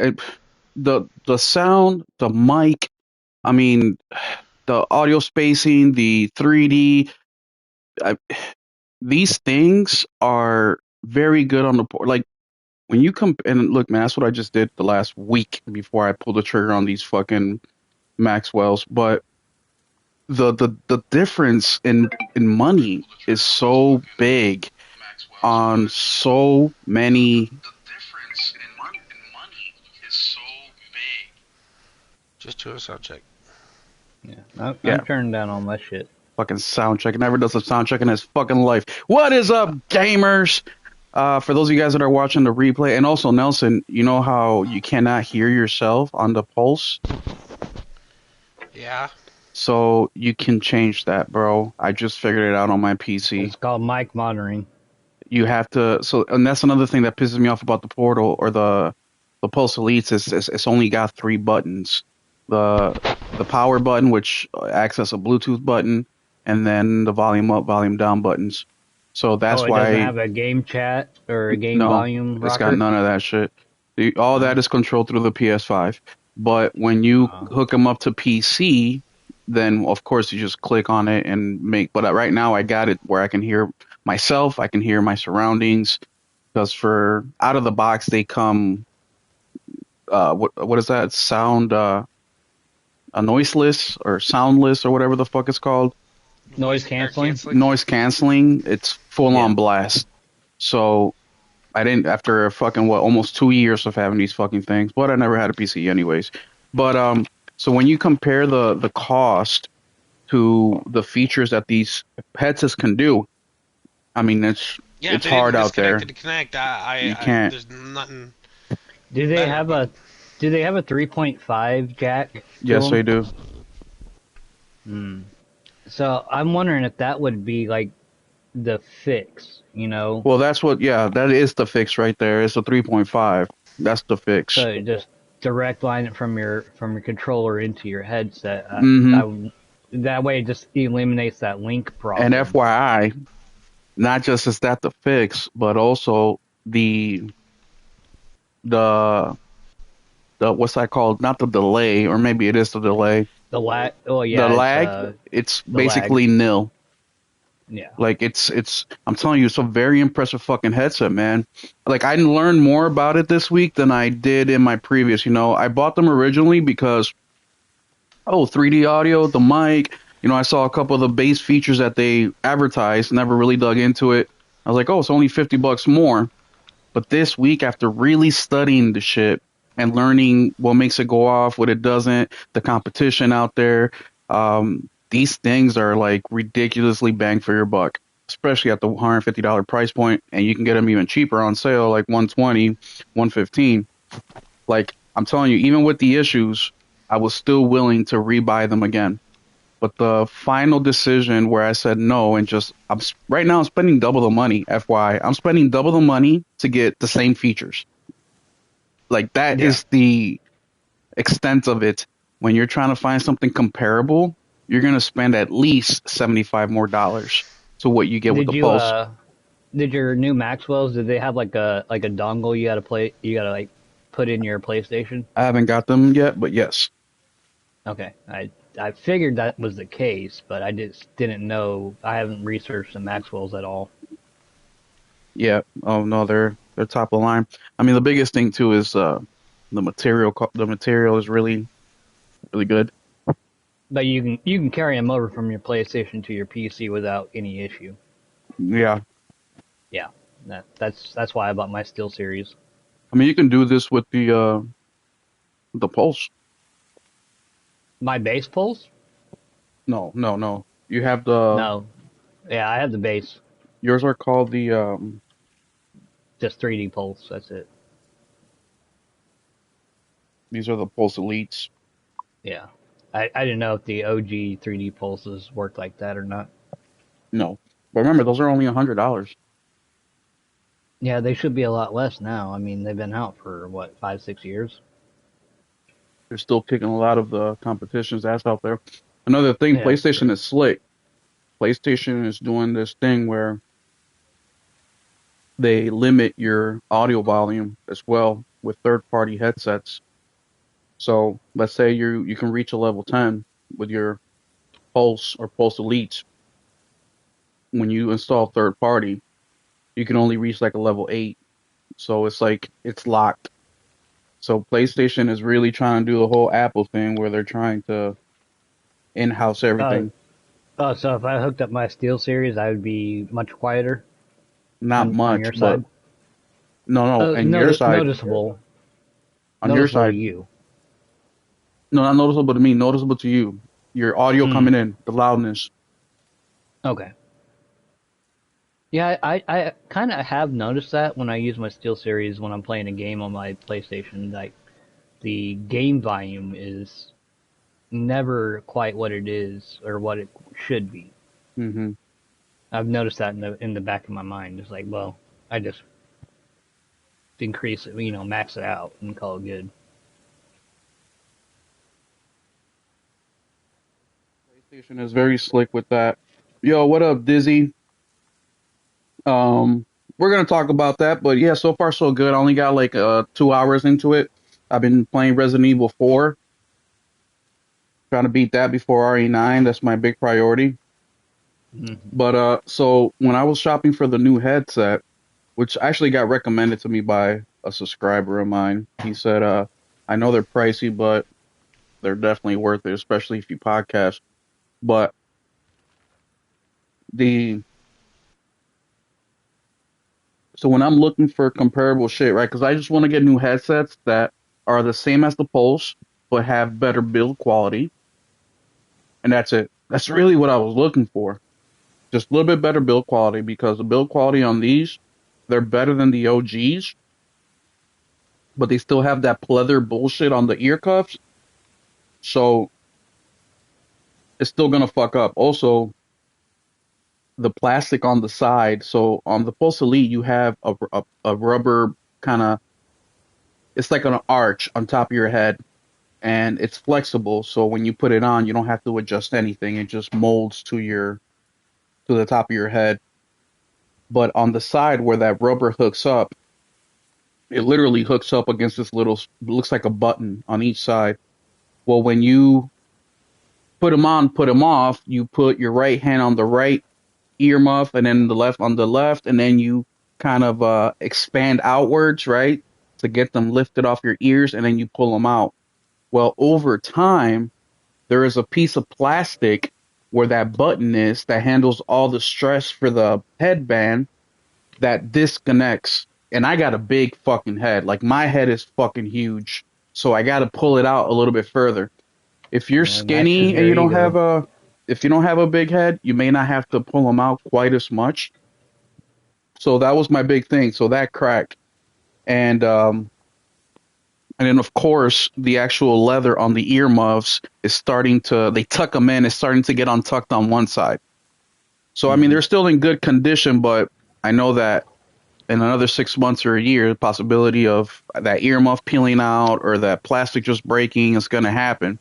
it, the sound, the mic, I mean, the audio spacing, the 3D, these things are very good on the port. Like when you come and look, man, that's what I just did the last week before I pulled the trigger on these fucking Maxwells. But the difference in money is so big on so many. Just do a sound check. Yeah, I'm Yeah, turning down all my shit. fucking sound check. Never does a sound check in his fucking life. What is up, gamers? For those of you guys that are watching the replay, and also Nelson, you know how you cannot hear yourself on the pulse? Yeah. So you can change that, bro. I just figured it out on my PC. It's called mic monitoring. You have to, so, and that's another thing that pisses me off about the Portal or the Pulse Elites is it's only got three buttons. The power button, which acts as a Bluetooth button, and then the volume up, volume down buttons. So Oh, that's it doesn't why, have a game chat or a game no, volume it's got rocker? none of that shit. All that Oh, is controlled through the PS5. But when you oh. hook them up to PC, then of course you just click on it and make. But right now I got it where I can hear myself, I can hear my surroundings. Because for out of the box they come, what is that sound? A noiseless or soundless or whatever the fuck it's called. Noise canceling? Noise canceling. It's full Yeah. on blast. So I didn't after fucking what almost 2 years of having these fucking things, but I never had a PC anyways. But so when you compare the cost to the features that these headsets can do, I mean Yeah, if it's they didn't hard out disconnect there. it to connect, You can't. there's nothing Do they better have about a it. Do they have a 3.5 jack to Yes, they them? do. Hmm. So I'm wondering if that would be like the fix, you know? Well, that's what. Yeah, that is the fix right there. It's a 3.5. That's the fix. So just direct line it from your controller into your headset. Hmm. That way it just eliminates that link And problem. FYI, not just is that the fix, but also the the what's that called? Not the delay, or maybe it is the delay. The lag. Oh The yeah, it's lag, it's the lag. basically nil. Yeah. Like it's I'm telling you, it's a very impressive fucking headset, man. Like I learned more about it this week than I did in my previous. I bought them originally because 3D audio, the mic. I saw a couple of the base features that they advertised. Never really dug into it. I was like, oh, it's only $50 more. But this week, after really studying the shit and learning what makes it go off, what it doesn't, the competition out there, these things are like ridiculously bang for your buck, especially at the $150 price point, and you can get them even cheaper on sale, like 120, 115. Like I'm telling you, even with the issues, I was still willing to rebuy them again. But the final decision where I said no and just right now I'm spending double the money. FY, I'm spending double the money to get the same features. Like that Yeah. is the extent of it. When you're trying to find something comparable, you're gonna spend at least $75 more to what you get with Did the you Pulse. did your new Maxwells, did they have like a dongle you gotta like put in your PlayStation? I haven't got them yet, but yes, Okay. I figured that was the case, but I just didn't know. I haven't researched the Maxwells at all. yeah. Oh no, they're top of the line. I mean, the biggest thing too is the material. The material is really really good. But you can carry them over from your PlayStation to your PC without any issue. Yeah, Yeah. That's why I bought my Steel Series. I mean, you can do this with the Pulse. My base pulse? No, no, no. You have the No. Yeah, I have the base. yours are called the Just 3D pulse. That's it. these are the Pulse Elites. Yeah. I didn't know if the OG 3D pulses worked like that or not. No, but remember those are only $100. Yeah, they should be a lot less now. I mean, they've been out for what, 5, 6 years? They're still kicking a lot of the competition's ass out there. Another thing, Yeah, that's PlayStation true. is slick. PlayStation is doing this thing where they limit your audio volume as well. with third-party headsets. So let's say you can reach a level 10 with your Pulse or Pulse Elite. When you install third party, you can only reach like a level 8. So it's like it's locked. So PlayStation is really trying to do the whole Apple thing where they're trying to in-house Uh, everything. so if I hooked up my Steel Series, I would be much quieter Not on much, your but side. no, no. And your side, Noticeable, on your noticeable to side, you. no, not noticeable to me, noticeable to you. Your audio Mm, coming in, the loudness. okay. Yeah, I kind of have noticed that when I use my Steel Series when I'm playing a game on my PlayStation. Like the game volume is never quite what it is or what it should be. Hmm. I've noticed that in the back of my mind. It's like, well, I just increase it, max it out and call it good. PlayStation is very slick with that. Yo, what up, Dizzy? Um, we're gonna talk about that, but yeah, so far so good. I only got like 2 hours into it. I've been playing Resident Evil 4, trying to beat that before RE9. That's my big priority. Hmm. But so when I was shopping for the new headset, which actually got recommended to me by a subscriber of mine, he said, I know they're pricey, but they're definitely worth it, especially if you podcast. But the so when I'm looking for comparable shit, right? Because I just want to get new headsets that are the same as the Pulse, but have better build quality, and that's it. That's really what I was looking for. Just a little bit better build quality because the build quality on these, they're better than the OGs, but they still have that pleather bullshit on the ear cuffs. So it's still gonna fuck up. Also, the plastic on the side. So on the Pulse Elite, you have a rubber kind of. It's like an arch on top of your head, and it's flexible. So when you put it on, you don't have to adjust anything. It just molds to the top of your head. But on the side where that rubber hooks up, it literally hooks up against this little, looks like a button on each side. Well, when you put them on, put them off, you put your right hand on the right earmuff and then the left on the left, and then you kind of expand outwards, right, to get them lifted off your ears, and then you pull them out. Well, over time, there is a piece of plastic where that button is that handles all the stress for the headband that disconnects. And I got a big fucking head. Like my head is fucking huge. So I got to pull it out a little bit further. If you're Yeah, matches skinny and your you don't have ego. a if you don't have a big head, you may not have to pull them out quite as much. So that was my big thing. So that cracked. And and then of course the actual leather on the earmuffs is starting to they tuck them in, it's starting to get untucked on one side. So I mean Hmm. they're still in good condition, but I know that in another 6 months or a year, the possibility of that earmuff peeling out or that plastic just breaking is going to happen.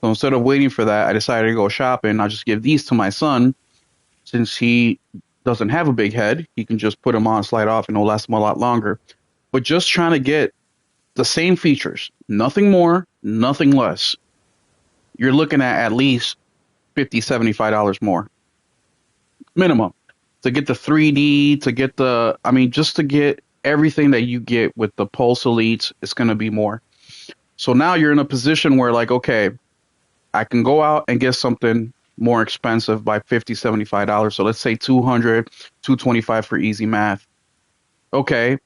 So instead of waiting for that, I decided to go shopping. I'll just give these to my son since he doesn't have a big head. He can just put them on, slide off, and it'll last him a lot longer. But just trying to get the same features, nothing more, nothing less. You're looking at least $50, $75 more minimum to get the 3D, to get the, I mean, just to get everything that you get with the Pulse Elites, it's going to be more. So now you're in a position where, like, okay, I can go out and get something more expensive by $50, $75. So let's say 200, 225 for easy math. Okay,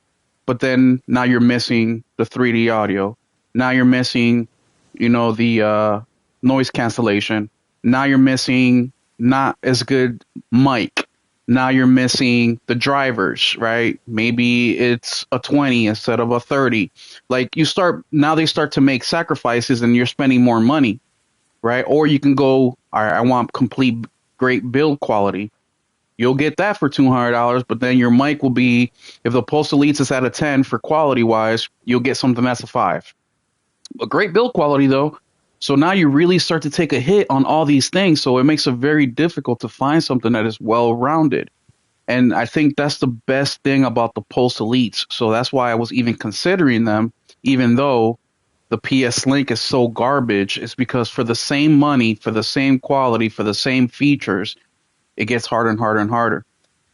but then now you're missing the 3D audio. Now you're missing, the noise cancellation. Now you're missing not as good mic. Now you're missing the drivers, right? Maybe it's a 20 instead of a 30. Like now they start to make sacrifices and you're spending more money, right? Or you can go, all right, I want complete great build quality. You'll get that for $200, but then your mic will be, if the Pulse Elites is at a 10 for quality wise, you'll get something that's a 5. A great build quality though. So now you really start to take a hit on all these things. So it makes it very difficult to find something that is well rounded. And I think that's the best thing about the Pulse Elites. So that's why I was even considering them. even though the PS Link is so garbage, is because for the same money, for the same quality, for the same features, it gets harder and harder and harder.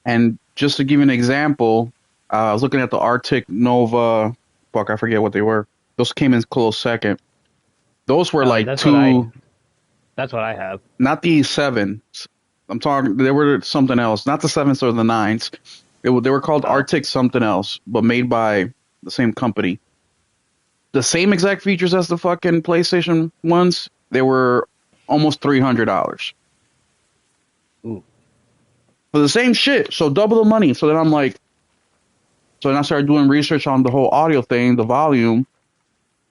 And just to give you an example, I was looking at the Arctic Nova. Fuck, I forget what they were. Those came in close second. Those were Oh, like two, that's what I have. not the sevens. I'm talking. They were something else, not the sevens or the nines. They were called Oh, Arctic something else, but made by the same company. The same exact features as the fucking PlayStation ones. They were almost $300 ooh. for the same shit. So double the money. So then I'm like, so then I started doing research on the whole audio thing, the volume,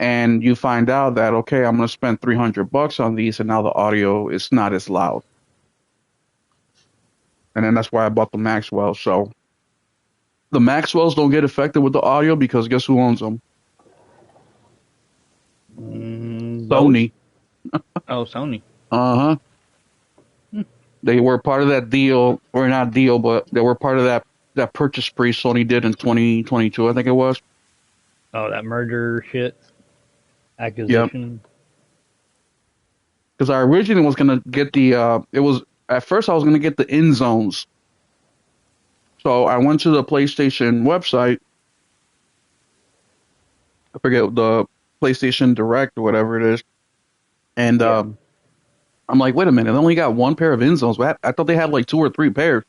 and you find out that okay, I'm gonna spend $300 on these, and now the audio is not as loud. And then that's why I bought the Maxwell. So the Maxwells don't get affected with the audio because guess who owns them? Bose? Sony. Oh, Sony. Uh huh. They were part of that deal, or not deal, but they were part of that purchase spree Sony did in 2022, I think it was. Oh, that merger shit. Yep. Acquisition. Because I originally was gonna get it was at first I was gonna get the in zones. So I went to the PlayStation website. I forget the PlayStation Direct or whatever it is, and Yeah. I'm like, wait a minute, they only got one pair of in zones. I thought they had like two or three pairs,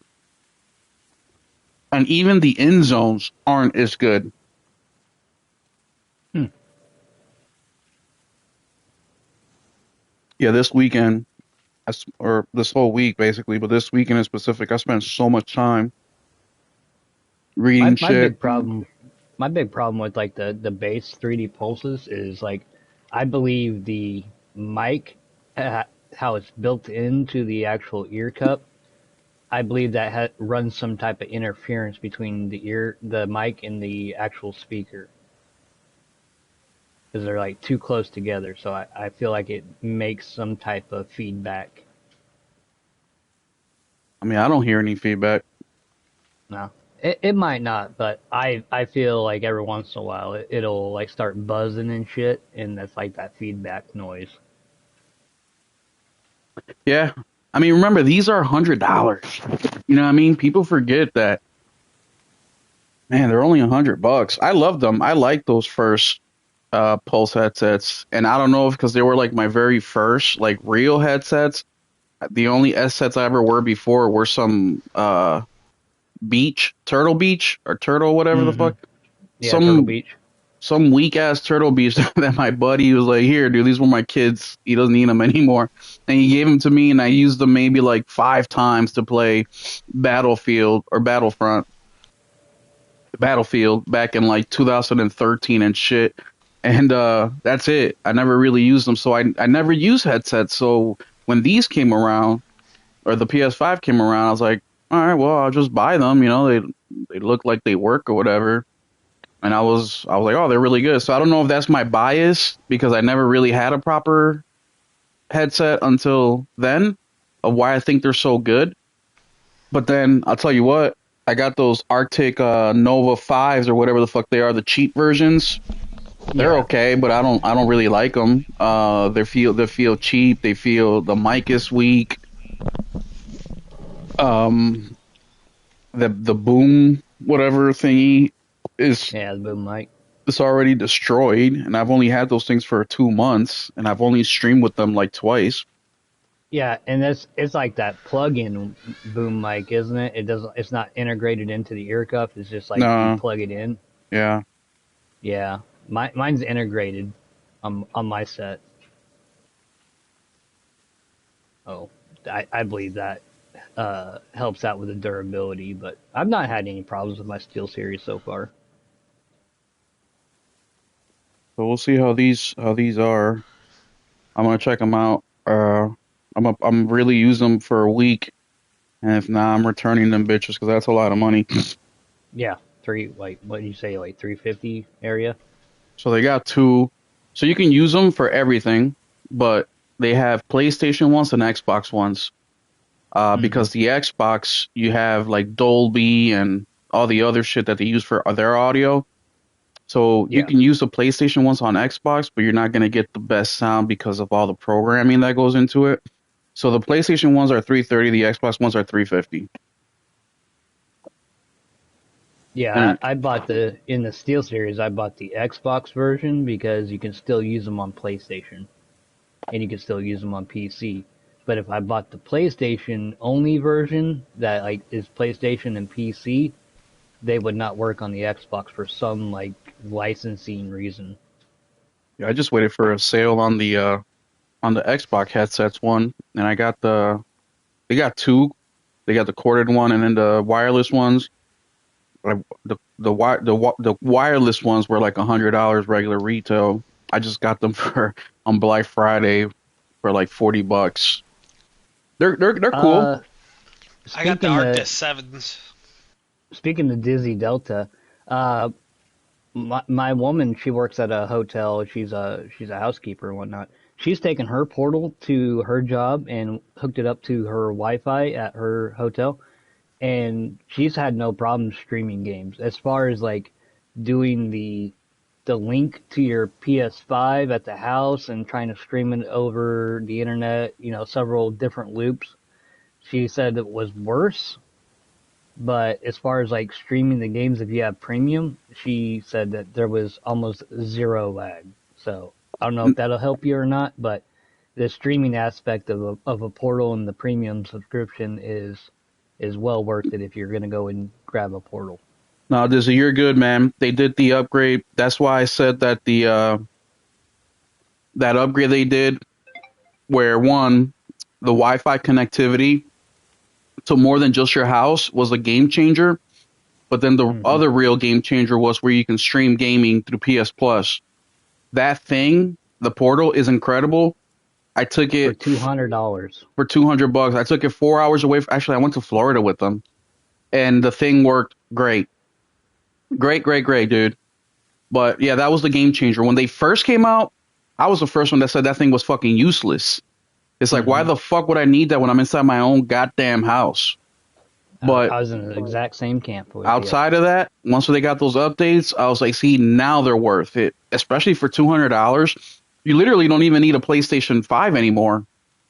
and even the in zones aren't as good. Hmm. Yeah, this weekend, or this whole week basically, but this weekend in specific, I spent so much time reading My shit. big problem with like the base 3D pulses is like I believe the mic how it's built into the actual ear cup. I believe that runs some type of interference between the mic and the actual speaker because they're like too close together. So I feel like it makes some type of feedback. I mean, I don't hear any feedback. No, it might not, but I feel like every once in a while it'll like start buzzing and shit, and that's like that feedback noise. Yeah. I mean, remember, these are $100. You know what I mean? People forget that, man, they're only $100. I love them. I like those first Pulse headsets. And I don't know if because they were like my very first, like real headsets. The only S sets I ever were before were some Turtle Beach or Turtle, whatever the Hmm. fuck. Yeah, Turtle Some Beach. some weak ass Turtle Beach that my buddy was like, here, dude, these were my kids. He doesn't need them anymore. And he gave them to me, and I used them maybe like 5 times to play Battlefield or Battlefield back in like 2013 and shit. And that's it. I never really used them, so I never used headsets. So when these came around, or the PS5 came around, I was like, all right, well, I'll just buy them. You know, they look like they work or whatever. And I was like, oh, they're really good. So I don't know if that's my bias because I never really had a proper headset until then of why I think they're so good. But then I'll tell you what, I got those Arctic Nova 5s or whatever the fuck they are, the cheap versions. They're Yeah, okay, but I don't really like them. They feel cheap. They feel the mic is weak. Um, the boom whatever thingy is yeah, the boom mic. it's already destroyed, and I've only had those things for 2 months, and I've only streamed with them like twice. Yeah, and it's like that plug-in boom mic, isn't it? It's not integrated into the ear cuff. It's just like you Nah, plug it in. yeah. Yeah, mine's integrated on my set. Oh, I believe that helps out with the durability, but I've not had any problems with my Steel Series so far. So we'll see how these are. I'm gonna check them out. I'm really use them for a week, and if not, I'm returning them bitches because that's a lot of money. Yeah, like what did you say, like 350 area? So they got two, so you can use them for everything, but they have PlayStation ones and Xbox ones. Hmm. Because the Xbox you have like Dolby and all the other shit that they use for their audio. So you Yeah. can use the PlayStation ones on Xbox, but you're not going to get the best sound because of all the programming that goes into it. So the PlayStation ones are 330, the Xbox ones are 350. Yeah, And I bought in the Steel series, I bought the Xbox version because you can still use them on PlayStation and you can still use them on PC. But if I bought the PlayStation only version that like is PlayStation and PC, they would not work on the Xbox for some like licensing reason. yeah, I just waited for a sale on the Xbox headsets one, and I got they got two. They got the corded one and then the wireless ones. Like the wireless ones were like $100 regular retail. I just got them for on Black Friday for like $40. They're cool. Uh, I got the speaking of Arctis 7s. speaking of Dizzy Delta, uh, my woman, she works at a hotel. She's a housekeeper and whatnot. She's taken her portal to her job and hooked it up to her Wi-Fi at her hotel, and she's had no problem streaming games. As far as like doing the link to your PS5 at the house and trying to stream it over the internet, several different loops. She said it was worse, but as far as like streaming the games, if you have premium, she said that there was almost zero lag. So I don't know if that'll help you or not, but the streaming aspect of a portal and the premium subscription is well worth it if you're gonna go and grab a portal. No, Dizzy, you're good, man. They did the upgrade. That's why I said that the that upgrade they did, where one, the Wi-Fi connectivity to more than just your house was a game changer. But then the Hmm. other real game changer was where you can stream gaming through PS Plus. That thing, the portal, is incredible. I took For it $200. for $200. I took it 4 hours away. Actually, I went to Florida with them, and the thing worked great, great, dude. But yeah, that was the game changer. When they first came out, I was the first one that said that thing was fucking useless. It's like, why Hmm. the fuck would I need that when I'm inside my own goddamn house? But I was in the exact same camp with you. outside of that, once they got those updates, I was like, see, now they're worth it, especially for $200. You literally don't even need a PlayStation 5 anymore.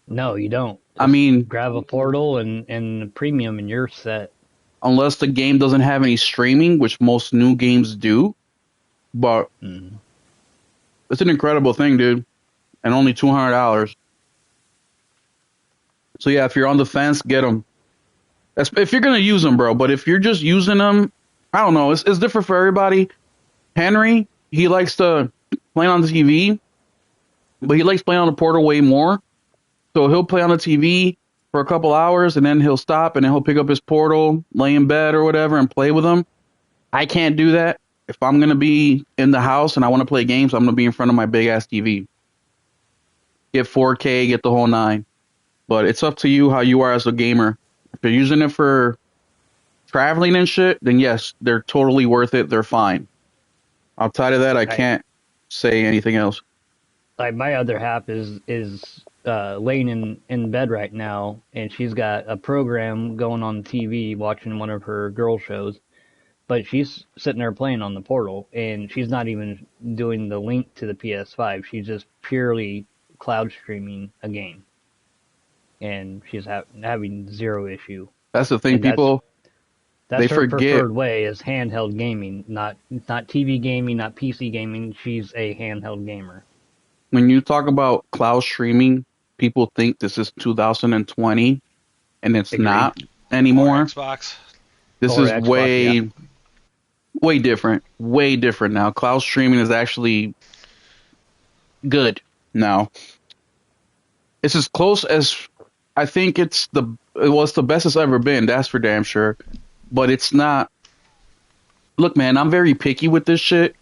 No, you don't. I Just mean, grab a portal and premium, and you're set. unless the game doesn't have any streaming, which most new games do. But Mm. it's an incredible thing, dude, and only $200. So yeah, if you're on the fence, get them. If you're gonna use them, bro. But if you're just using them, I don't know. It's different for everybody. Henry, he likes to play on the TV, but he likes playing on the Portal way more. So he'll play on the TV for a couple hours, and then he'll stop, and then he'll pick up his Portal, lay in bed or whatever, and play with them. I can't do that. If I'm gonna be in the house and I want to play games, I'm gonna be in front of my big ass TV. Get 4K, get the whole nine. But it's up to you how you are as a gamer. If you're using it for traveling and shit, then yes, they're totally worth it. They're fine. Outside of that, I Right. can't say anything else. Like my other half is laying in bed right now, and she's got a program going on TV watching one of her girl shows, but she's sitting there playing on the portal, and she's not even doing the link to the PS5. She's just purely cloud streaming a game, and she's having zero issue. That's the thing, And people. that's They her forget preferred way is handheld gaming, not TV gaming, not PC gaming. She's a handheld gamer. when you talk about cloud streaming, people think this is 2020, and it's Agreed. not Or anymore. Xbox. This Or is Xbox, way, yeah. way different now. Cloud streaming is actually good now. It's as close as I think it's the best it's ever been. That's for damn sure. But it's not. Look, man, I'm very picky with this shit.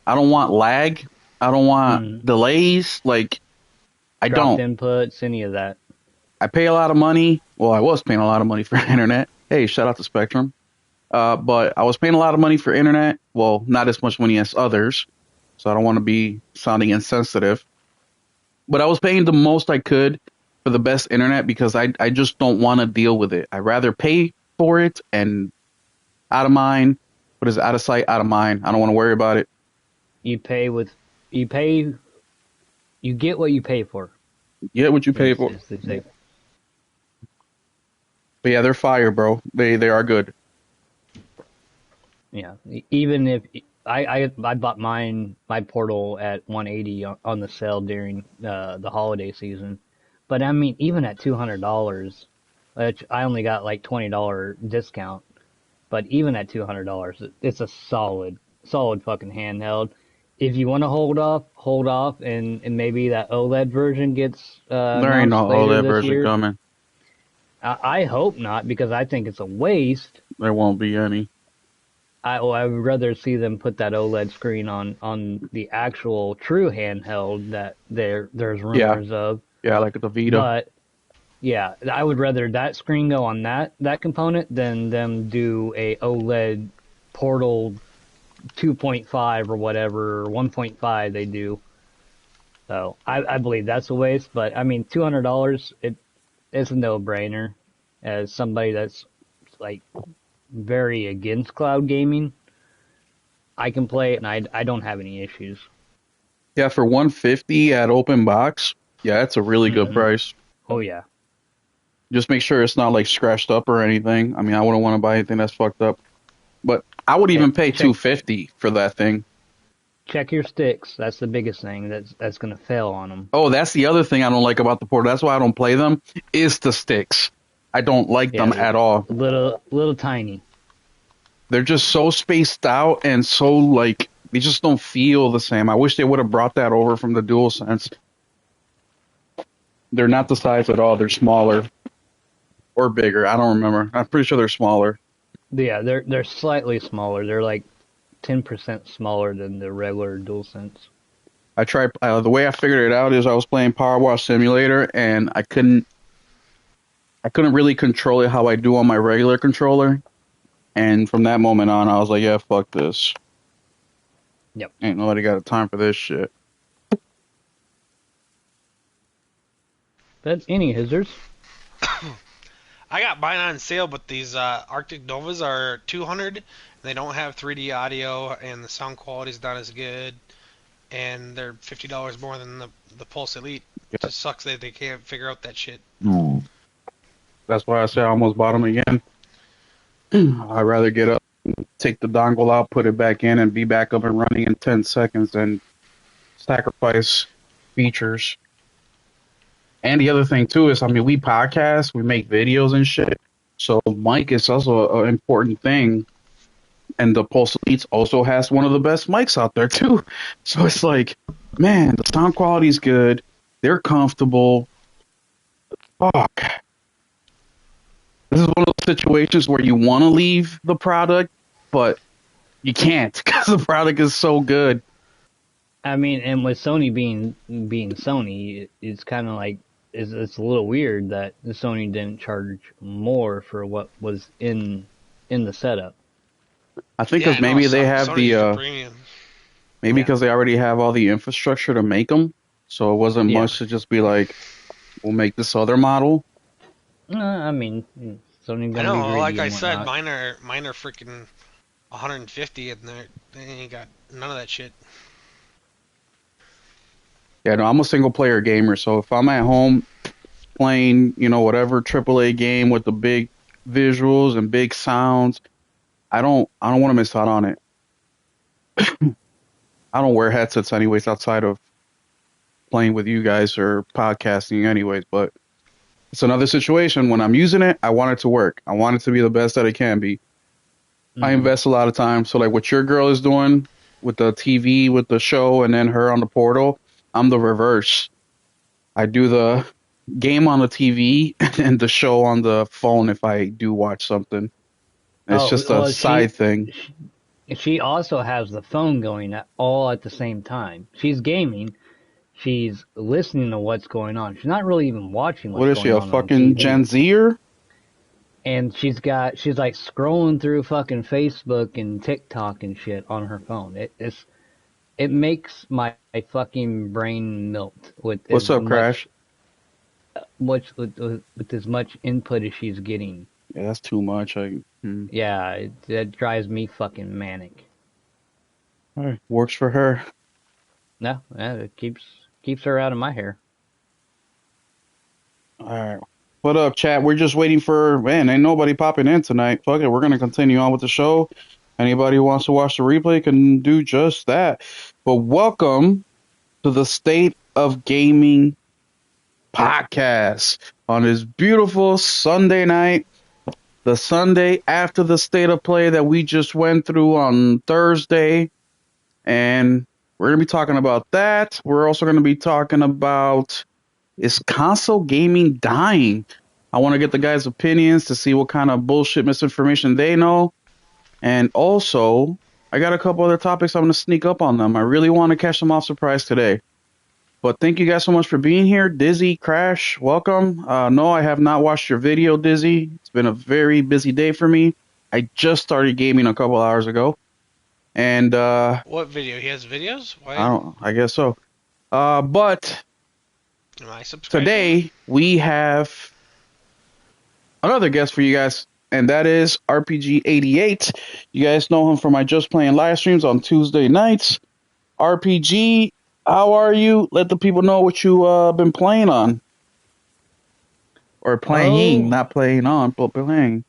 I don't want lag. I don't want Mm. delays. Like, I Dropped don't. inputs, any of that. I pay a lot of money. Well, I was paying a lot of money for internet. Hey, shout out to Spectrum. But I was paying a lot of money for internet. Well, not as much money as others. So I don't want to be sounding insensitive. But I was paying the most I could for the best internet because I just don't want to deal with it. I'd rather pay for it and out of mind. What is it? Out of sight, out of mind. I don't want to worry about it. You pay with you pay you get what you pay for. Get what you pay Is for. is the say. But yeah, they're fire, bro. They are good. Yeah. Even if I bought my Portal at 180 on the sale during the holiday season, but I mean even at $200, which I only got like $20 discount, but even at $200, it's a solid fucking handheld. If you want to hold off, and maybe that OLED version gets There ain't no announced later OLED this version year. coming. I hope not, because I think it's a waste. There won't be any. I would rather see them put that OLED screen on the actual true handheld that there's Yeah, rumors of. yeah, like the Vita. But yeah, I would rather that screen go on that component than them do a OLED Portal 2.5 or whatever, or 1.5 they do. So I believe that's a waste. But I mean, $200, it's a no-brainer. As somebody that's like very against cloud gaming, I can play it and I don't have any issues. Yeah, for 150 at open box. Yeah, that's a really good Hmm. price. Oh yeah, Just make sure it's not like scratched up or anything. I mean, I wouldn't want to buy anything that's fucked up. But I would check even pay check 250 for that thing. check your sticks. That's the biggest thing that's gonna fail on them. Oh, that's the other thing I don't like about the Portal. That's why I don't play them. Is the sticks. I don't like Yeah, them at all. little tiny. They're just so spaced out and so like they just don't feel the same. I wish they would have brought that over from the DualSense. They're not the size at all. They're smaller or bigger. I don't remember. I'm pretty sure they're smaller. Yeah, they're slightly smaller. They're like 10% smaller than the regular DualSense. I tried the way I figured it out is I was playing Power Wash Simulator and I couldn't really control it how I do on my regular controller. And from that moment on, I was like, yeah, fuck this. Yep. Ain't nobody got a time for this shit. But any hazards? I got mine on sale, but these Arctic Novas are 200. They don't have 3D audio, and the sound quality is not as good. And they're $50 more than the Pulse Elite. It Yeah. just sucks that they can't figure out that shit. That's why I say I almost bought them again. I'd rather get up, take the dongle out, put it back in, and be back up and running in 10 seconds than sacrifice features. And the other thing, too, is, I mean, we podcast, we make videos and shit. So mic is also an important thing. And the Pulse Elite also has one of the best mics out there, too. So it's like, man, the sound quality is good. They're comfortable. Fuck. This is one of those situations where you want to leave the product, but you can't because the product is so good. I mean, and with Sony being Sony, it's kind of like it's a little weird that Sony didn't charge more for what was in the setup. I think Yeah, because no, maybe they have Sony's the the premium. maybe Yeah. because they already have all the infrastructure to make them, so it wasn't Yeah. much to just be like, we'll make this other model. I mean, Sony I gonna be know, greedy like I and said, whatnot. mine are freaking 150, and they ain't got none of that shit. Yeah, no, I'm a single player gamer, so if I'm at home playing, whatever AAA game with the big visuals and big sounds, I don't want to miss out on it. I don't wear headsets anyways outside of playing with you guys or podcasting anyways, but it's another situation. When I'm using it, I want it to work. I want it to be the best that it can be. I Hmm. invest a lot of time. So like what your girl is doing with the TV, with the show, and then her on the Portal, I'm the reverse. I do the game on the TV and the show on the phone if I do watch something. It's Oh just a well, side thing. she also has the phone going all at the same time. She's gaming. She's listening to what's going on. She's not really even watching What what's is she, going a on fucking TV. Gen Zer? And she's like scrolling through fucking Facebook and TikTok and shit on her phone. It makes my fucking brain melt What's up, Crash? with as much input as she's getting. Yeah, that's too much. Yeah, that drives me fucking manic. All right, works for her. No, yeah, it keeps her out of my hair. All right. What up, chat? We're just waiting for, man, ain't nobody popping in tonight. Fuck it, we're going to continue on with the show. Anybody who wants to watch the replay can do just that. But welcome to the State of Gaming podcast on this beautiful Sunday night, the Sunday after the State of Play that we just went through on Thursday. And we're going to be talking about that. We're also going to be talking about, is console gaming dying? I want to get the guys' opinions to see what kind of bullshit misinformation they know. And also, I got a couple other topics I'm going to sneak up on them. I really want to catch them off surprise today. But thank you guys so much for being here. Dizzy, Crash, welcome. No, I have not watched your video, Dizzy. It's been a very busy day for me. I just started gaming a couple hours ago. And What video? He has videos? Why? I guess so. But Am I subscribed? today we have another guest for you guys, and that is RPG88. You guys know him from my Just Playing live streams on Tuesday nights. RPG, how are you? Let the people know what you been playing on. Or playing, not playing on, but playing.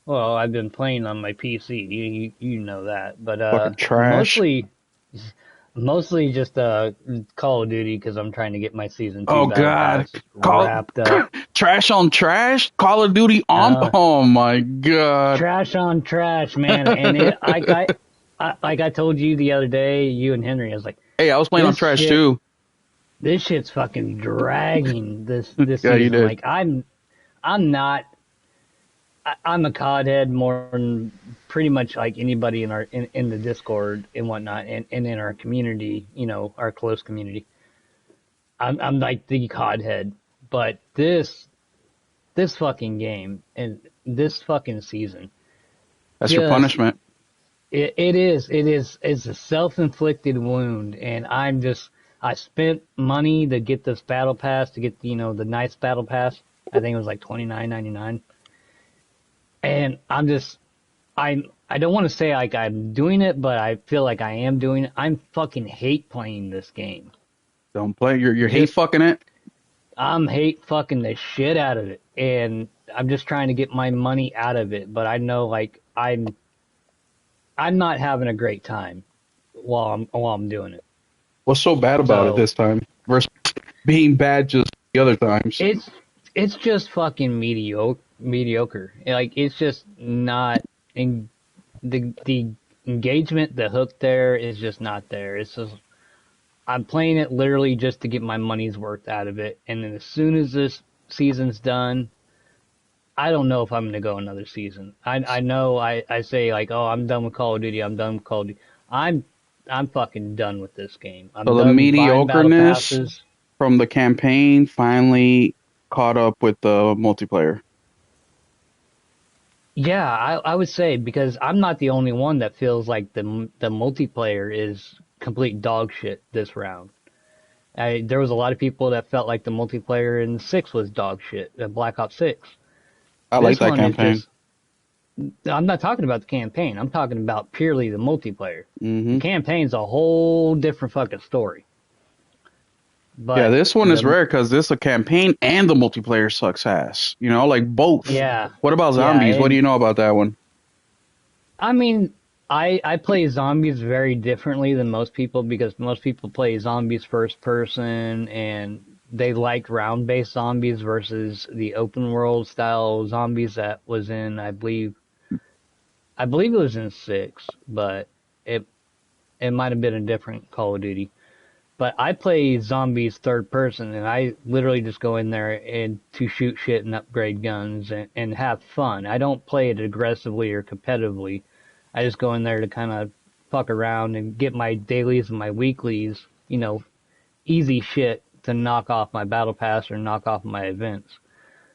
Well, I've been playing on my PC. You know that, but Fucking trash. mostly just Call of Duty because I'm trying to get my season 2 Oh Battle god, Pass wrapped up. Trash on trash. Call of Duty on. Oh my god. Trash on trash, man. And like I told you the other day, you and Henry, I was like, hey, I was playing on trash too. This shit's fucking dragging this Yeah, season. you did. Like I'm not. I'm a COD head more than pretty much like anybody in the Discord and whatnot, and in our community, our close community. I'm like the COD head, but this fucking game and this fucking season. That's your punishment. It's a self-inflicted wound, and I spent money to get this battle pass, to get the nice battle pass. I think it was like $29.99. And I don't want to say like I'm doing it, but I feel like I am doing it. I'm fucking hate playing this game. Don't play. You're hate fucking it. I'm hate fucking the shit out of it, and I'm just trying to get my money out of it. But I know like I'm not having a great time while I'm doing it. What's so bad about it this time versus being bad just the other times? It's just fucking mediocre. Like it's just not in the engagement, the hook there is just not there. It's just I'm playing it literally just to get my money's worth out of it, and then as soon as this season's done, I don't know if I'm gonna go another season. I know I say like, oh, I'm done with Call of Duty. I'm done with Call of Duty. I'm fucking done with this game. I'm So the done buying battle mediocreness passes. from the campaign finally caught up with the multiplayer. Yeah, I would say, because I'm not the only one that feels like the multiplayer is complete dog shit this round. There was a lot of people that felt like the multiplayer in 6 was dog shit, Black Ops 6. I like that campaign. I'm not talking about the campaign. I'm talking about purely the multiplayer. Mm-hmm. The campaign's a whole different fucking story. But yeah, this one is rare because this is a campaign and the multiplayer sucks ass. You know, like both. Yeah. What about zombies? Yeah, What do you know about that one? I mean, I play zombies very differently than most people, because most people play zombies first person and they like round-based zombies versus the open world style zombies that was in, I believe it was in 6, but it might have been a different Call of Duty. But I play zombies third person, and I literally just go in there and to shoot shit and upgrade guns and have fun. I don't play it aggressively or competitively. I just go in there to kind of fuck around and get my dailies and my weeklies, easy shit to knock off my battle pass or knock off my events.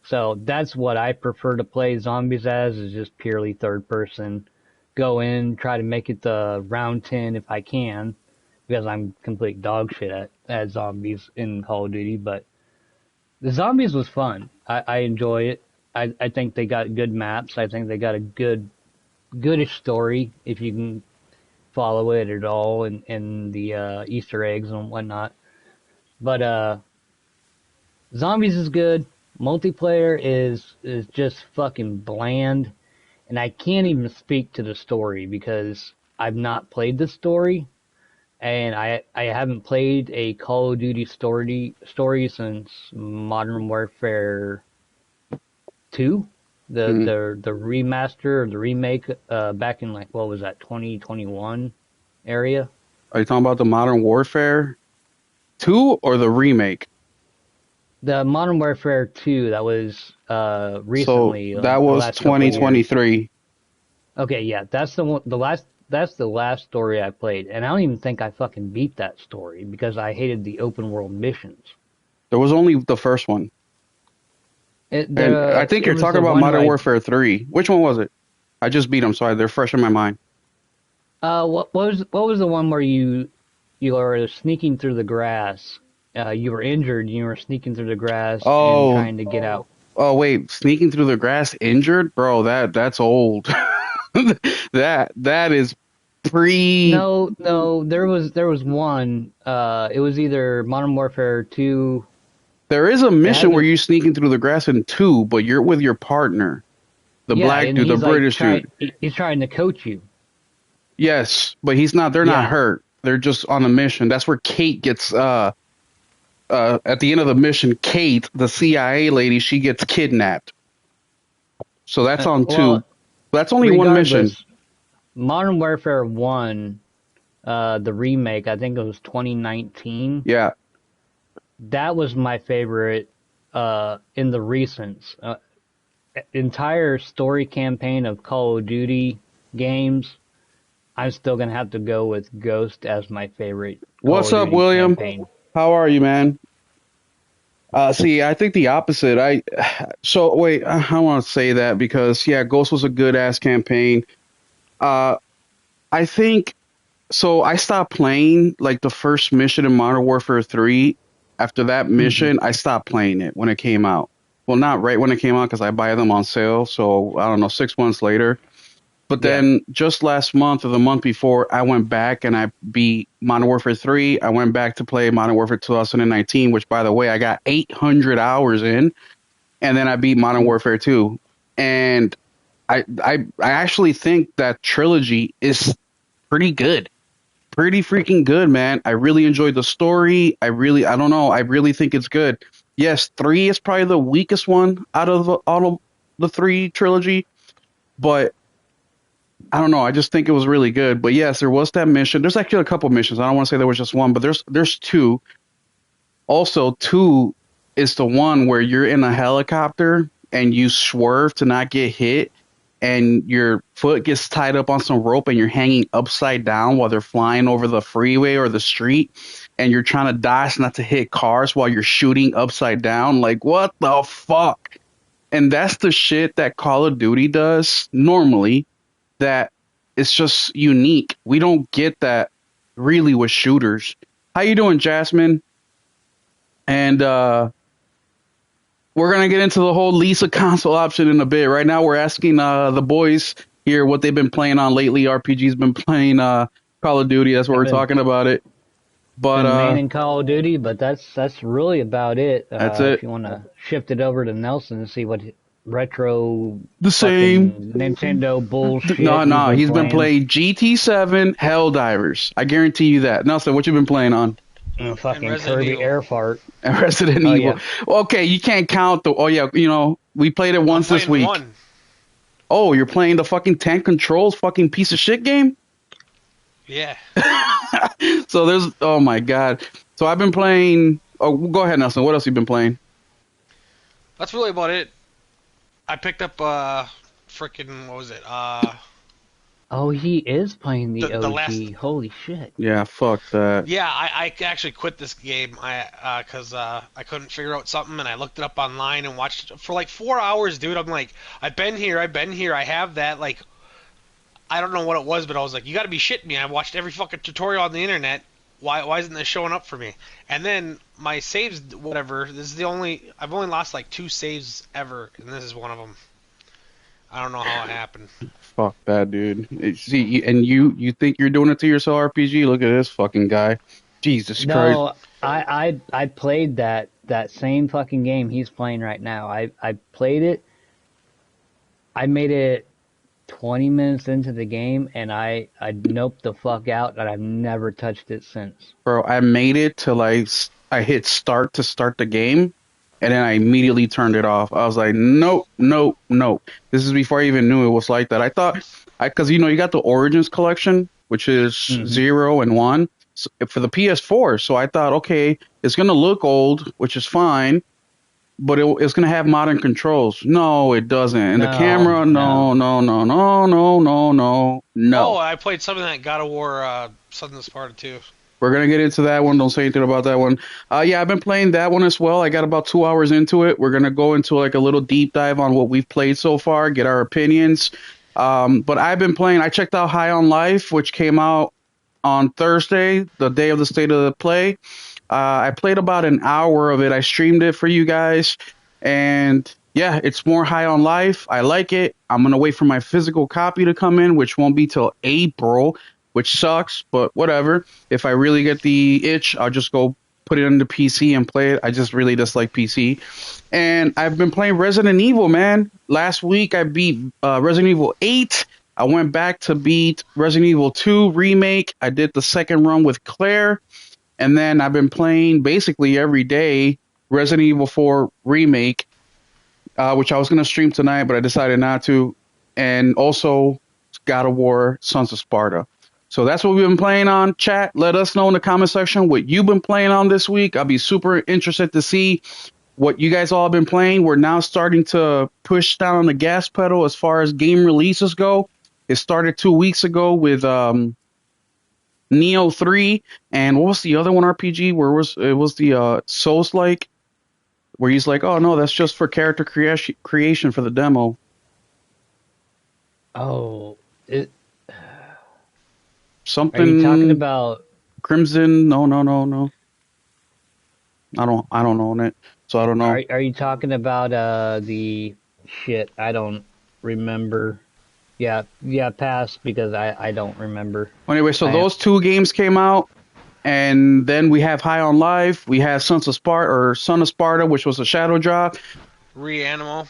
So that's what I prefer to play zombies as, is just purely third person. Go in, try to make it to round 10 if I can, because I'm complete dog shit at zombies in Call of Duty. But the zombies was fun. I enjoy it. I think they got good maps. I think they got a goodish story, if you can follow it at all and the Easter eggs and whatnot. But Zombies is good. Multiplayer is just fucking bland, and I can't even speak to the story because I've not played the story, and I haven't played a Call of Duty story since Modern Warfare 2, Mhm. the remaster or the remake back in like what was that 2021 area. Are you talking about the Modern Warfare 2 or the remake? The Modern Warfare 2 that was So recently, that the was last couple of years. 2023. Okay, yeah, that's the last story I played, and I don't even think I fucking beat that story because I hated the open world missions. There was only the first one. And I think It you're was talking the about one Modern like Warfare 3. Which one was it? I just beat them, so they're fresh in my mind. what was the one where you were sneaking through the grass? You were injured, you were sneaking through the grass and Oh, trying to get out. oh wait, sneaking through the grass injured? Bro, that's old. That is pre. No, there was one. It was either Modern Warfare 2. There is a It mission where hasn't. you sneaking through the grass in 2, but you're with your partner, the Yeah, black and dude, the he's like British dude. he's trying to coach you. Yes, but he's not. They're not Yeah. hurt. They're just on a mission. That's where Kate gets. At the end of the mission, Kate, the CIA lady, she gets kidnapped. So that's on 2. Well, That's only one mission. regardless, Modern Warfare 1, the remake, I think it was 2019. Yeah. That was my favorite in the recents. Entire story campaign of Call of Duty games, I'm still gonna have to go with Ghost as my favorite Call What's of up, Duty William? campaign. How are you, man? See, I think the opposite. So wait, I want to say that because yeah, Ghost was a good ass campaign. Uh, I think so. I stopped playing like the first mission in Modern Warfare 3. After that Hmm. mission, I stopped playing it when it came out. Well, not right when it came out because I buy them on sale. So I don't know, 6 months later. But Yeah. then just last month or the month before, I went back and I beat Modern Warfare 3. I went back to play Modern Warfare 2019, which, by the way, I got 800 hours in. And then I beat Modern Warfare 2. And I actually think that trilogy is pretty good. Pretty freaking good, man. I really enjoyed the story. I don't know. I really think it's good. Yes, 3 is probably the weakest one out of all of the 3 trilogy. But I don't know. I just think it was really good. But yes, there was that mission. There's actually a couple missions. I don't want to say there was just one, but there's 2. Also, 2 is the one where you're in a helicopter and you swerve to not get hit, and your foot gets tied up on some rope and you're hanging upside down while they're flying over the freeway or the street, and you're trying to dodge not to hit cars while you're shooting upside down. Like, what the fuck? And that's the shit that Call of Duty does normally, that it's just unique. We don't get that really with shooters. How you doing, Jasmine? And we're gonna get into the whole Lisa console option in a bit. Right now, we're asking the boys here what they've been playing on lately. RPG's been playing Call of Duty. That's what I've we're talking about it. But been maining Call of Duty, but that's really about it. that's If it. you want to shift it over to Nelson and see what retro The same. fucking Nintendo bullshit No, he's no, been he's been playing. playing GT7 Helldivers. I guarantee you that. Nelson, what you been playing on? Fucking Resident Kirby Evil. Air Fart. Resident Oh Evil. yeah. Okay, you can't count the. Oh yeah, we played it I'm once this playing week. one. Oh, you're playing the fucking tank controls fucking piece of shit game? Yeah. So there's, oh my god. So I've been playing. Oh, go ahead, Nelson. What else you been playing? That's really about it. I picked up freaking what was it? Oh, he is playing the The OG. last. Holy shit. Yeah, fuck that. Yeah, I actually quit this game. Because I couldn't figure out something, and I looked it up online and watched it for like 4 hours, dude. I'm like, I've been here, I have that. Like, I don't know what it was, but I was like, you got to be shitting me. I watched every fucking tutorial on the internet. Why isn't this showing up for me? And then my saves, whatever. This is the only I've only lost like 2 saves ever, and this is one of them. I don't know how it happened. Fuck that, dude. See, and you think you're doing it to yourself, RPG? Look at this fucking guy. Jesus Christ. No, I played that same fucking game he's playing right now. I played it. I made it 20 minutes into the game, and I noped the fuck out, and I've never touched it since. Bro, I made it to like I hit start to start the game, and then I immediately turned it off. I was like, nope, nope, nope. This is before I even knew it was like that. I thought, because you got the Origins collection, which is Hmm. 0 and 1 for the PS4. So I thought, okay, it's gonna look old, which is fine, but it's gonna have modern controls. No, it doesn't. And the No, camera, no. no, no, no, no, no, no, no, Oh, no. I played something that God of War Southern Sparta too. We're gonna get into that one. Don't say anything about that one. Yeah, I've been playing that one as well. I got about 2 hours into it. We're gonna go into like a little deep dive on what we've played so far, get our opinions. But I've been playing. I checked out High on Life, which came out on Thursday, the day of the state of the play. I played about an hour of it. I streamed it for you guys, and yeah, it's more High on Life. I like it. I'm gonna wait for my physical copy to come in, which won't be till April, which sucks, but whatever. If I really get the itch, I'll just go put it on the PC and play it. I just really dislike PC. And I've been playing Resident Evil, man. Last week I beat Resident Evil 8. I went back to beat Resident Evil 2 Remake. I did the second run with Claire. And then I've been playing basically every day Resident Evil 4 Remake, which I was going to stream tonight, but I decided not to. And also God of War Sons of Sparta. So that's what we've been playing on. Chat, let us know in the comment section what you've been playing on this week. I'll be super interested to see what you guys all have been playing. We're now starting to push down on the gas pedal as far as game releases go. It started 2 weeks ago with Neo 3, and what was the other one RPG where it was the Souls like, where he's like, oh no, that's just for character creation for the demo. Oh, it, are you talking Something about? Crimson. No, no, no, no. I don't own it, so I don't know. Are you talking about the shit? I don't remember. Yeah, yeah, pass because I don't remember. Anyway, so I those two games came out, and then we have High on Life. We have Sons of Sparta or Son of Sparta, which was a shadow drop. Reanimal.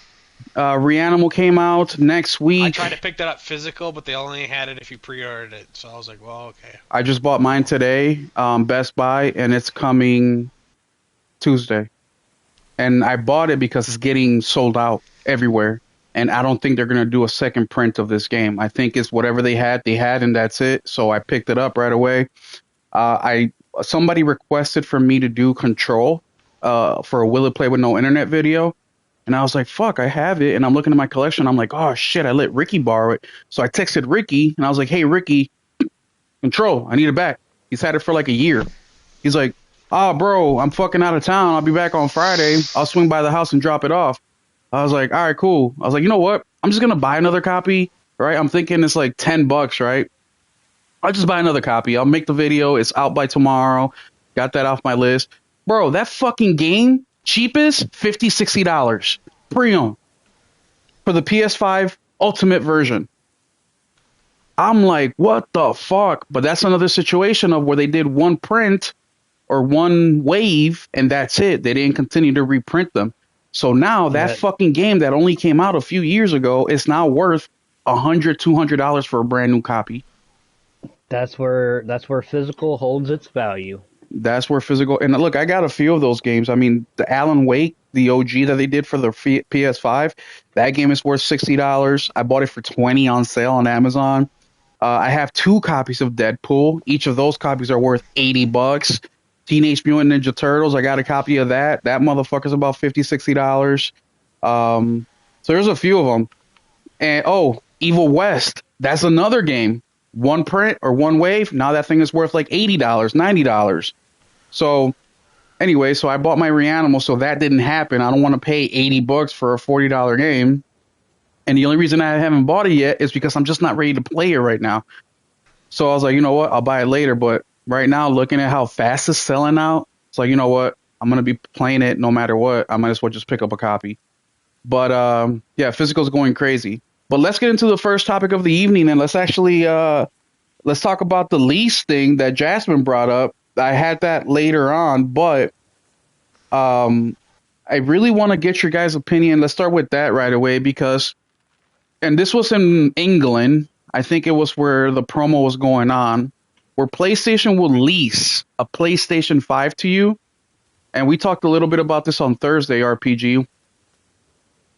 Reanimal came out next I week. tried to pick that up physical, but they only had it if you pre-ordered it. So I was like, well, okay. I just bought mine today, Best Buy, and it's coming Tuesday. And I bought it because it's getting sold out everywhere. And I don't think they're gonna do a second print of this game. I think it's whatever they had, and that's it. So I picked it up right away. I Somebody requested for me to do Control, for a Will It Play with No Internet video, and I was like, "Fuck, I have it." And I'm looking at my collection. I'm like, "Oh shit, I let Ricky borrow it." So I texted Ricky, and I was like, "Hey Ricky, Control, I need it back." He's had it for like a year. He's like, "Oh, bro, I'm fucking out of town. I'll be back on Friday. I'll swing by the house and drop it off." I was like, "All right, cool." I was like, "You know what? I'm just gonna buy another copy, right? I'm thinking it's like $10, right? I'll just buy another copy. I'll make the video. It's out by tomorrow. Got that off my list. Bro, that fucking game, cheapest, $50, $60. Pre-owned for the PS5 Ultimate version. I'm like, what the fuck? But that's another situation of where they did one print or one wave and that's it. They didn't continue to reprint them. So now that yeah, fucking game that only came out a few years ago is now worth $100, $200 for a brand new copy. that's where physical holds its value. That's where physical, and look, I got a few of those games. I mean, the Alan Wake, the OG that they did for the PS5, that game is worth $60. I bought it for 20 on sale on Amazon. I have two copies of Deadpool. Each of those copies are worth $80. Teenage Mutant Ninja Turtles, I got a copy of that. That motherfucker's about $50, $60. So there's a few of them. And oh, Evil West, that's another game. One print or one wave. Now that thing is worth like $80, $90. So anyway, so I bought my Reanimal, so that didn't happen. I don't want to pay $80 for a $40 game. And the only reason I haven't bought it yet is because I'm just not ready to play it right now. So I was like, you know what? I'll buy it later. But right now, looking at how fast it's selling out, it's like, you know what? I'm going to be playing it no matter what. I might as well just pick up a copy. But yeah, physical's going crazy. But let's get into the first topic of the evening, and let's actually let's talk about the lease thing that Jasmine brought up. I had that later on, but um, I really want to get your guys' opinion. Let's start with that right away because, and this was in England. I think it was where the promo was going on, where PlayStation will lease a PlayStation 5 to you. And we talked a little bit about this on Thursday, RPG,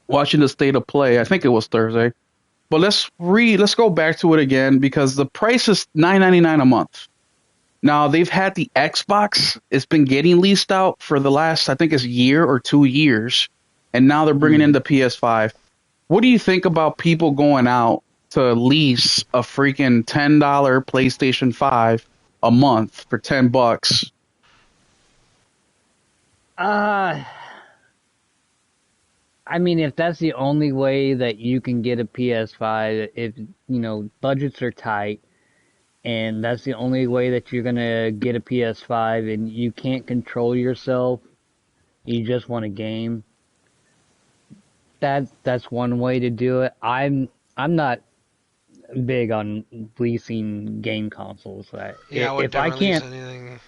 watching the state of play. I think it was Thursday. But let's go back to it again because the price is $9.99 a month. Now they've had the Xbox. It's been getting leased out for the last, I think it's year or 2 years, and now they're bringing in the PS5. What do you think about people going out to lease a freaking $10 PlayStation 5 a month for $10? Uh, I mean, if that's the only way that you can get a PS5, if, budgets are tight, and that's the only way that you're gonna get a PS5 and you can't control yourself, you just want a game, that's one way to do it. I'm not big on leasing game consoles. Yeah, I would If I never lease can't anything.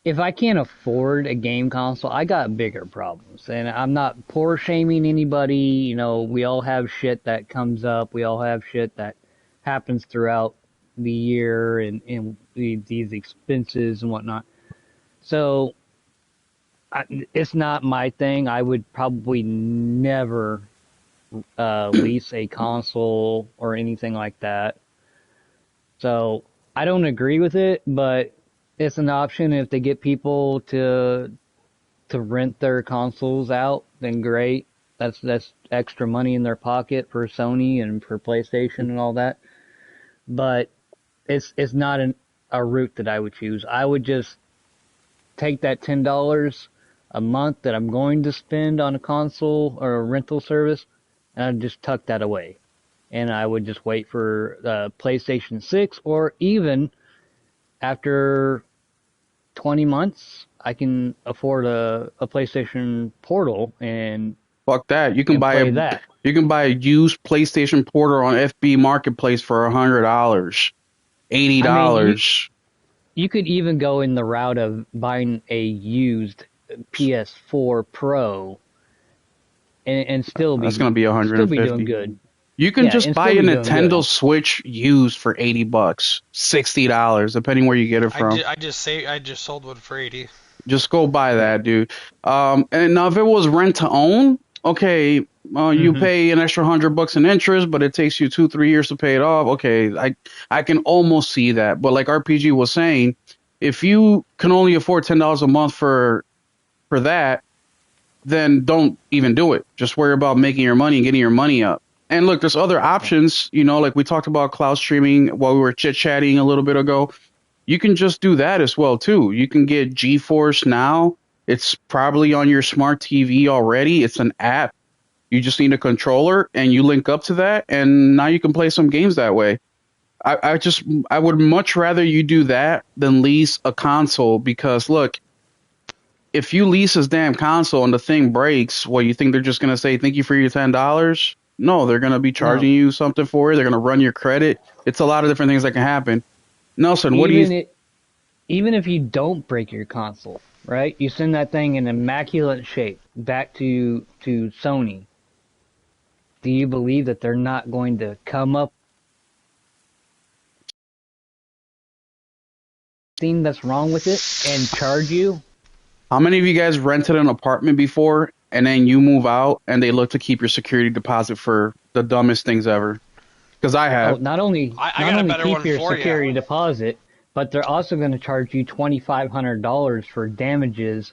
if I can't afford a game console, I got bigger problems. And I'm not poor shaming anybody. We all have shit that comes up. We all have shit that happens throughout the year and these expenses and whatnot. So it's not my thing. I would probably never lease a console or anything like that. So I don't agree with it, but it's an option. If they get people to rent their consoles out, then great. That's extra money in their pocket for Sony and for PlayStation and all that. But it's not a route that I would choose. I would just take that $10 a month that I'm going to spend on a console or a rental service, and I'd just tuck that away. And I would just wait for PlayStation 6, or even after 20 months, I can afford a PlayStation Portal and Fuck that. play that. You can buy a used PlayStation Portal on FB Marketplace for $100, I mean, $80. you could even go in the route of buying a used PS4 Pro and still That's gonna be still be 150. doing good. You can Yeah, just and buy still a be doing good. Nintendo Switch used for $80, $60, depending where you get it from. I just sold one for 80. Just go buy that, dude. And now if it was rent to own, okay, you hmm pay an extra $100 in interest, but it takes you 2-3 years to pay it off. Okay, I can almost see that. But like RPG was saying, if you can only afford $10 a month for that, then don't even do it. Just worry about making your money and getting your money up. And look, there's other options, like we talked about cloud streaming while we were chit-chatting a little bit ago. You can just do that as well too. You can get GeForce Now. It's probably on your smart TV already. It's an app. You just need a controller and you link up to that, and now you can play some games that way. I would much rather you do that than lease a console because look, if you lease this damn console and the thing breaks, well, you think they're just gonna say thank you for your $10? No, they're gonna be charging No, you something for it. They're gonna run your credit. It's a lot of different things that can happen. Nelson, what do you? even it, even if you don't break your console, right? You send that thing in immaculate shape back to Sony. Do you believe that they're not going to come up with thing that's wrong with it and charge you? How many of you guys rented an apartment before and then you move out and they look to keep your security deposit for the dumbest things ever? Because I Oh, have. I not got a only better keep one your for you. security deposit, but they're also going to charge you $2,500 for damages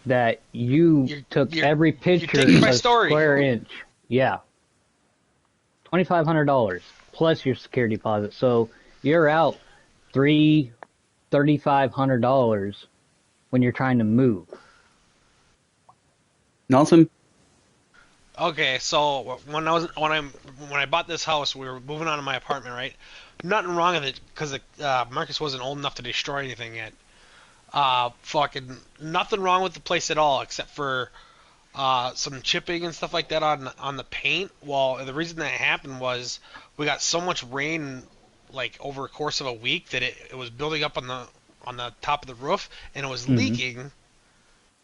that you took You're every you're picture taking my a story. square inch. Yeah, $2,500 plus your security deposit. So you're out $3,500 when you're trying to move. Nelson? Okay, so when I bought this house, we were moving on to my apartment, right? Nothing wrong with it because Marcus wasn't old enough to destroy anything yet. Fucking nothing wrong with the place at all, except for some chipping and stuff like that on the paint. Well, the reason that happened was we got so much rain like over a course of a week that it was building up on the top of the roof and it was Hmm. leaking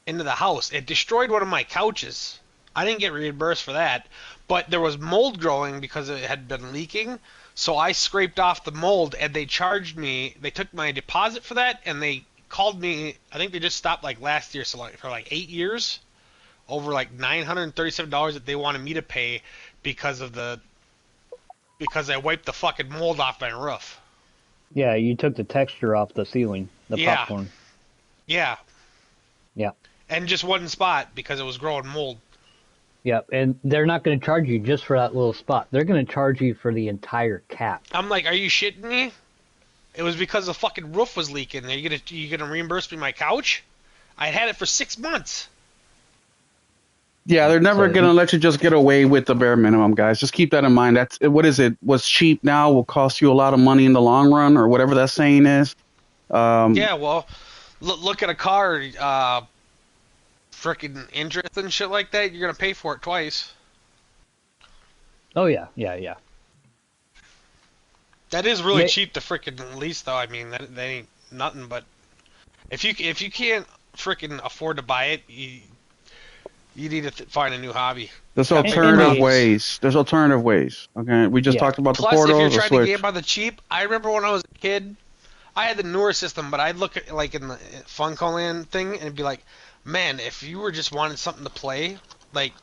into the house. It destroyed one of my couches. I didn't get reimbursed for that, but there was mold growing because it had been leaking. So I scraped off the mold and they charged me. They took my deposit for that and they called me. I think they just stopped like last year, so like for like 8 years, over like $937 that they wanted me to pay because of the because I wiped the fucking mold off my roof. Yeah, you took the texture off the ceiling, the Yeah, popcorn. yeah, Yeah. and just one spot because it was growing mold. Yep, and they're not going to charge you just for that little spot. They're going to charge you for the entire cap. I'm like, are you shitting me? It was because the fucking roof was leaking. Are you gonna reimburse me my couch? I had it for 6 months. Yeah, they're never So, gonna let you just get away with the bare minimum, guys. Just keep that in mind. That's what is it? What's cheap now will cost you a lot of money in the long run, or whatever that saying is. Um, Yeah, well, look at a car, freaking interest and shit like that. You're gonna pay for it twice. oh yeah, yeah, yeah. That is really Yeah, cheap to freaking lease, though. I mean, that ain't nothing. But if you can't freaking afford to buy it, you need to find a new hobby. there's Got bigger alternative and problems. ways. There's alternative ways. Okay, we just yeah. talked about the Plus, if you're portals, the trying to Switch. game on the cheap, I remember when I was a kid, I had the newer system, but I'd look at like in the Funko Land thing and be like, man, if you were just wanting something to play, like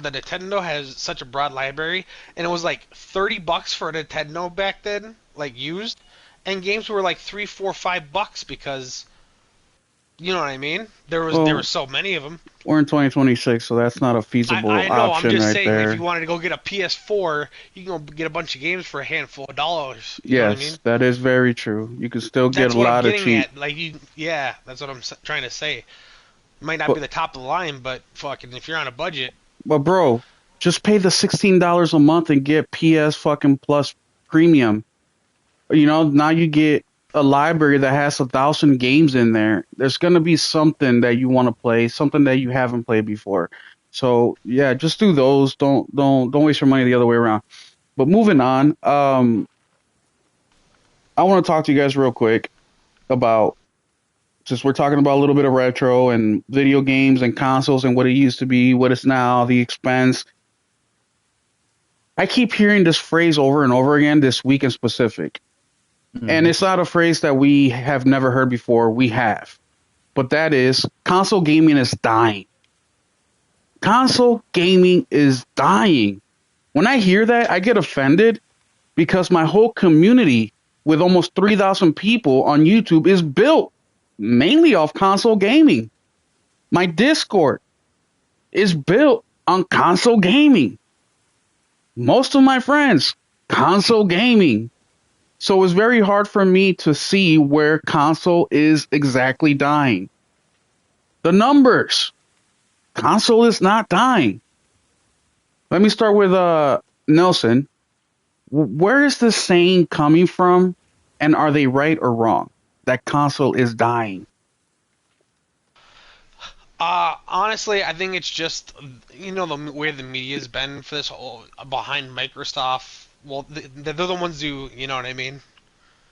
the Nintendo has such a broad library, and it was like $30 for a Nintendo back then, like used, and games were like 3, 4, $5 because you know what I mean. There were Well, so many of them. we're in 2026, so that's not a feasible I know. I'm option just right saying, if you there. wanted to go get a PS4, you can go get a bunch of games for a handful of dollars. You know what I mean? Yes, that is very true. You can still get That's a what I'm lot of getting cheap. at. Like yeah, that's what I'm trying to say. Might not be But the top of the line, but fucking, if you're on a budget, but bro, just pay the $16 a month and get PS fucking Plus Premium. Now you get a library that has 1,000 games in there. There's gonna be something that you want to play, something that you haven't played before. So yeah, just do those. Don't waste your money the other way around. But moving on, I want to talk to you guys real quick about, since we're talking about a little bit of retro and video games and consoles and what it used to be, what it's now, the expense. I keep hearing this phrase over and over again this week in specific. And Hmm. it's not a phrase that we have never heard before. We have. But that is, console gaming is dying. Console gaming is dying. When I hear that, I get offended because my whole community with almost 3,000 people on YouTube is built mainly off console gaming. My Discord is built on console gaming. Most of my friends, console gaming. So it's very hard for me to see where console is exactly dying. The numbers, console is not dying. Let me start with Nelson. Where is this saying coming from, and are they right or wrong that console is dying? honestly, I think it's just the way the media's been for this whole behind Microsoft. Well, they're the ones who, you know what I mean,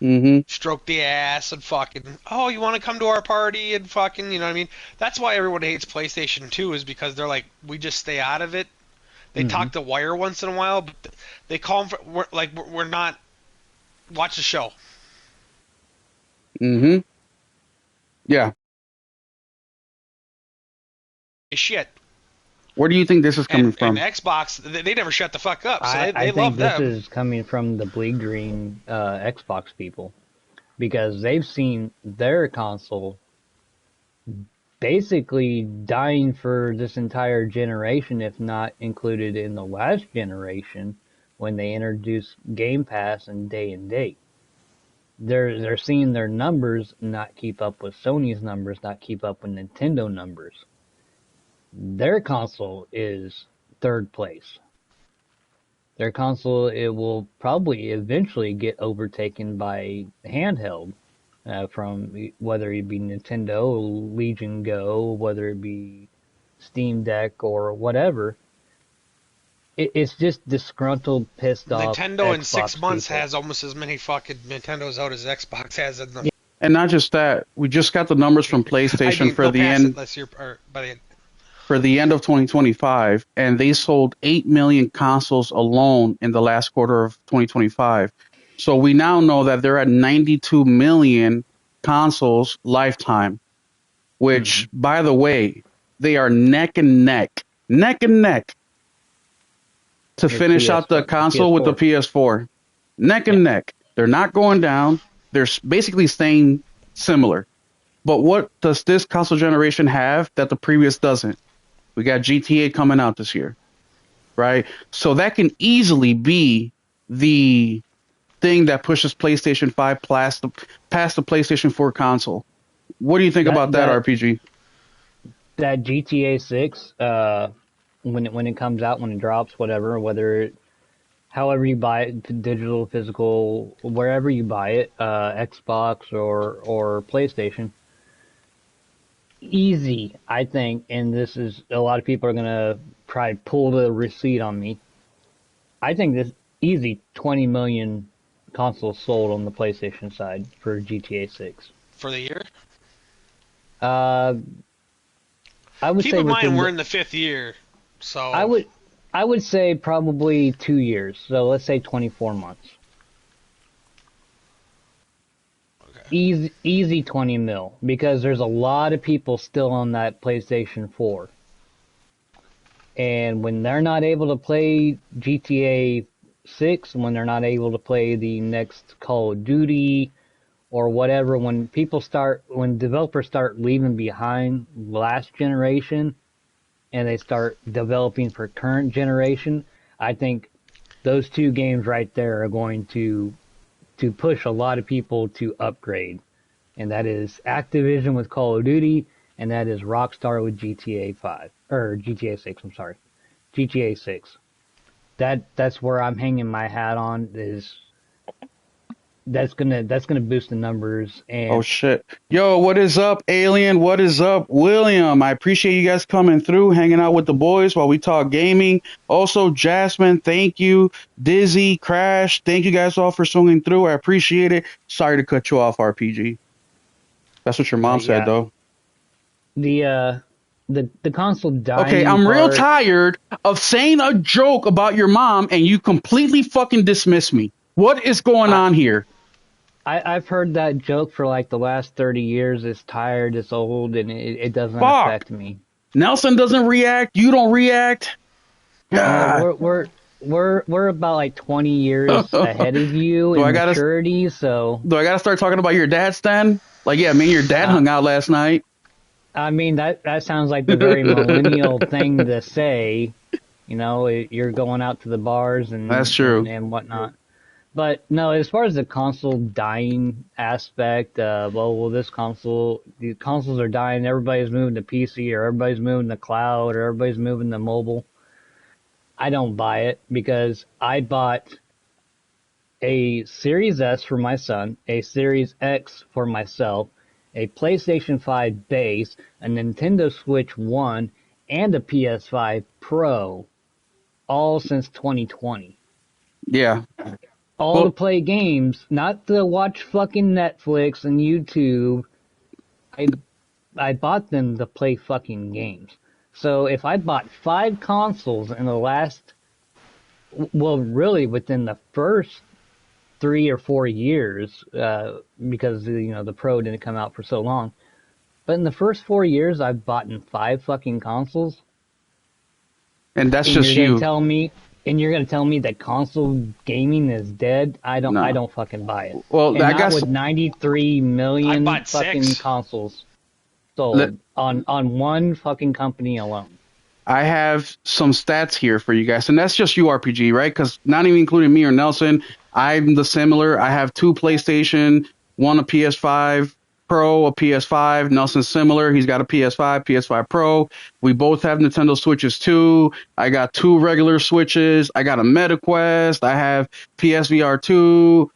Mm-hmm. stroke the ass and fucking, oh, you want to come to our party and fucking, you know what I mean. That's why everyone hates PlayStation 2 is because they're like, we just stay out of it. They Hmm. talk to Wire once in a while, but they call them for, we're not watch the show. Mm-hmm. Yeah. Shit. Where do you think this is coming And from? Xbox, they never shut the fuck up, so I they think love this them. is coming from the Bleed Green Xbox people because they've seen their console basically dying for this entire generation, if not included in the last generation when they introduced Game Pass and Day and Date. They're seeing their numbers not keep up with Sony's numbers, not keep up with Nintendo numbers. Their console is third place. Their console, it will probably eventually get overtaken by handheld, from whether it be Nintendo, Legion Go, whether it be Steam Deck or whatever. It's just disgruntled, pissed off Nintendo in Xbox 6 months people. has almost as many fucking Nintendos out as Xbox has in the. Yeah. And not just that, we just got the numbers from I PlayStation mean, for they'll the pass it end this year or by the end. for the end of 2025, and they sold 8 million consoles alone in the last quarter of 2025. So we now know that they're at 92 million consoles lifetime, which, by the way, they are neck and neck to With finish out the console with the PS4. Neck and neck. They're not going down. They're basically staying similar. But what does this console generation have that the previous doesn't? We got GTA coming out this year, right? So that can easily be the thing that pushes PlayStation 5 past the PlayStation 4 console. What do you think about that, RPG? That GTA 6, when it comes out, when it drops, however you buy it, digital, physical, wherever you buy it, Xbox or PlayStation, easy, I think, and this is, a lot of people are gonna try to pull the receipt on me. I think this easy 20 million consoles sold on the PlayStation side for GTA 6. For the year? I would Keep say in mind we're the- in the 5th year, so I would say probably 2 years. So let's say 24 months. Okay. Easy 20 mil, because there's a lot of people still on that PlayStation 4. And when they're not able to play GTA 6, when they're not able to play the next Call of Duty or whatever, when developers start leaving behind last generation and they start developing for current generation, I think those two games right there are going to push a lot of people to upgrade. And that is Activision with Call of Duty, and that is Rockstar with GTA 5 or GTA 6. I'm sorry, GTA 6. That's where I'm hanging my hat on. That's gonna boost the numbers. And Oh shit. Yo, what is up, Alien? What is up, William? I appreciate you guys coming through, hanging out with the boys while we talk gaming. Also, Jasmine, thank you. Dizzy, Crash, thank you guys all for swinging through. I appreciate it. Sorry to cut you off, RPG. That's what your mom said, though. the console dying. Okay, I'm real part- tired of saying a joke about your mom and you completely fucking dismiss me. What is going on here? I've heard that joke for like the last 30 years. It's tired, it's old, and it doesn't Fuck. affect me. Nelson doesn't react. You don't react. God. We're about like 20 years ahead of you in maturity, so Do I gotta start talking about your dad's then? Like, yeah, me and your dad hung out last night. I mean that sounds like the very millennial thing to say. You know, you're going out to the bars and That's true. and whatnot. But no, as far as the console dying aspect, the consoles are dying. Everybody's moving to PC, or everybody's moving to cloud, or everybody's moving to mobile. I don't buy it, because I bought a Series S for my son, a Series X for myself, a PlayStation 5 base, a Nintendo Switch 1, and a PS5 Pro, all since 2020. Yeah. All to play games, not to watch fucking Netflix and YouTube. I bought them to play fucking games. So if I bought 5 consoles in the last, well, really within the first 3 or 4 years, because the Pro didn't come out for so long, but in the first 4 years, I've bought 5 fucking consoles. And that's And just you're you. You're gonna tell me that console gaming is dead? I No. don't fucking buy it. Well, And I not guess with 93 million I bought fucking 6. consoles sold on one fucking company alone. I have some stats here for you guys, and that's just you, RPG, right? Because not even including me or Nelson, I'm the similar. I have 2 PlayStation, 1 a PS5 Pro, a PS5. Nelson's similar. He's got a PS5, PS5 Pro. We both have Nintendo Switches too. I got 2 regular Switches. I got a MetaQuest. I have PSVR 2.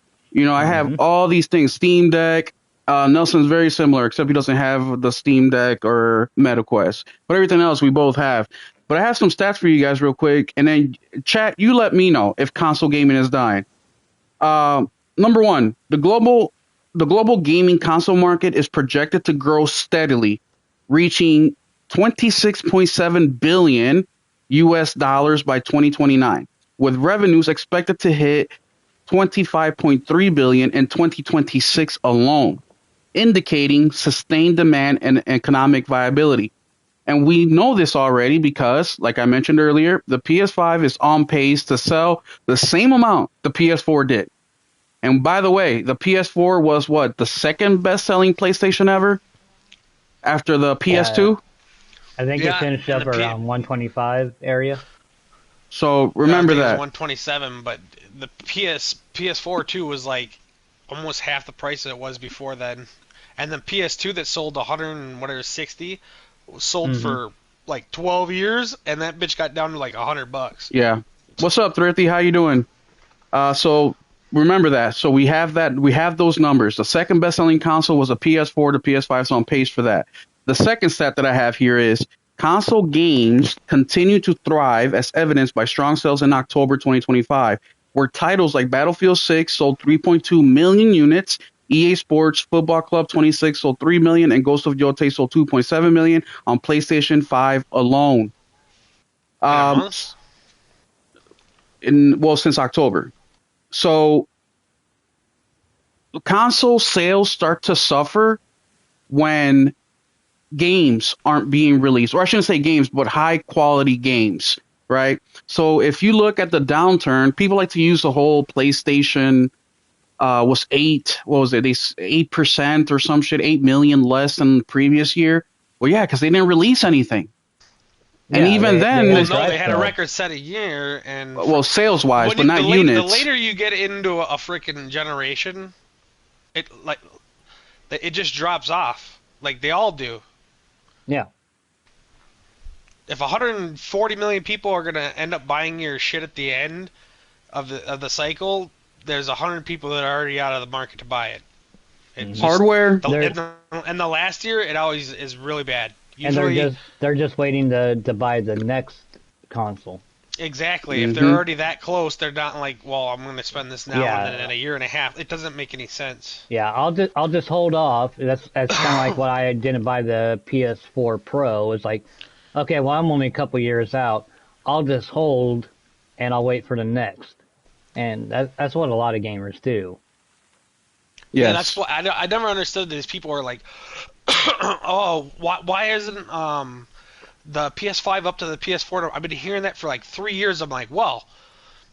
I have all these things. Steam Deck. Nelson's very similar, except he doesn't have the Steam Deck or MetaQuest. But everything else we both have. But I have some stats for you guys real quick, and then chat, you let me know if console gaming is dying. Number one, the global gaming console market is projected to grow steadily, reaching 26.7 billion US dollars by 2029, with revenues expected to hit 25.3 billion in 2026 alone, indicating sustained demand and economic viability. And we know this already because, like I mentioned earlier, the PS5 is on pace to sell the same amount the PS4 did. And by the way, the PS4 was what, the second best-selling PlayStation ever after the PS2? I think Yeah, it finished and up around 125 area. So I remember think it was that. 127, but the PS4 too was like almost half the price it was before then, and the PS2 that sold 100 and whatever 60 sold for like 12 years, and that bitch got down to like $100. Yeah. What's up, Thrifty? How you doing? So remember that. So we have that. We have those numbers. The second best-selling console was a PS4. The PS5 is on pace for that. The second stat that I have here is console games continue to thrive, as evidenced by strong sales in October 2025, where titles like Battlefield 6 sold 3.2 million units. EA Sports Football Club 26 sold 3 million, and Ghost of Yotei sold 2.7 million on PlayStation 5 alone. In a month? Since October. So console sales start to suffer when games aren't being released, or I shouldn't say games, but high quality games, right? So if you look at the downturn, people like to use the whole PlayStation was 8% or some shit, 8 million less than the previous year. Well, yeah, because they didn't release anything. And even then, well, no, they had a record set a year, and well, sales wise, but not units. The later you get into a freaking generation, it just drops off, like they all do. Yeah. If 140 million people are gonna end up buying your shit at the end of the cycle, there's 100 people that are already out of the market to buy it. Hardware. And the last year, it always is really bad. Usually, and they're just waiting to buy the next console. Exactly. If they're already that close, they're not like, well, I'm going to spend this now and then in a year and a half. It doesn't make any sense. Yeah, I'll just hold off. That's kind of like what I didn't buy the PS4 Pro. It's like, okay, well, I'm only a couple years out. I'll just hold, and I'll wait for the next. And that's what a lot of gamers do. Yes. Yeah, that's what I never understood. These people are like, oh, why isn't the PS5 up to the PS4? I've been hearing that for like 3 years. I'm like, well,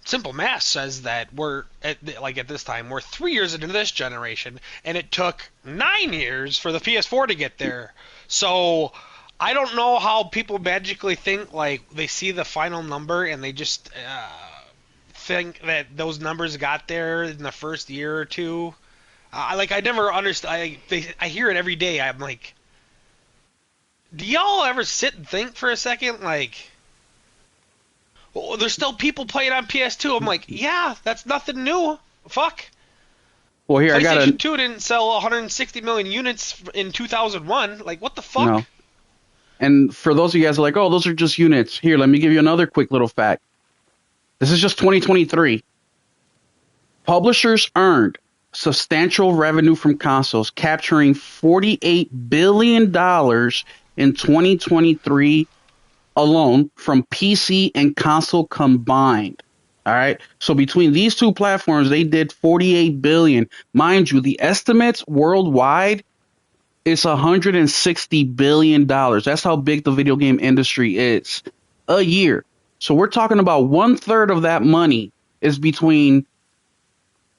simple math says that we're at this time we're 3 years into this generation, and it took 9 years for the PS4 to get there. So I don't know how people magically think like they see the final number and they just think that those numbers got there in the first year or two. I never understand. I hear it every day. I'm like, do y'all ever sit and think for a second? Like, well, there's still people playing on PS2. I'm like, yeah, that's nothing new. Fuck. Well, here PlayStation 2 didn't sell 160 million units in 2001. Like, what the fuck? No. And for those of you guys who are like, oh, those are just units. Here, let me give you another quick little fact. This is just 2023. Publishers earned substantial revenue from consoles, capturing $48 billion in 2023 alone from PC and console combined. All right. So between these two platforms, they did 48 billion. Mind you, the estimates worldwide is $160 billion. That's how big the video game industry is a year. So we're talking about 1/3 of that money is between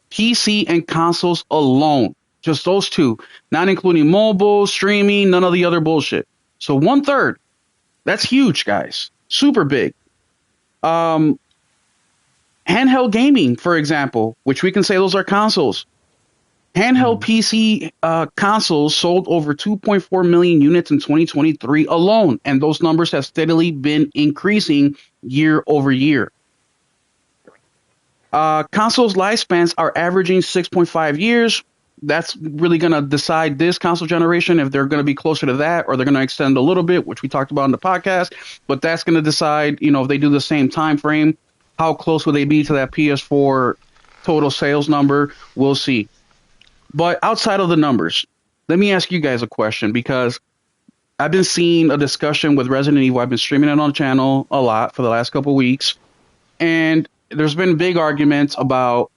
PC and consoles alone. Just those two, not including mobile, streaming, none of the other bullshit. So 1/3. That's huge, guys. Super big. Handheld gaming, for example, which we can say those are consoles. Handheld PC consoles sold over 2.4 million units in 2023 alone, and those numbers have steadily been increasing year over year. Consoles lifespans are averaging 6.5 years, that's really going to decide this console generation if they're going to be closer to that or they're going to extend a little bit, which we talked about in the podcast. But that's going to decide, if they do the same time frame, how close will they be to that PS4 total sales number? We'll see. But outside of the numbers, let me ask you guys a question because I've been seeing a discussion with Resident Evil. I've been streaming it on the channel a lot for the last couple of weeks, and there's been big arguments about,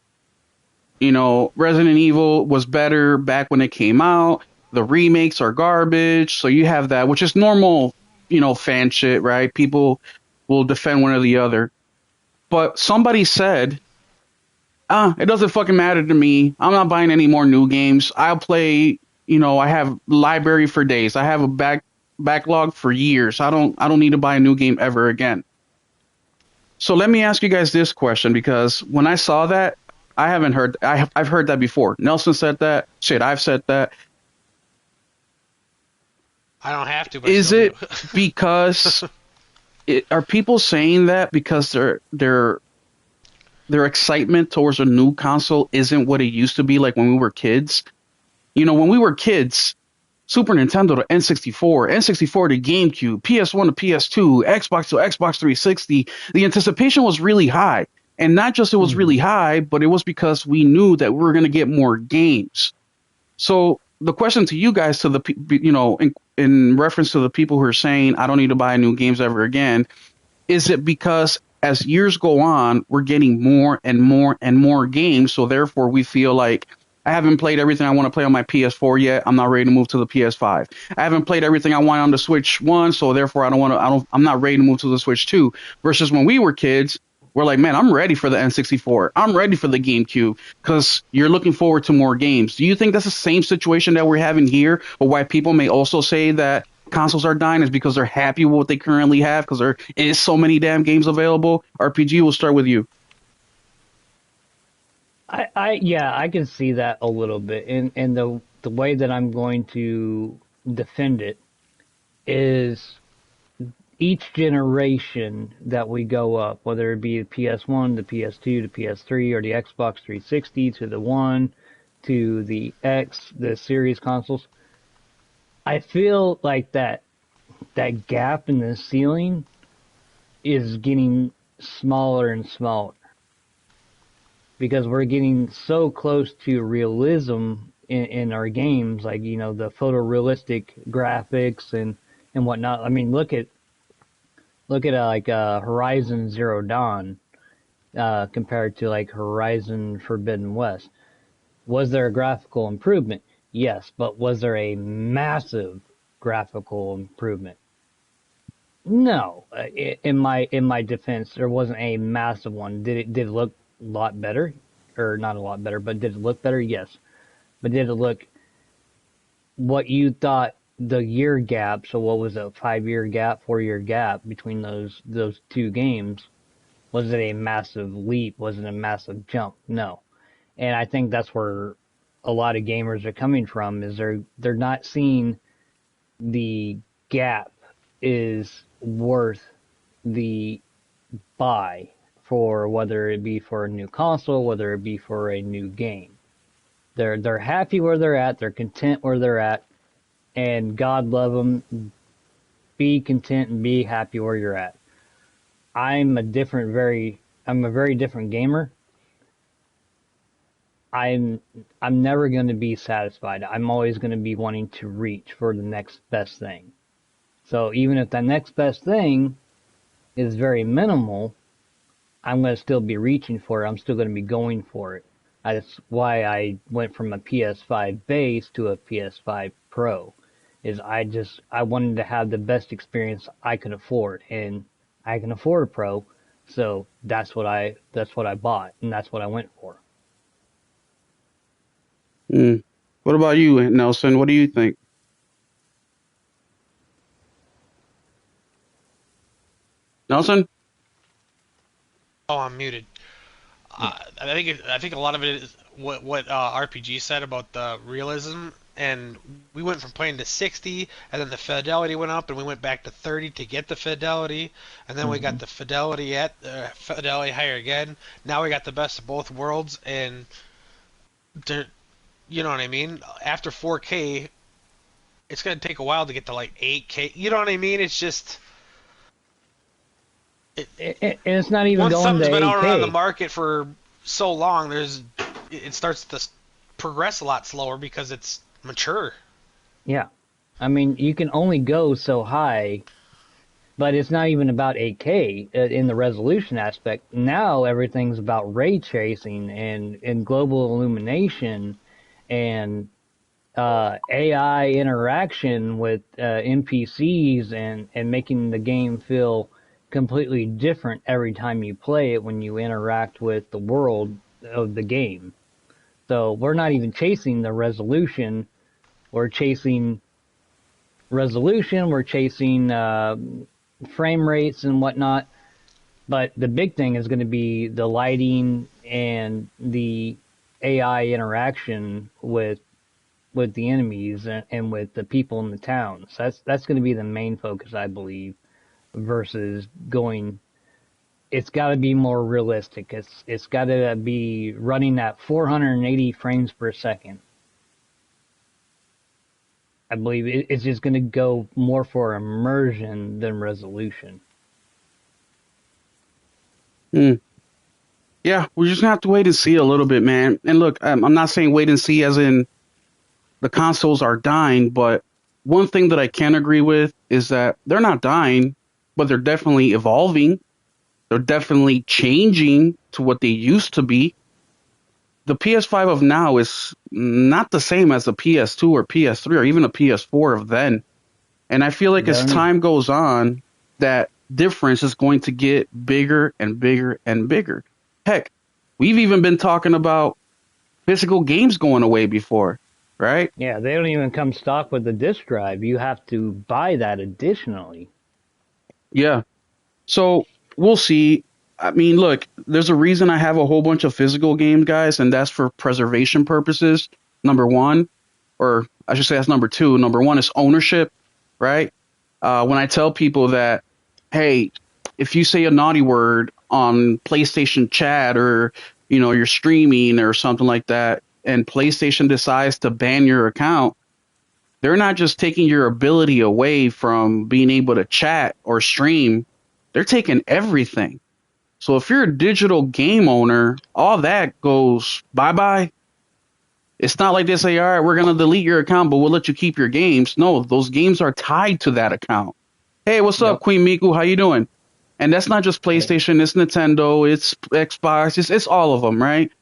Resident Evil was better back when it came out. The remakes are garbage. So you have that, which is normal, fan shit, right? People will defend one or the other. But somebody said, it doesn't fucking matter to me. I'm not buying any more new games. I'll play, I have library for days. I have a backlog for years. I don't need to buy a new game ever again. So let me ask you guys this question, because when I saw that, I've heard that before. Nelson said that. Shit, I've said that. I don't have to, but Is it because are people saying that because their excitement towards a new console isn't what it used to be like when we were kids? When we were kids, Super Nintendo to N64, N64 to GameCube, PS1 to PS2, Xbox to Xbox 360, the anticipation was really high. And not just it was really high, but it was because we knew that we were going to get more games. So the question to you guys, to the in reference to the people who are saying I don't need to buy new games ever again, is it because as years go on, we're getting more and more and more games, so therefore we feel like I haven't played everything I want to play on my PS4 yet. I'm not ready to move to the PS5. I haven't played everything I want on the Switch 1, so therefore I'm not ready to move to the Switch 2. Versus when we were kids, we're like, man, I'm ready for the N64. I'm ready for the GameCube, because you're looking forward to more games. Do you think that's the same situation that we're having here, or why people may also say that consoles are dying is because they're happy with what they currently have because there is so many damn games available? RPG, we'll start with you. I can see that a little bit, and the way that I'm going to defend it is each generation that we go up, whether it be the PS1, the PS2, the PS3, or the Xbox 360 to the One, to the X, the Series consoles, I feel like that gap in the ceiling is getting smaller and smaller, because we're getting so close to realism in our games, like, the photorealistic graphics and whatnot. I mean, look at Horizon Zero Dawn compared to like Horizon Forbidden West. Was there a graphical improvement? Yes, but was there a massive graphical improvement? No. In my defense, there wasn't a massive one. Did it look a lot better? Or not a lot better, but did it look better? Yes. But did it look what you thought the year gap, so what was it, 5-year gap, 4-year gap between those two games, was it a massive leap? Was it a massive jump? No. And I think that's where a lot of gamers are coming from, is they're not seeing the gap is worth the buy, for whether it be for a new console, whether it be for a new game. They're happy where they're at, they're content where they're at, and God love them. Be content and be happy where you're at. I'm a very different gamer. I'm never going to be satisfied. I'm always going to be wanting to reach for the next best thing. So even if that next best thing is very minimal, I'm going to still be reaching for it. I'm still going to be going for it. That's why I went from a PS5 base to a PS5 Pro. Is I wanted to have the best experience I could afford, and I can afford a Pro, so that's what I bought, and that's what I went for. What about you, Nelson? What do you think? Nelson? Oh, I'm muted. I think a lot of it is what RPG said about the realism, and we went from playing to 60, and then the fidelity went up, and we went back to 30 to get the fidelity, and then we got the fidelity higher again. Now we got the best of both worlds, and You know what I mean? After 4K, it's gonna take a while to get to like 8K. You know what I mean? It's just it, And it's not even once going to something's been out on the 8K. market for so long, it starts to progress a lot slower because it's mature. Yeah. I mean, you can only go so high, but it's not even about 8K in the resolution aspect. Now everything's about ray tracing and global illumination and AI interaction with NPCs and making the game feel completely different every time you play it when you interact with the world of the game. So we're not even chasing the resolution. We're chasing resolution. We're chasing frame rates and whatnot. But the big thing is going to be the lighting and the AI interaction with the enemies and with the people in the towns. That's going to be the main focus, I believe, versus going. It's got to be more realistic. It's got to be running at 480 frames per second. I believe it's just going to go more for immersion than resolution. Mm. Yeah, we're just gonna have to wait and see a little bit, man. And look, I'm not saying wait and see as in the consoles are dying, but one thing that I can agree with is that they're not dying, but they're definitely evolving. They're definitely changing to what they used to be. The PS5 of now is not the same as the PS2 or PS3 or even a PS4 of then. And I feel like as time goes on, that difference is going to get bigger and bigger and bigger. Heck, we've even been talking about physical games going away before, right? Yeah, they don't even come stock with the disc drive. You have to buy that additionally. Yeah. So we'll see. I mean, look, there's a reason I have a whole bunch of physical games, guys, and that's for preservation purposes. Number one, or I should say that's number two. Number one is ownership, right? When I tell people that, hey, if you say a naughty word on PlayStation chat or, you're streaming or something like that, and PlayStation decides to ban your account, they're not just taking your ability away from being able to chat or stream, they're taking everything. So if you're a digital game owner, all that goes bye-bye. It's not like they say, all right, we're going to delete your account, but we'll let you keep your games. No, those games are tied to that account. Hey, what's up, Queen Miku? How you doing? And that's not just PlayStation. It's Nintendo. It's Xbox. It's all of them, right?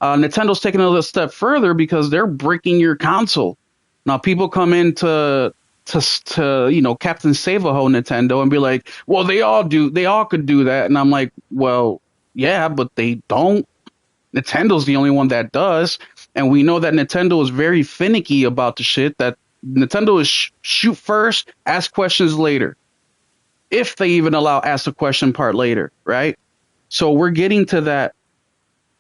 Nintendo's taking a little step further because they're breaking your console. Now, people come into Captain Save-A-Ho Nintendo and be like, well, they all could do that. And I'm like, well, yeah, but they don't. Nintendo's the only one that does. And we know that Nintendo is very finicky about the shit, that Nintendo is shoot first, ask questions later. If they even allow ask the question part later, right? So we're getting to that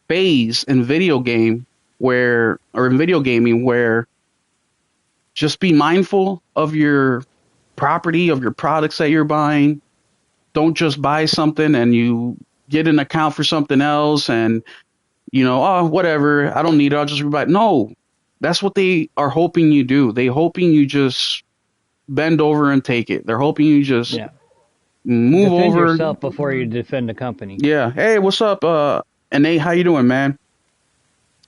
phase in video gaming where just be mindful of your property, of your products that you're buying. Don't just buy something and you get an account for something else and, oh, whatever, I don't need it, I'll just buy it. No, that's what they are hoping you do. They're hoping you just bend over and take it. They're hoping you just move defend over. Yourself before you defend the company. Yeah. Hey, what's up? And Nate, how you doing, man?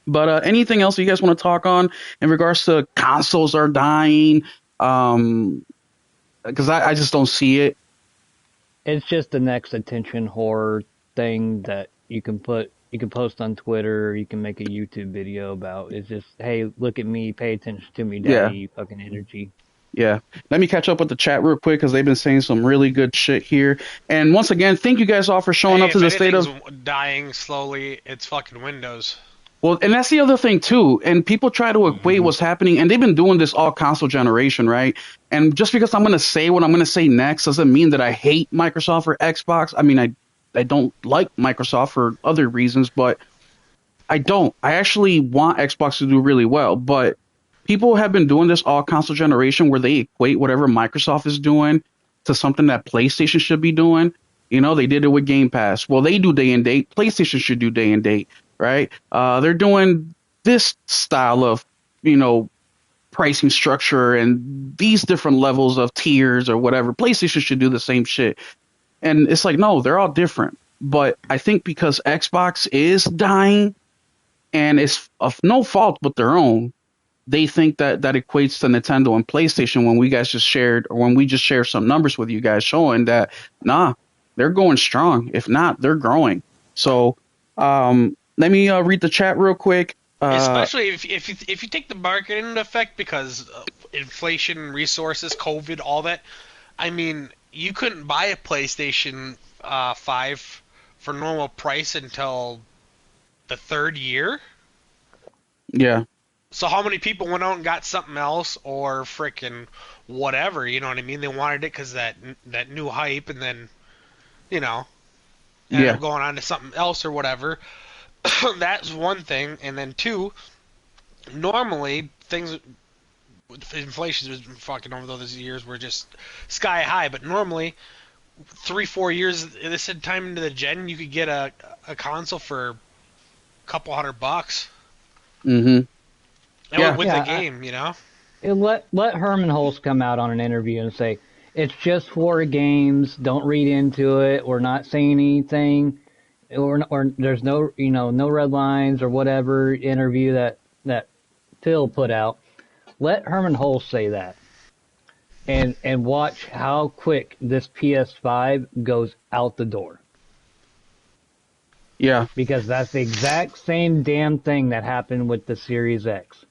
But anything else you guys want to talk on in regards to consoles are dying? Because I just don't see it. It's just the next attention whore thing that you can post on Twitter, you can make a YouTube video about. It's just, hey, look at me, pay attention to me, daddy, you fucking energy. Yeah. Let me catch up with the chat real quick because they've been saying some really good shit here. And once again, thank you guys all for showing up to the state of dying slowly. It's fucking Windows. Well, and that's the other thing, too. And people try to equate what's happening, and they've been doing this all console generation, right? And just because I'm going to say what I'm going to say next doesn't mean that I hate Microsoft or Xbox. I mean, I don't like Microsoft for other reasons, but I don't. I actually want Xbox to do really well. But people have been doing this all console generation where they equate whatever Microsoft is doing to something that PlayStation should be doing. They did it with Game Pass. Well, they do day and date. PlayStation should do day and date. Right? They're doing this style of pricing structure and these different levels of tiers or whatever. PlayStation should do the same shit. And it's like, no, they're all different. But I think because Xbox is dying and it's of no fault but their own, they think that equates to Nintendo and PlayStation when we just shared some numbers with you guys showing that, nah, they're going strong. If not, they're growing. So let me read the chat real quick. Especially if you take the market into effect, because inflation, resources, COVID, all that. I mean, you couldn't buy a PlayStation 5 for normal price until the third year. Yeah. So how many people went out and got something else or frickin' whatever? You know what I mean? They wanted it because that new hype, and then ended up going on to something else or whatever. That's one thing, and then two, normally things with inflation has been fucking over those years were just sky high, but normally 3-4 years this time into the gen, you could get a console for a couple $100. Mm-hmm. And with the game, Let Herman Hulse come out on an interview and say, it's just for games, don't read into it, we're not saying anything, or there's no no red lines or whatever interview that Phil put out. Let Herman Hulse say that, and watch how quick this PS5 goes out the door. Yeah. Because that's the exact same damn thing that happened with the Series X.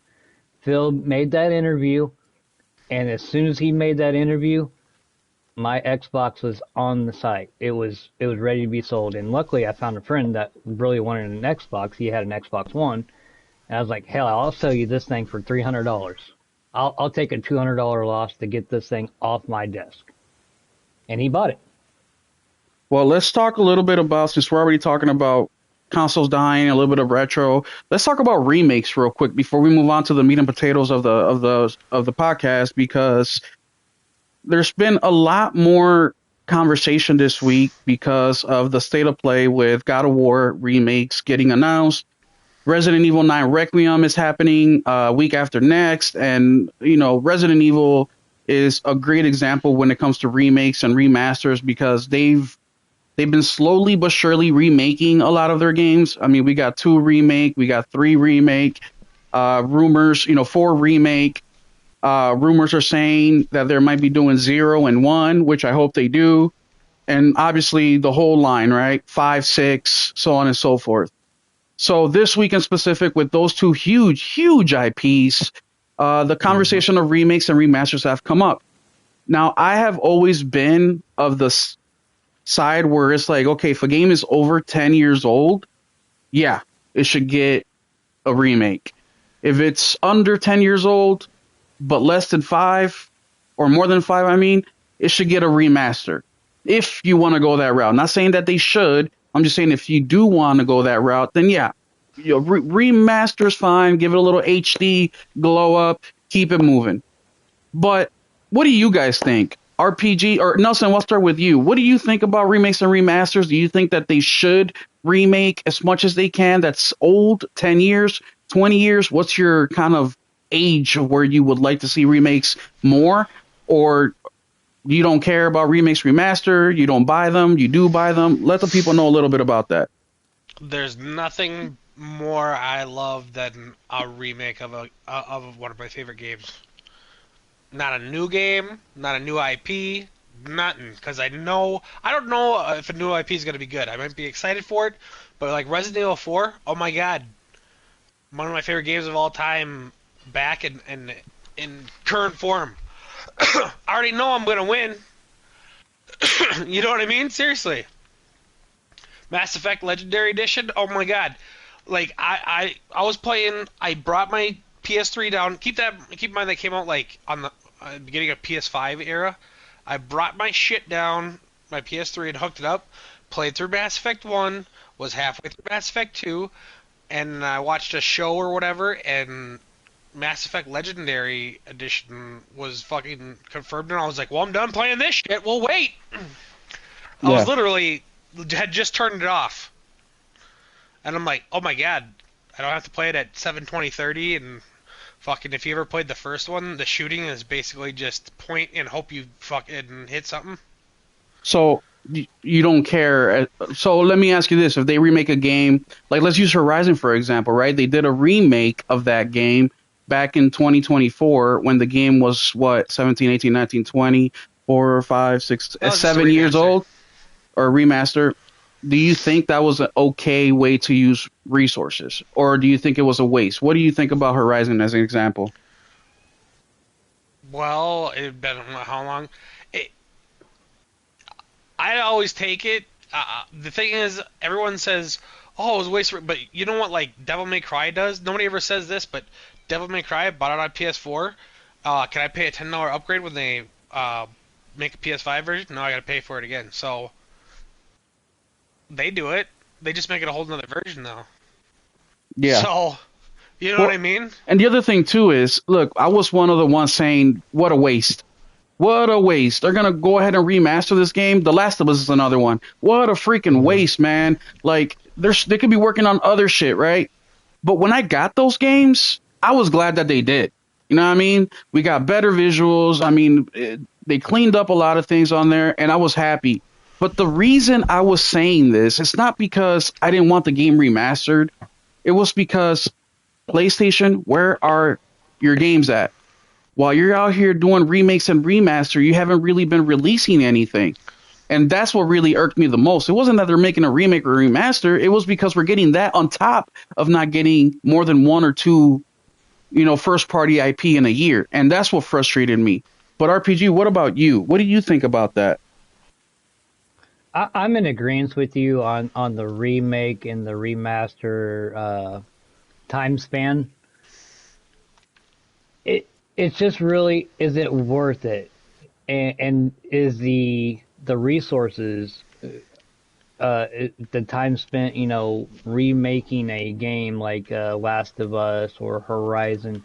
Phil made that interview, and as soon as he made that interview, my Xbox was on the site. It was ready to be sold, and luckily I found a friend that really wanted an Xbox. He had an Xbox One, and I was like, hell, I'll sell you this thing for $300. I'll take a $200 loss to get this thing off my desk. And he bought it. Well, let's talk a little bit about, since we're already talking about consoles dying, a little bit of retro. Let's talk about remakes real quick before we move on to the meat and potatoes of the podcast, because there's been a lot more conversation this week because of the state of play with God of War remakes getting announced. Resident Evil 9 Requiem is happening week after next, and Resident Evil is a great example when it comes to remakes and remasters, because they've been slowly but surely remaking a lot of their games. I mean, we got 2 remake, we got 3 remake, rumors, 4 remake. Rumors are saying that they might be doing 0 and 1, which I hope they do. And obviously the whole line, right? 5, 6, so on and so forth. So this week in specific, with those 2 huge IPs, the conversation of remakes and remasters have come up. Now, I have always been of the side where it's like, okay, if a game is over 10 years old, yeah, it should get a remake. If it's under 10 years old, but less than 5, or more than 5, I mean, it should get a remaster. If you want to go that route. Not saying that they should. I'm just saying if you do want to go that route, then yeah, remaster's fine. Give it a little HD glow up. Keep it moving. But what do you guys think? RPG, or Nelson, we'll start with you. What do you think about remakes and remasters? Do you think that they should remake as much as they can that's old, 10 years, 20 years? What's your kind of age where you would like to see remakes more? Or you don't care about remakes, remaster, you don't buy them, you do buy them? Let the people know a little bit about that. There's nothing more I love than a remake of one of my favorite games. Not a new game, not a new IP, nothing. Because I don't know if a new IP is going to be good. I might be excited for it, but like Resident Evil 4, oh my god, one of my favorite games of all time, back in current form. I already know I'm going to win. You know what I mean? Seriously. Mass Effect Legendary Edition, oh my god. Like, I was playing, I brought my PS3 down. Keep in mind that came out like on the beginning of PS5 era. I brought my shit down, my PS3, and hooked it up. Played through Mass Effect 1, was halfway through Mass Effect 2, and I watched a show or whatever, and Mass Effect Legendary Edition was fucking confirmed, and I was like, well, I'm done playing this shit. Well, wait. I was literally had just turned it off, and I'm like, oh my god, I don't have to play it at 720, 30 and Fucking, if you ever played the first one, the shooting is basically just point and hope you fucking hit something. So you don't care. So let me ask you this: if they remake a game, like let's use Horizon for example, right? They did a remake of that game back in 2024 when the game was what 17, 18, 19, 20, 4, 5, 6, That was just a 7 years remaster. old or a remaster. Do you think that was an okay way to use resources, or do you think it was a waste? What do you think about Horizon as an example? Well, it been how long? It, I always take it. The thing is, everyone says, "Oh, it was a waste," but you know what? Like Devil May Cry does. Nobody ever says this, but Devil May Cry bought it on PS4. Can I pay a $10 upgrade when they make a PS5 version? No, I gotta pay for it again. So they do it. They just make it a whole nother version though. Yeah. So you know what Well, I mean? and the other thing too is, look, I was one of the ones saying, "What a waste! What a waste! They're gonna go ahead and remaster this game. The Last of Us is another one. What a freaking Hmm. waste, man! Like, they could be working on other shit, right? But when I got those games, I was glad that they did. You know what I mean? We got better visuals. I mean, they cleaned up a lot of things on there, and I was happy. But the reason I was saying this, it's not because I didn't want the game remastered. It was because PlayStation, where are your games at? While you're out here doing remakes and remaster, you haven't really been releasing anything. And that's what really irked me the most. It wasn't that they're making a remake or remaster. It was because we're getting that on top of not getting more than one or two, first party IP in a year. And that's what frustrated me. But RPG, what about you? What do you think about that? I'm in agreement with you on the remake and the remaster time span. It's just really, is it worth it? And is the resources, the time spent, remaking a game like Last of Us or Horizon,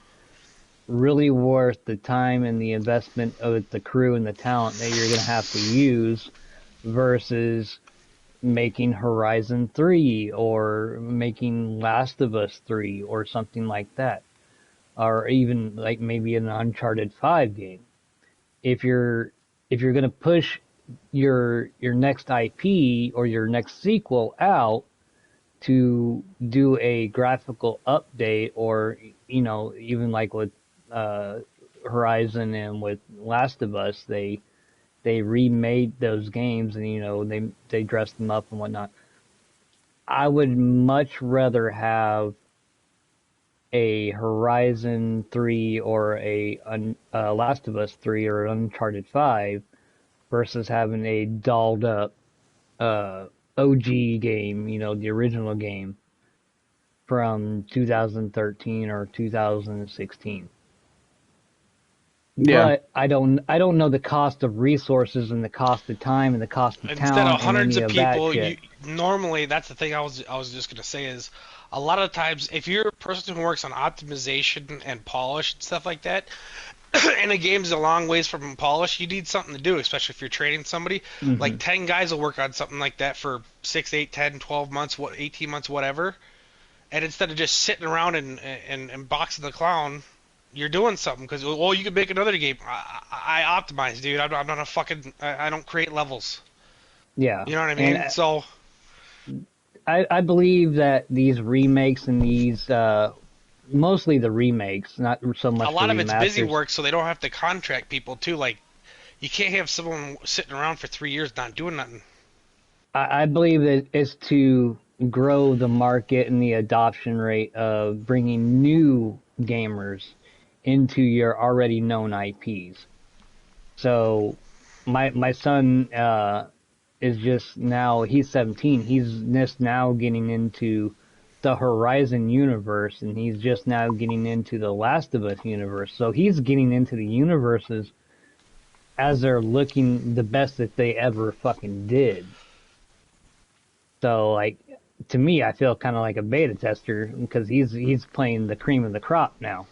really worth the time and the investment of the crew and the talent that you're going to have to use versus making Horizon 3 or making Last of Us 3 or something like that, or even like maybe an Uncharted 5 game. If you're going to push your next IP or your next sequel out to do a graphical update, or even like with uh, Horizon and with Last of Us, they remade those games, and they dressed them up and whatnot. I would much rather have a Horizon 3 or a Last of Us 3 or Uncharted 5 versus having a dolled up uh, OG game, the original game from 2013 or 2016. Yeah. But I don't know the cost of resources and the cost of time and the cost of Instead of talent and hundreds any of of that people, shit. you normally that's the thing I was just gonna say is a lot of times if you're a person who works on optimization and polish and stuff like that, and a game's a long ways from polish, you need something to do, especially if you're training somebody. Like Hmm. 10 guys will work on something like that for 6, 8, 10, 12 months, 18 months, whatever. And instead of just sitting around and boxing the clown, you're doing something because you could make another game. I optimize, dude. I'm not a fucking. I don't create levels. Yeah, You know what I and mean? So I believe that these remakes and these mostly the remakes, not so a much the lot of it's busy remasters. work, so they don't have to contract people too. Like you can't have someone sitting around for 3 years not doing nothing. I believe that it's to grow the market and the adoption rate of bringing new gamers into your already known IPs. So my son is just now, he's 17. He's just now getting into the Horizon universe, and he's just now getting into the Last of Us universe. So he's getting into the universes as they're looking the best that they ever fucking did. So like, to me, I feel kind of like a beta tester because he's playing the cream of the crop now.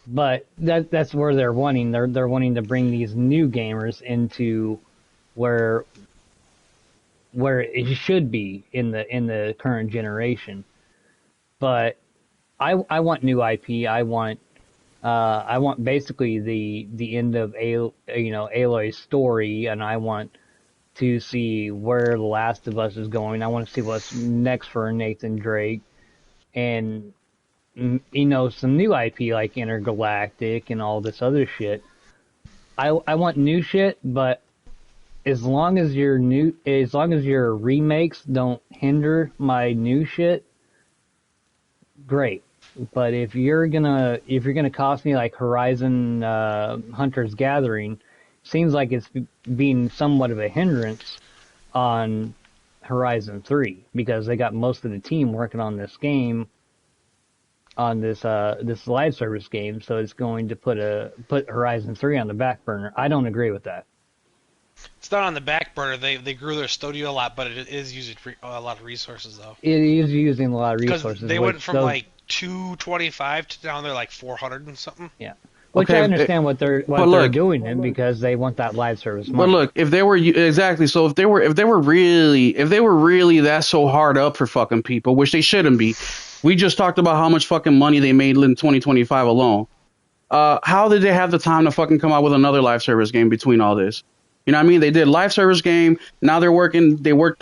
But that's where they're wanting. They're wanting to bring these new gamers into where it should be in the current generation. But I want new IP. I want I want basically the end of Aloy's story, and I want to see where The Last of Us is going. I want to see what's next for Nathan Drake, and some new IP like Intergalactic and all this other shit. I want new shit, but as long as your remakes don't hinder my new shit, great. But if you're gonna cost me like Horizon Hunter's Gathering, seems like it's being somewhat of a hindrance on Horizon 3 because they got most of the team working on this game, on this live service game, so it's going to put Horizon 3 on the back burner. I don't agree with that. It's not on the back burner. They grew their studio a lot, but it is using a lot of resources though. It is using a lot of Because resources. they went from like 225 to down there like 400 and something. Yeah. Which Okay, I understand what they're doing in because they want that live service money. But look, if they were exactly, so if they were really that so hard up for fucking people, which they shouldn't be. We just talked about how much fucking money they made in 2025 alone. How did they have the time to fucking come out with another live service game between all this? You know what I mean? They did live service game. Now they worked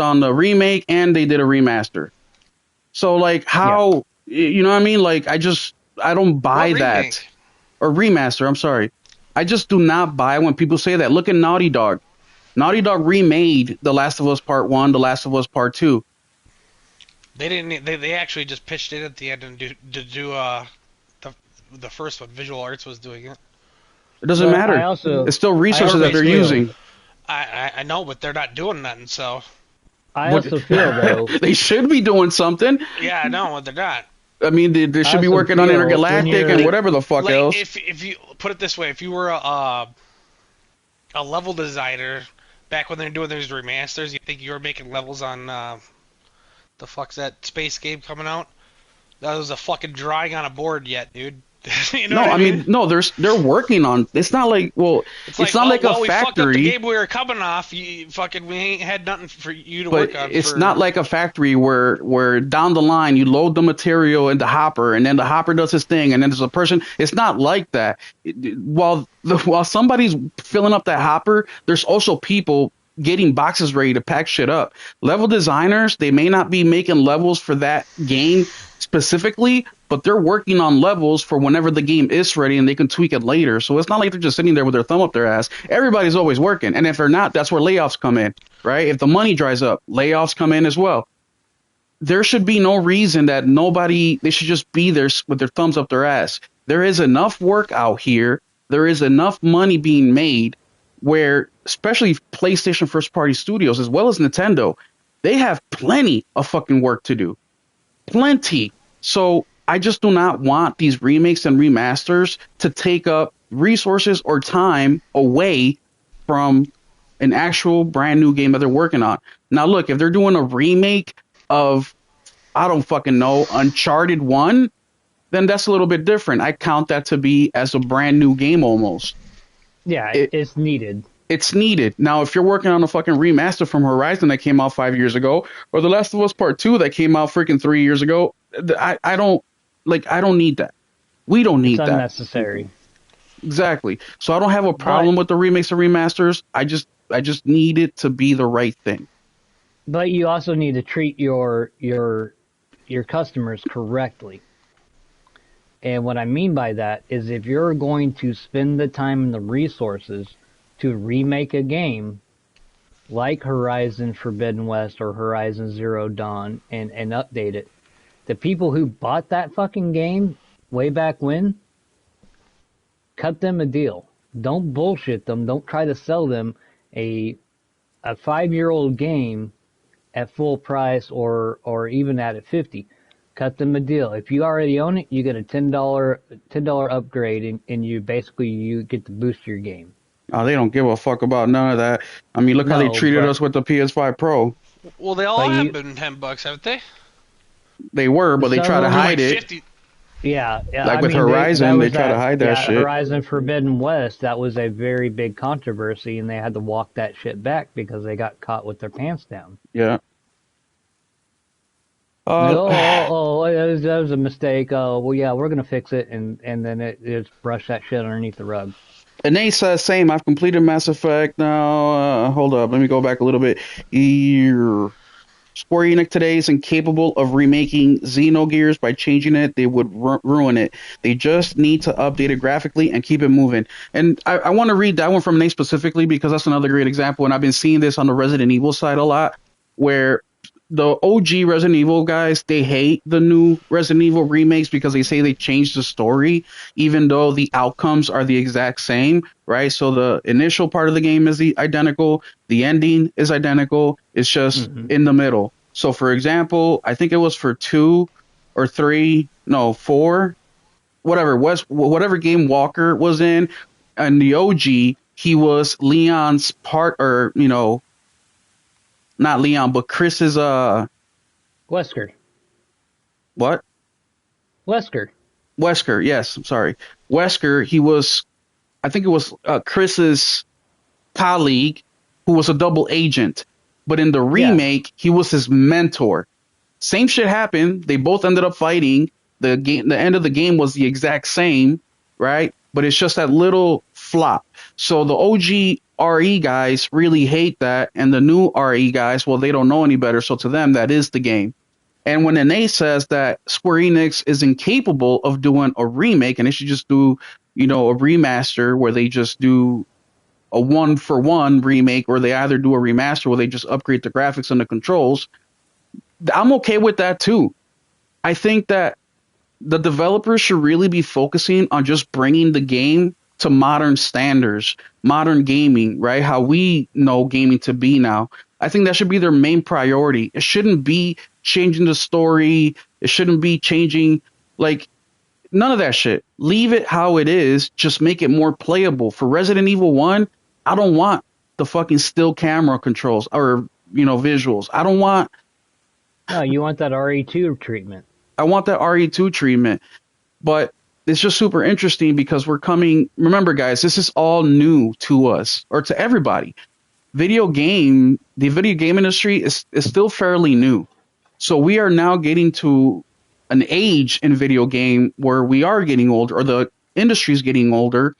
on the remake and they did a remaster. So like how, you know what I mean? Like I don't buy that. Or remaster, I'm sorry. I just do not buy when people say that. Look at Naughty Dog. Naughty Dog remade The Last of Us Part 1, The Last of Us Part 2. They didn't. They actually just pitched in at the end and do the first one. Visual Arts was doing it. It doesn't matter. It's still resources that they're using. I know, but they're not doing nothing. So I also feel though they should be doing something. Yeah, I know, but they're not. I mean, they should be working on Intergalactic and whatever the fuck else. If you put it this way, if you were a level designer back when they're doing those remasters, you think you were making levels on the fuck's that space game coming out? That was a fucking drawing on a board yet, dude. You know I mean, no, they're working on. It's not like it's not like a factory. We fucked up the game we were coming off. We ain't had nothing for you to work on. It's not like a factory where down the line you load the material in the hopper and then the hopper does its thing and then there's a person. It's not like that. While somebody's filling up that hopper, there's also people getting boxes ready to pack shit up. Level designers, they may not be making levels for that game specifically, but they're working on levels for whenever the game is ready and they can tweak it later. So it's not like they're just sitting there with their thumb up their ass. Everybody's always working. And if they're not, that's where layoffs come in, right? If the money dries up, layoffs come in as well. There should be no reason that they should just be there with their thumbs up their ass. There is enough work out here. There is enough money being made where, especially PlayStation first party studios, as well as Nintendo, they have plenty of fucking work to do. Plenty. So I just do not want these remakes and remasters to take up resources or time away from an actual brand new game that they're working on. Now, look, if they're doing a remake of, I don't fucking know, Uncharted 1, then that's a little bit different. I count that to be as a brand new game almost. Yeah, it's needed. It's needed. Now, if you're working on a fucking remaster from Horizon that came out 5 years ago, or The Last of Us Part 2 that came out freaking 3 years ago, I don't need that. We don't need that. It's unnecessary. Exactly. So I don't have a problem with the remakes and remasters. I just need it to be the right thing. But you also need to treat your customers correctly. And what I mean by that is if you're going to spend the time and the resources to remake a game like Horizon Forbidden West or Horizon Zero Dawn and update it, the people who bought that fucking game way back when, cut them a deal. Don't bullshit them. Don't try to sell them a 5-year-old game at full price or even at $50. Cut them a deal. If you already own it, you get a $10 upgrade and you get to boost your game. Oh, they don't give a fuck about none of that. I mean, look how they treated us with the PS5 Pro. Well, they all have been $10, haven't they? They were, but they try to hide it. 50. Yeah. Like with Horizon, they try to hide that shit. Horizon Forbidden West, that was a very big controversy, and they had to walk that shit back because they got caught with their pants down. Yeah. Like, Uh, that was a mistake. Oh, well, yeah, we're gonna fix it, and then it's brush that shit underneath the rug. and Nate says, same. I've completed Mass Effect now. Hold up. Let me go back a little bit. Here. Square Enix today is incapable of remaking Xenogears. By changing it, they would ruin it. They just need to update it graphically and keep it moving. And I want to read that one from Nate specifically because that's another great example. And I've been seeing this on the Resident Evil side a lot, where the OG Resident Evil guys, they hate the new Resident Evil remakes because they say they changed the story, even though the outcomes are the exact same, right? So the initial part of the game is identical, the ending is identical, it's just Hmm. in the middle. So, for example, I think it was for 2 or 3, no, 4, whatever game Walker was in, and the OG, he was Leon's part, or not Leon, but Chris's Wesker, what? Wesker. Wesker, yes, I'm sorry. Wesker, he was, I think it was Chris's colleague who was a double agent. But in the Yeah. remake, he was his mentor. Same shit happened. They both ended up fighting. The end of the game was the exact same, right? But it's just that little flop. So the OG RE guys really hate that, and the new RE guys, well, they don't know any better. So to them, that is the game. And when Nene says that Square Enix is incapable of doing a remake and they should just do, a remaster where they just do a one for one remake, or they either do a remaster where they just upgrade the graphics and the controls, I'm okay with that too. I think that the developers should really be focusing on just bringing the game to modern standards, modern gaming, right? How we know gaming to be now. I think that should be their main priority. It shouldn't be changing the story. It shouldn't be changing, like, none of that shit. Leave it how it is. Just make it more playable. For Resident Evil 1, I don't want the fucking still camera controls or, visuals. No, you want that RE2 treatment. I want that RE2 treatment. But it's just super interesting because remember guys, this is all new to us or to everybody. The video game industry is still fairly new. So we are now getting to an age in video game where we are getting older, or the industry is getting older,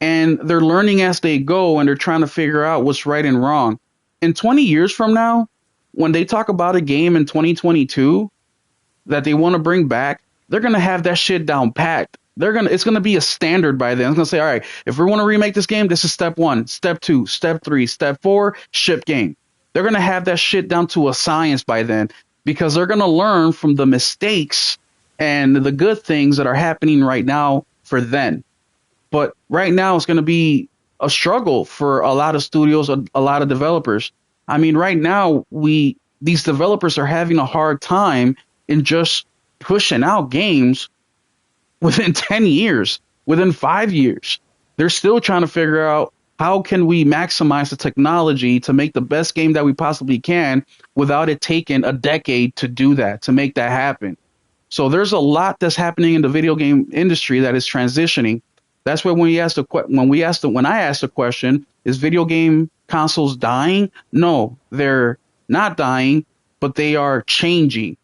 and they're learning as they go, and they're trying to figure out what's right and wrong. In 20 years from now, when they talk about a game in 2022 that they want to bring back, they're going to have that shit down packed. It's going to be a standard by then. It's going to say, all right, if we want to remake this game, this is step 1, step 2, step 3, step 4, ship game. They're going to have that shit down to a science by then, because they're going to learn from the mistakes and the good things that are happening right now for then. But right now it's going to be a struggle for a lot of studios, a lot of developers. I mean, right now these developers are having a hard time in just pushing out games within 10 years, within 5 years. They're still trying to figure out how can we maximize the technology to make the best game that we possibly can without it taking a decade to do that, to make that happen. So there's a lot that's happening in the video game industry that is transitioning. That's why when I asked the question, is video game consoles dying? No, they're not dying, but they are changing.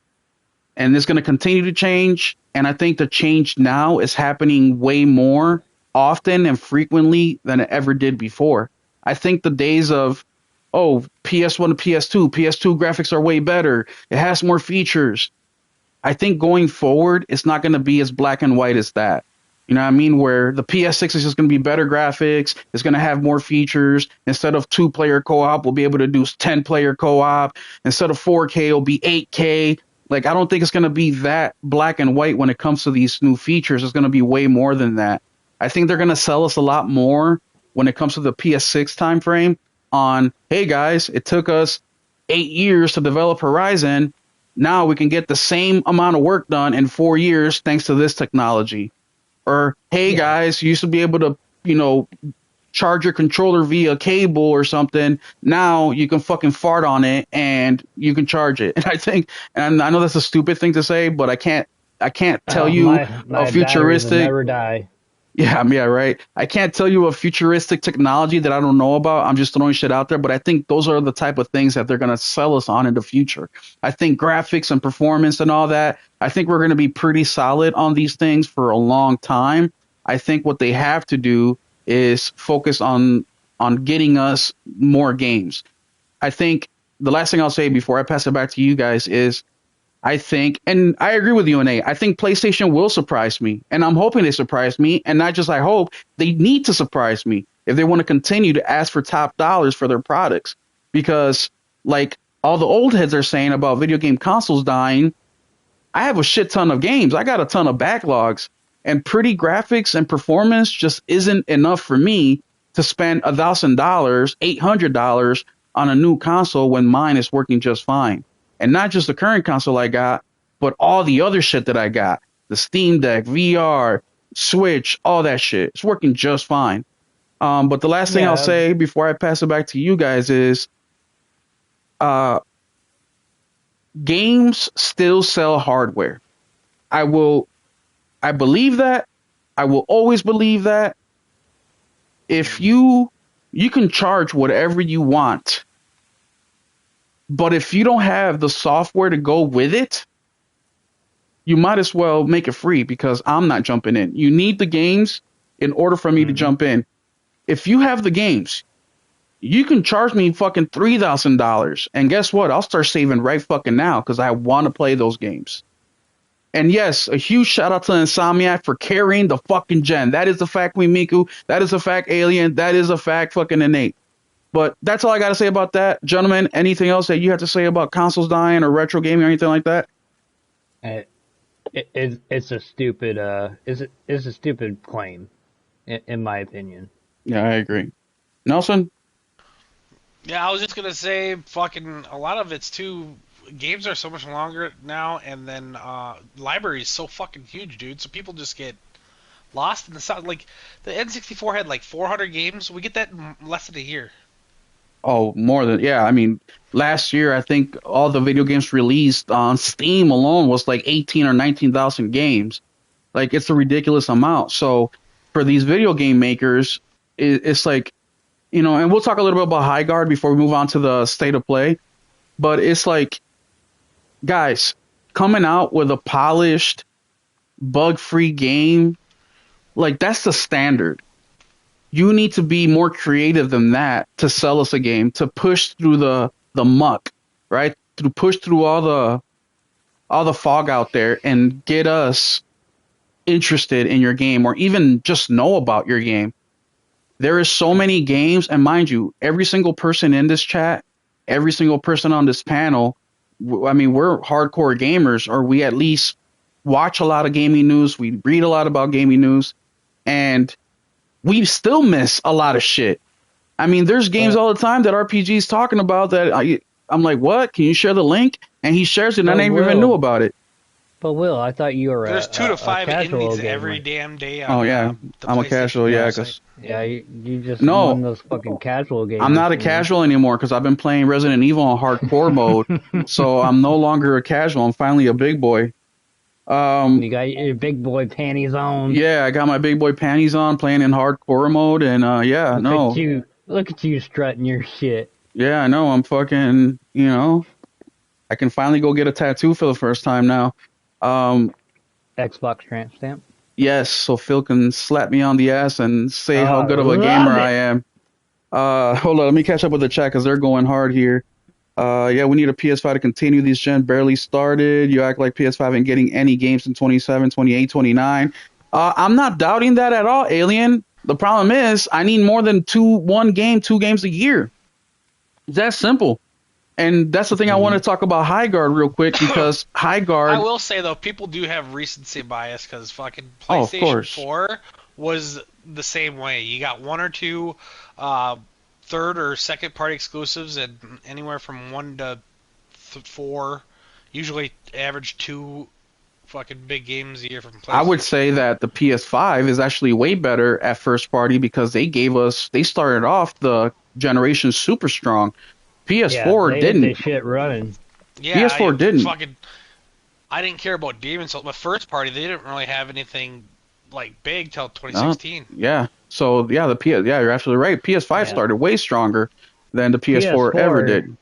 And it's going to continue to change. And I think the change now is happening way more often and frequently than it ever did before. I think the days of, PS1 to PS2 graphics are way better, it has more features. I think going forward, it's not going to be as black and white as that. You know what I mean? Where the PS6 is just going to be better graphics. It's going to have more features. Instead of 2-player co-op, we'll be able to do 10-player co-op. Instead of 4K, it'll be 8K. Like, I don't think it's going to be that black and white when it comes to these new features. It's going to be way more than that. I think they're going to sell us a lot more when it comes to the PS6 timeframe on, hey, guys, it took us 8 years to develop Horizon. Now we can get the same amount of work done in 4 years thanks to this technology. Or, hey, guys, you used to be able to, charge your controller via cable or something. Now you can fucking fart on it and you can charge it. And I think, and I know that's a stupid thing to say, but I can't tell you my a batteries will futuristic. never die. Yeah, right. I can't tell you a futuristic technology that I don't know about. I'm just throwing shit out there, but I think those are the type of things that they're going to sell us on in the future. I think graphics and performance and all that, I think we're going to be pretty solid on these things for a long time. I think what they have to do is focus on getting us more games. I think the last thing I'll say before I pass it back to you guys is I think, and I agree with you, Nate. I think PlayStation will surprise me, and I'm hoping they surprise me. And not just I hope, they need to surprise me if they want to continue to ask for top dollars for their products. Because, like all the old heads are saying about video game consoles dying, I have a shit ton of games. I got a ton of backlogs, and pretty graphics and performance just isn't enough for me to spend $1,000, $800 on a new console when mine is working just fine. And not just the current console I got, but all the other shit that I got. The Steam Deck, VR, Switch, all that shit. It's working just fine. But the last thing I'll Yeah, say before I pass it back to you guys is uh, games still sell hardware. I will, I believe that. I will always believe that. If you can charge whatever you want, but if you don't have the software to go with it, you might as well make it free because I'm not jumping in. You need the games in order for me to hmm jump in. If you have the games, you can charge me fucking $3,000. And guess what? I'll start saving right fucking now because I want to play those games. And yes, a huge shout out to Insomniac for carrying the fucking gen. That is a fact, we Miku. That is a fact, Alien. That is a fact, fucking Innate. But that's all I got to say about that. Gentlemen, anything else that you have to say about consoles dying or retro gaming or anything like that? it's a stupid it's a stupid claim, in my opinion. Yeah, I agree. Nelson? Yeah, I was just gonna say, fucking, a lot of it's too. Games are so much longer now, and then library is so fucking huge, dude. So people just get lost in the sound. Like the N64 had like 400 games. We get that in less than a year. Oh, more than, yeah. I mean, last year, I think all the video games released on Steam alone was like 18 or 19,000 games. Like, it's a ridiculous amount. So, for these video game makers, it's like, and we'll talk a little bit about High Guard before we move on to the state of play. But it's like, guys, coming out with a polished, bug free game, like, that's the standard. You need to be more creative than that to sell us a game, to push through the muck, right? To push through all the fog out there and get us interested in your game or even just know about your game. There is so many games, and mind you, every single person in this chat, every single person on this panel, I mean, we're hardcore gamers, or we at least watch a lot of gaming news, we read a lot about gaming news, and we still miss a lot of shit. I mean, there's games But all the time that RPG's talking about that I'm like, what? Can you share the link? And he shares it, and I but never even knew Will, about it. but Will, I thought you were There's two to a five casual indies every gamer. damn day Oh on yeah, the I'm a PlayStation casual, yeah, website. cause Yeah, you just one no, of those fucking casual I'm gamers not a to me. casual anymore because I've been playing Resident Evil on hardcore mode. So I'm no longer a casual. I'm finally a big boy. You got your big boy panties on. Yeah, I got my big boy panties on, playing in hardcore mode, and yeah, no, Look at you strutting your shit. yeah, I know. I'm fucking, I can finally go get a tattoo for the first time now. Um, Xbox tramp stamp. yes, so Phil can slap me on the ass and say Oh, how I good of a gamer love I it. am. Hold on, let me catch up with the chat because they're going hard here. Yeah, we need a PS5 to continue. These gen barely started. You act like PS5 ain't getting any games in 27, 28, 29. I'm not doubting that at all, Alien. The problem is I need more than two games a year. It's that simple. And that's the thing I want to Hmm. talk about High Guard real quick because High I Guard, will say though, people do have recency bias because fucking oh, of PlayStation course. 4 was the same way. You got one or two uh, third or second party exclusives, and anywhere from one to four, usually average two fucking big games a year from I would PlayStation say 4. that the PS5 is actually way better at first party because they started off the generation super strong. Yeah, PS4 they hit didn't. this shit running. Yeah, PS4 didn't. I didn't care about Demon's Souls, but first party they didn't really have anything like big till Uh, 2016. yeah. So yeah, you're absolutely right. PS5 Yeah. started way stronger than the PS4 ever PS4 did.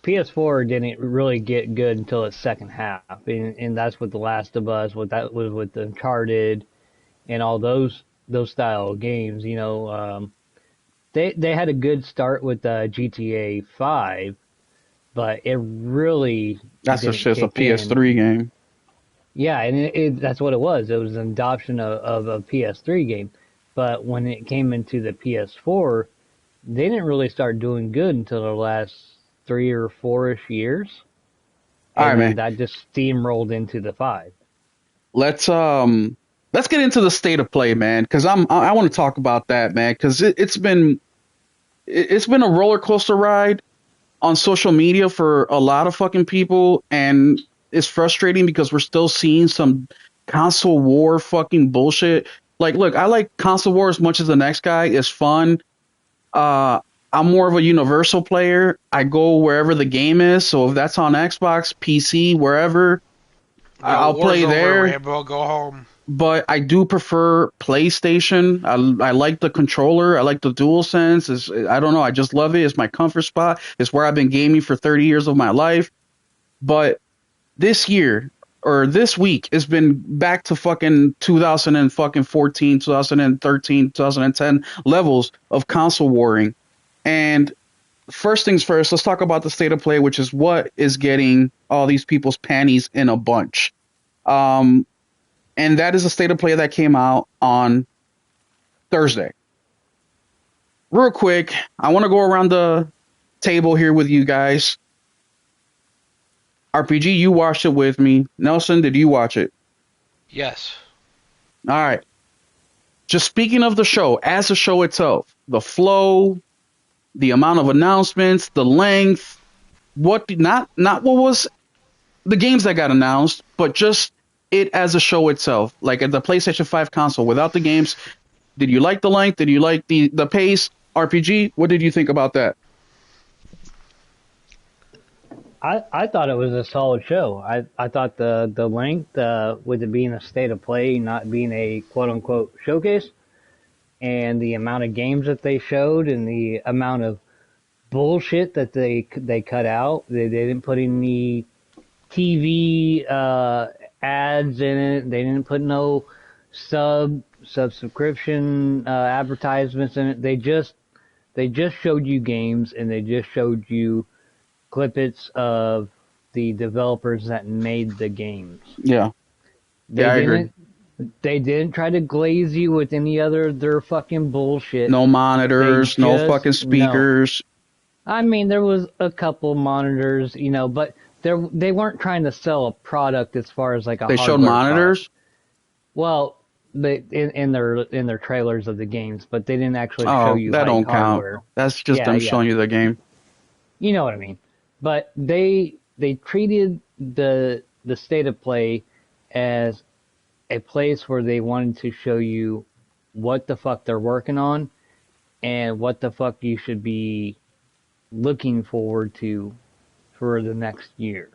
PS4 didn't really get good until its second half, and that's with The Last of Us, what that was with Uncharted and all those style of games. They had a good start with GTA 5, but it really That's didn't just a kick in. PS3 game. Yeah, and that's what it was. It was an adoption of a PS3 game. But when it came into the PS4, they didn't really start doing good until the last 3 or 4-ish years. All right, And then man. that just steamrolled into the 5. Let's get into the state of play, man, because I want to talk about that, man, because it's been a roller coaster ride on social media for a lot of fucking people, and it's frustrating because we're still seeing some console war fucking bullshit. Like, look, I like console war as much as the next guy. It's fun. Uh, I'm more of a universal player. I go wherever the game is. So if that's on Xbox, PC, wherever, Yo, I'll war's play over, there. Rambo. Go home. But I do prefer PlayStation. I like the controller. I like the DualSense. I don't know. I just love it. It's my comfort spot. It's where I've been gaming for 30 years of my life. But this year or this week has been back to fucking 2014, 2013, 2010 levels of console warring. And first things first, let's talk about the state of play, which is what is getting all these people's panties in a bunch. Um, and that is a state of play that came out on Thursday. Real quick, I want to go around the table here with you guys. RPG, you watched it with me. Nelson, did you watch it? Yes. All right. Just speaking of the show, as the show itself, the flow, the amount of announcements, the length, not what was the games that got announced, but just it as a show itself, like at the PlayStation 5 console without the games. Did you like the length? Did you like the pace? RPG, what did you think about that? I thought it was a solid show. I thought the length, with it being a state of play, not being a quote unquote showcase, and the amount of games that they showed and the amount of bullshit that they cut out. They didn't put any TV ads in it. They didn't put no subscription advertisements in it. They just showed you games, and they just showed you clippets of the developers that made the games. Yeah. They Yeah, I agree. didn't they didn't try to glaze you with any other their fucking bullshit. No monitors, no fucking No. speakers. I mean, there was a couple monitors, but they weren't trying to sell a product as far as like a They showed hardware monitors. product. Well, they in their trailers of the games, but they didn't actually show Oh, you that like don't count. hardware. That's just Yeah, them yeah. showing you the game. You know what I mean. But they treated the state of play as a place where they wanted to show you what the fuck they're working on and what the fuck you should be looking forward to for the next year.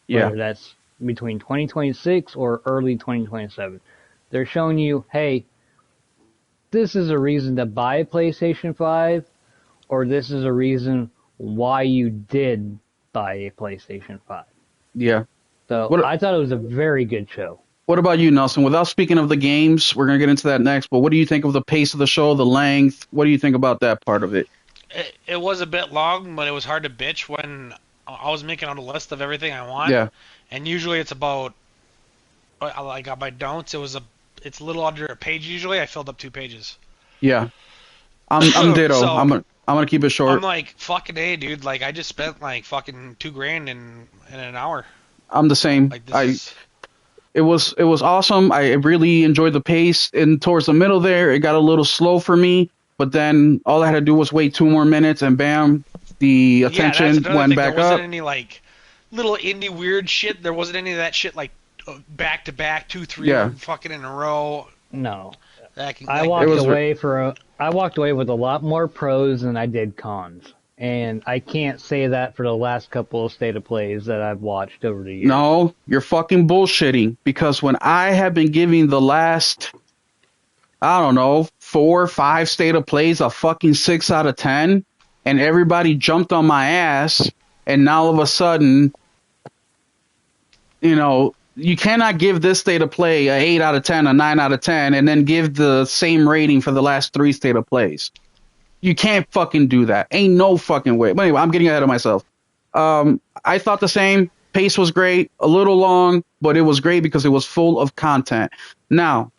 Yeah. Whether that's between 2026 or early 2027. They're showing you, hey, this is a reason to buy a PlayStation 5, or this is a reason why you did buy a PlayStation 5. Yeah. So What I thought it was a very good show. What about you, Nelson? Without speaking of the games, we're gonna get into that next. But what do you think of the pace of the show, the length? What do you think about that part of it? It was a bit long, but it was hard to bitch when I was making out a list of everything I want. Yeah. And usually it's about, I got my don'ts. It's a little under a page usually. I filled up 2 pages. Yeah. I'm ditto. So- I'm gonna keep it short. I'm like, fucking A, dude. Like, I just spent like fucking $2,000 in an hour. I'm the same. Like, this It was awesome. I really enjoyed the pace. And towards the middle there, it got a little slow for me. But then all I had to do was wait 2 more minutes, and bam, the attention that's another went thing. back There wasn't up. any like little indie weird shit. There wasn't any of that shit like back to back, 2, 3 Yeah. fucking in a row. No. That I walked was- away with a lot more pros than I did cons. And I can't say that for the last couple of state of plays that I've watched over the years. No, you're fucking bullshitting. Because when I have been giving the last I don't know, 4 or 5 state of plays, a fucking 6 out of 10, and everybody jumped on my ass, and now all of a sudden, you cannot give this state of play a 8 out of 10, a 9 out of 10, and then give the same rating for the last 3 state of plays. You can't fucking do that. Ain't no fucking way. But anyway, I'm getting ahead of myself. I thought the same. Pace was great, a little long, but it was great because it was full of content. Now,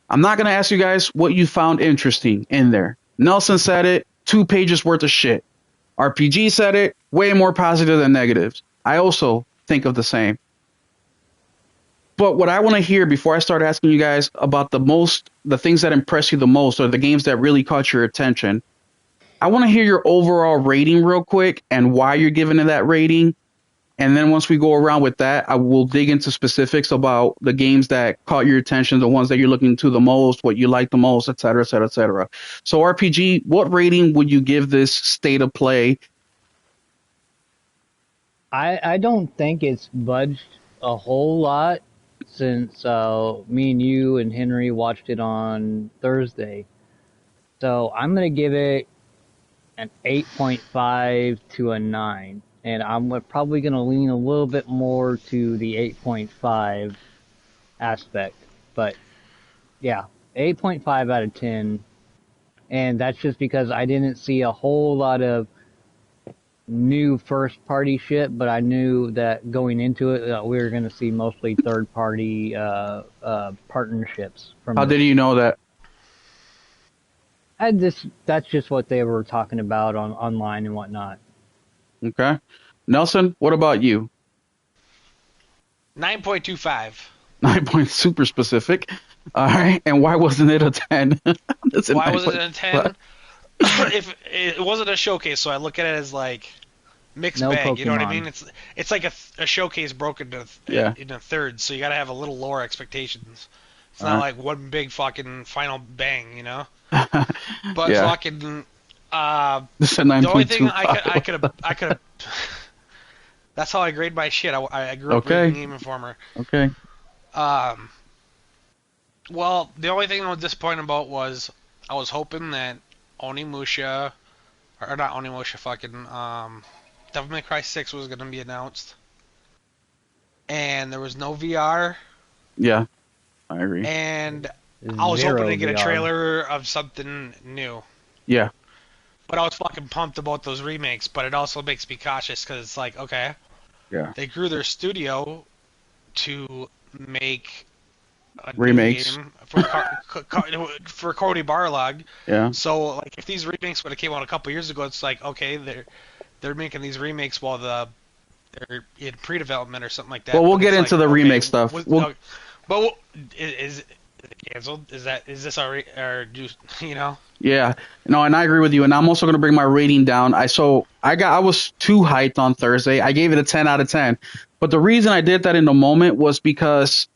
I'm not going to ask you guys what you found interesting in there. Nelson said it, 2 pages worth of shit. RPG said it, way more positive than negatives. I also think of the same. But what I want to hear before I start asking you guys about the things that impress you the most or the games that really caught your attention, I want to hear your overall rating real quick and why you're giving it that rating. And then once we go around with that, I will dig into specifics about the games that caught your attention, the ones that you're looking to the most, what you like the most, et cetera, et cetera, et cetera. So RPG, what rating would you give this state of play? I don't think it's budged a whole lot since me and you and Henry watched it on Thursday. So I'm going to give it an 8.5 to a 9. And I'm probably going to lean a little bit more to the 8.5 aspect. But, yeah, 8.5 out of 10. And that's just because I didn't see a whole lot of new first-party shit, but I knew that going into it, we were going to see mostly third-party partnerships. How did you know that? That's just what they were talking about online and whatnot. Okay. Nelson, what about you? 9.25. 9 points, super specific. All right. And why wasn't it a 10? Why wasn't it a 10? If it wasn't a showcase, so I look at it as like mixed bag. Pokemon. You know what I mean? It's like a showcase broken into thirds, so you got to have a little lower expectations. It's not like one big fucking final bang, you know? But fucking... this is a 9.25. The only thing I could have... That's how I grade my shit. I grew up reading Game Informer. Okay. Well, the only thing I was disappointed about was I was hoping that Onimusha, or not Onimusha, fucking Devil May Cry 6 was going to be announced. And there was no VR. Yeah, I agree. And I was hoping to get a trailer of something new. Yeah. But I was fucking pumped about those remakes, but it also makes me cautious because it's like, okay, they grew their studio to make a remakes game for Cody Barlog. Yeah. So like, if these remakes would have came out a couple years ago, it's like, okay, they're making these remakes while they're in pre-development or something like that. Well, we'll get into the remake stuff. But is it canceled? Is this our you know? Yeah, no, and I agree with you. And I'm also going to bring my rating down. I was too hyped on Thursday. I gave it a 10 out of 10. But the reason I did that in the moment was because,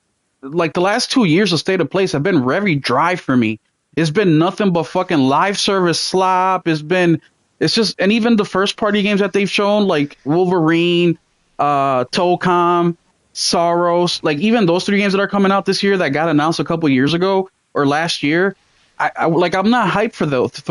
like, the last 2 years of State of Place have been very dry for me. It's been nothing but fucking live service slop. And even the first party games that they've shown, like Wolverine, Tocom, Soros, like even those 3 games that are coming out this year that got announced a couple years ago or last year, I'm not hyped for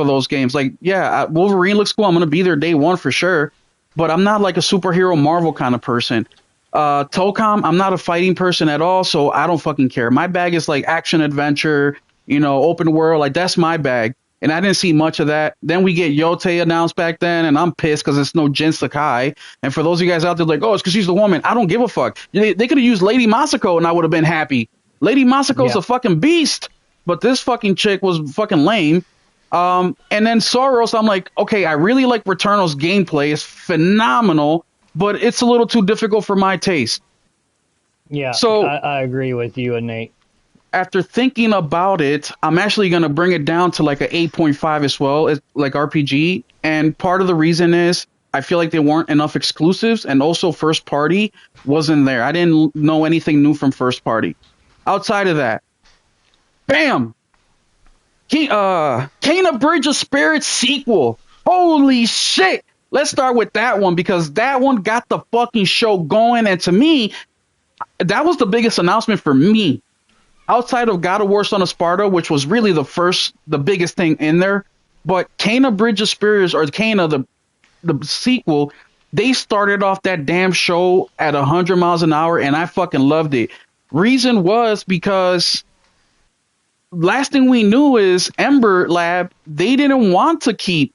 those games. Like, yeah, Wolverine looks cool. I'm gonna be there day one for sure, but I'm not like a superhero Marvel kind of person. Tocom, I'm not a fighting person at all, so I don't fucking care. My bag is like action adventure, open world. Like, that's my bag. And I didn't see much of that. Then we get Yote announced back then, and I'm pissed because it's no Jin Sakai. And for those of you guys out there like, oh, it's because she's the woman. I don't give a fuck. They could have used Lady Masako, and I would have been happy. Lady Masako's a fucking beast. But this fucking chick was fucking lame. And then Soros, I'm like, okay, I really like Returnal's gameplay. It's phenomenal, but it's a little too difficult for my taste. Yeah, so I agree with you, Nate. After thinking about it, I'm actually going to bring it down to like an 8.5 as well, like RPG. And part of the reason is I feel like there weren't enough exclusives, and also first party wasn't there. I didn't know anything new from first party. Outside of that, bam! Kena Bridge of Spirits sequel. Holy shit! Let's start with that one because that one got the fucking show going. And to me, that was the biggest announcement for me. outside of God of War Son of Sparta, which was really the biggest thing in there, but Kena Bridge of Spirits, or Kena, the sequel, they started off that damn show at 100 miles an hour, and I fucking loved it. Reason was because last thing we knew is Ember Lab, they didn't want to they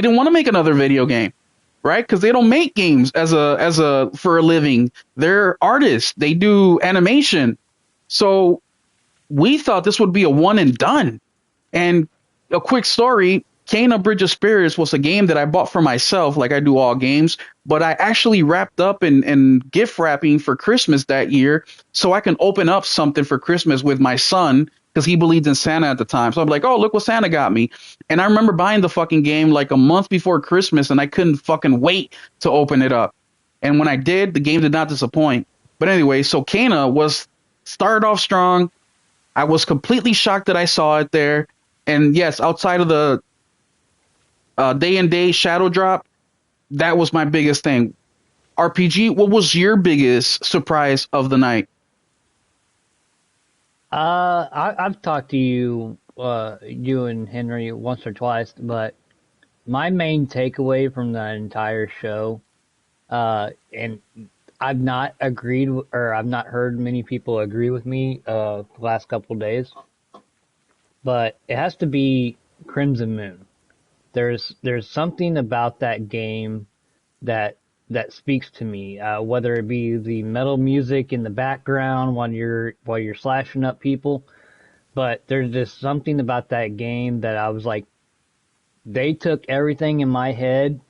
didn't want to make another video game, right? Because they don't make games for a living. They're artists. They do animation. So we thought this would be a one and done. And a quick story, Kena Bridge of Spirits was a game that I bought for myself, like I do all games, but I actually wrapped up in gift wrapping for Christmas that year so I can open up something for Christmas with my son because he believed in Santa at the time. So I'm like, oh, look what Santa got me. And I remember buying the fucking game like a month before Christmas, and I couldn't fucking wait to open it up. And when I did, the game did not disappoint. But anyway, so Kena started off strong. I was completely shocked that I saw it there. And yes, outside of the Day and Day Shadow Drop, that was my biggest thing. RPG, what was your biggest surprise of the night? I've talked to you, you and Henry once or twice, but my main takeaway from the entire show, and I've not agreed, or I've not heard many people agree with me, the last couple of days, but it has to be Crimson Moon. There's something about that game that speaks to me, whether it be the metal music in the background while you're slashing up people, but there's just something about that game that I was like, they took everything in my head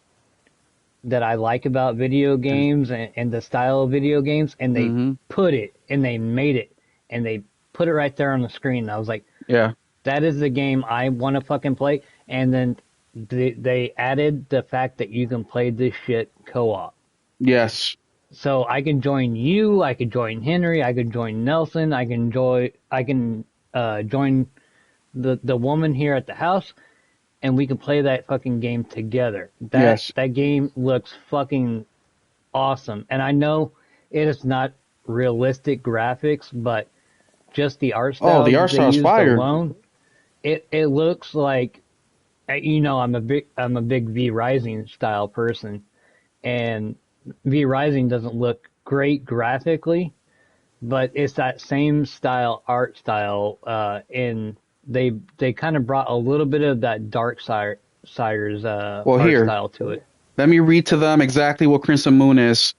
that I like about video games and the style of video games, and they put it and they made it and they put it right there on the screen. And I was like, yeah, that is the game I want to fucking play. And then they added the fact that you can play this shit co-op. Yes. So I can join you, I can join Henry, I can join Nelson, I can join the woman here at the house, and we can play that fucking game together. That game looks fucking awesome. And I know it is not realistic graphics, but just the art style. Oh, the art style is fire. Alone, it looks like, I'm a big V Rising style person, and V Rising doesn't look great graphically, but it's that same art style, and they kind of brought a little bit of that Darksiders art style to it. Let me read to them exactly what Crimson Moon is.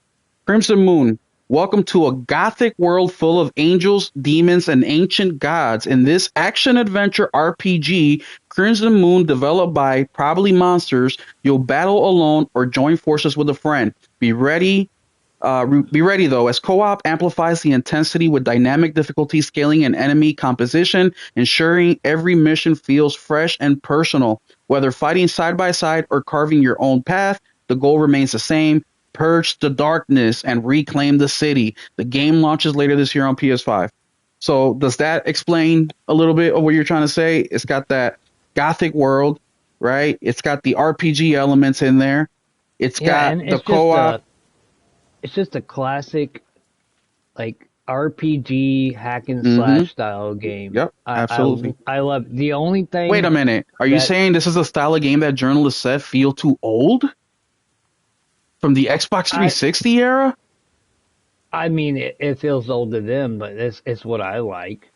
Crimson Moon. Welcome to a gothic world full of angels, demons, and ancient gods. In this action-adventure RPG, Crimson Moon, developed by Probably Monsters, you'll battle alone or join forces with a friend. Be ready though, as co-op amplifies the intensity with dynamic difficulty scaling and enemy composition, ensuring every mission feels fresh and personal. Whether fighting side by side or carving your own path, the goal remains the same. Purge the darkness and reclaim the city. The game launches later this year on PS5. So does that explain a little bit of what you're trying to say? It's got that gothic world, right? It's got the RPG elements in there. It's got the co-op. It's just a classic, like, RPG hack and slash style game. Yep, absolutely. I love the only thing. Wait a minute. Are you saying this is a style of game that journalists said feel too old? From the Xbox 360 era? I mean, it feels old to them, but it's what I like.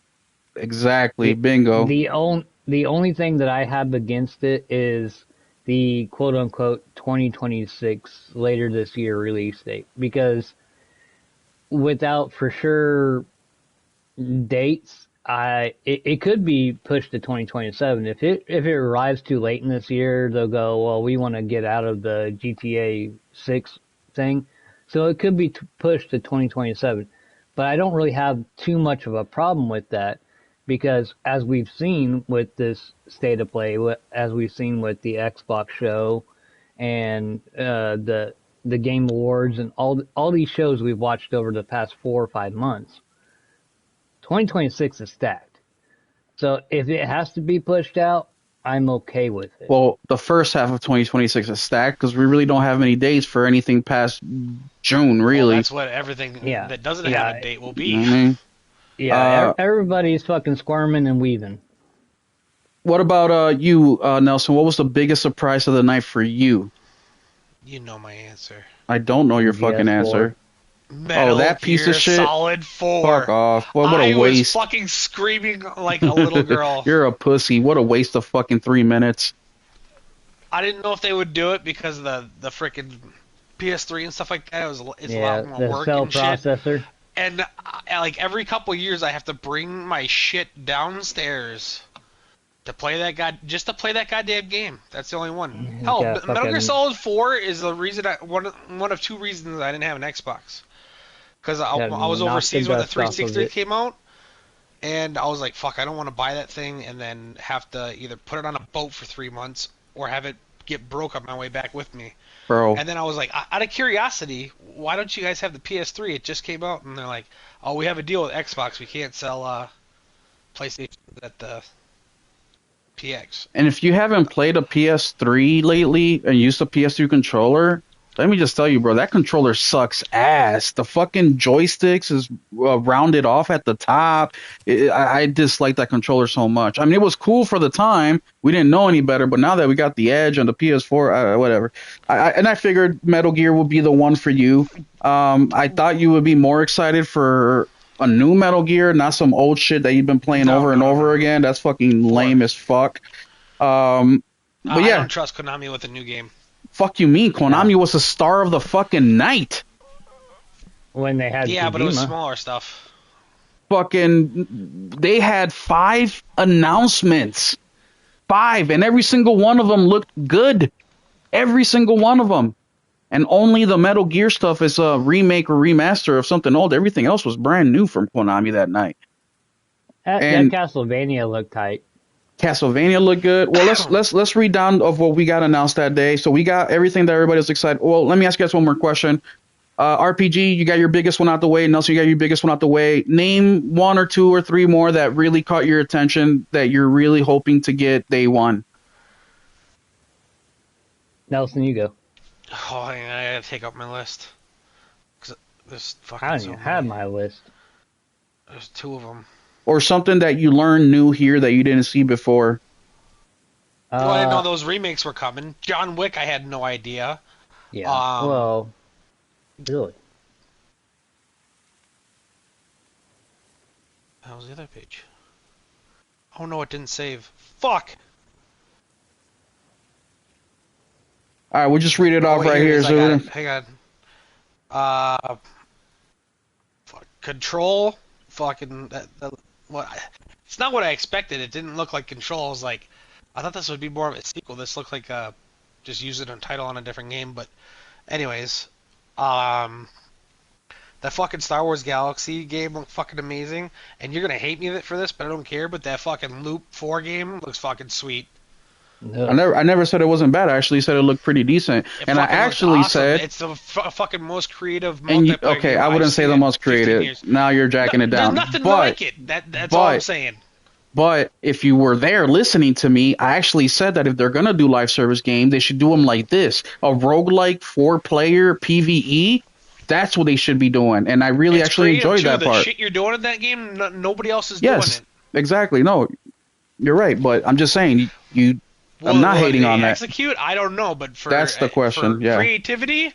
Exactly. Bingo. The only thing that I have against it is the quote unquote 2026 later this year release date, because without for sure dates, it could be pushed to 2027. If it arrives too late in this year, they'll go, well, we want to get out of the GTA 6 thing, so it could be pushed to 2027. But I don't really have too much of a problem with that, because as we've seen with this state of play, as we've seen with the Xbox show and the Game Awards and all these shows we've watched over the past 4 or 5 months, 2026 is stacked. So if it has to be pushed out, I'm okay with it. Well, the first half of 2026 is stacked because we really don't have many days for anything past June, really. Well, that's what everything that doesn't have a date will be. Mm-hmm. Yeah, Uh, everybody's fucking squirming and weaving. what about you, Nelson? What was the biggest surprise of the night for you? You know my answer. I don't know your fucking PS4. answer. Oh, Metal that piece of Gear shit. Solid Fuck 4. off. What a I was waste. fucking screaming like a little girl. You're a pussy. What a waste of fucking 3 minutes. I didn't know if they would do it because of the freaking PS3 and stuff like that. It's a Yeah, lot more the work cell and shit. processor. And like every couple years, I have to bring my shit downstairs to play that just to play that goddamn game. That's the only one. Hell, Yeah, Metal Gear fucking. Solid 4 is the reason one of two reasons I didn't have an Xbox. Because Yeah, I was knock the overseas when the dust off of 360 it. came out, and I was like, fuck, I don't want to buy that thing and then have to either put it on a boat for 3 months or have it get broke on my way back with me. Bro. And then I was like, out of curiosity, why don't you guys have the PS3? It just came out, and they're like, oh, we have a deal with Xbox. We can't sell PlayStation at the PX. And if you haven't played a PS3 lately and used a PS3 controller, let me just tell you, bro, that controller sucks ass. The fucking joysticks is rounded off at the top. I dislike that controller so much. I mean, it was cool for the time. We didn't know any better, but now that we got the Edge on the PS4, whatever. I figured Metal Gear would be the one for you. I thought you would be more excited for a new Metal Gear, not some old shit that you've been playing over and over again. That's fucking lame as fuck. But I yeah, don't trust Konami with a new game. fuck you mean? Konami was the star of the fucking night. When they had Yeah, Kojima. but it was smaller stuff. Fucking, they had 5 announcements. 5, and every single one of them looked good. Every single one of them. And only the Metal Gear stuff is a remake or remaster of something old. Everything else was brand new from Konami that night. That And Castlevania looked tight. Castlevania looked good. Well, let's read down of what we got announced that day. So we got everything that everybody was excited. Well, let me ask you guys one more question. RPG, you got your biggest one out the way. Nelson, you got your biggest one out the way. Name 1 or 2 or 3 more that really caught your attention that you're really hoping to get day one. Nelson, you go. Oh, I gotta take out my list. 'Cause there's fucking I don't so even have many. my list. There's 2 of them. Or something that you learned new here that you didn't see before. Well, I didn't know those remakes were coming. John Wick, I had no idea. Yeah. Um, Well, really. That was the other page. Oh no, it didn't save. Fuck! All right, we'll just read it Oh, off wait, right here it here. is. I So, got it. Hang on. Control. Fucking. What? It's not what I expected. It didn't look like Control. I was like, I thought this would be more of a sequel. This looked like just using a title on a different game. But, anyways, that fucking Star Wars Galaxy game looked fucking amazing. And you're gonna hate me for this, but I don't care. But that fucking Loop 4 game looks fucking sweet. I never said it wasn't bad. I actually said it looked pretty decent. It And I fucking looks actually awesome. said, It's the fucking most creative and multiplayer okay, game I wouldn't I've say seen the in most 15 creative. years. Now you're jacking it down. There's nothing but, like it. That's all I'm saying. But if you were there listening to me, I actually said that if they're going to do live service game, they should do them like this. A roguelike 4-player PvE, that's what they should be doing. And I really It's actually creative, enjoyed too. that The part. shit you're doing in that game, nobody else is Yes, doing exactly. No, you're right. But I'm just saying, it. I'm not hating on that. Execute, I don't know, but That's the question, for yeah. creativity,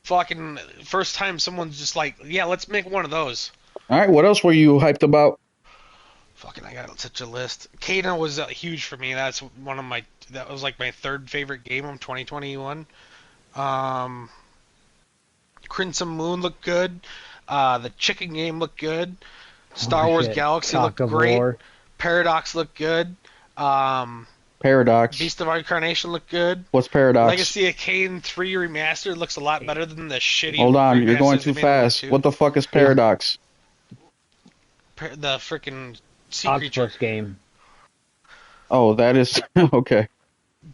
fucking first time someone's just like, yeah, let's make one of those. All right, what else were you hyped about? Fucking, I got such a list. Kena was huge for me. That was like my third favorite game of 2021. Crimson Moon looked good. The chicken game looked good. Star Wars shit. Galaxy Cock looked of great. War. Paradox looked good. Paradox. Beast of Incarnation looked good. What's Paradox? Legacy of Kain 3 Remastered looks a lot better than the shitty. Hold on, you're going remasters too they made of fast. Two. What the fuck is Paradox? The freaking sea creature. Octopus game. Oh, that is okay.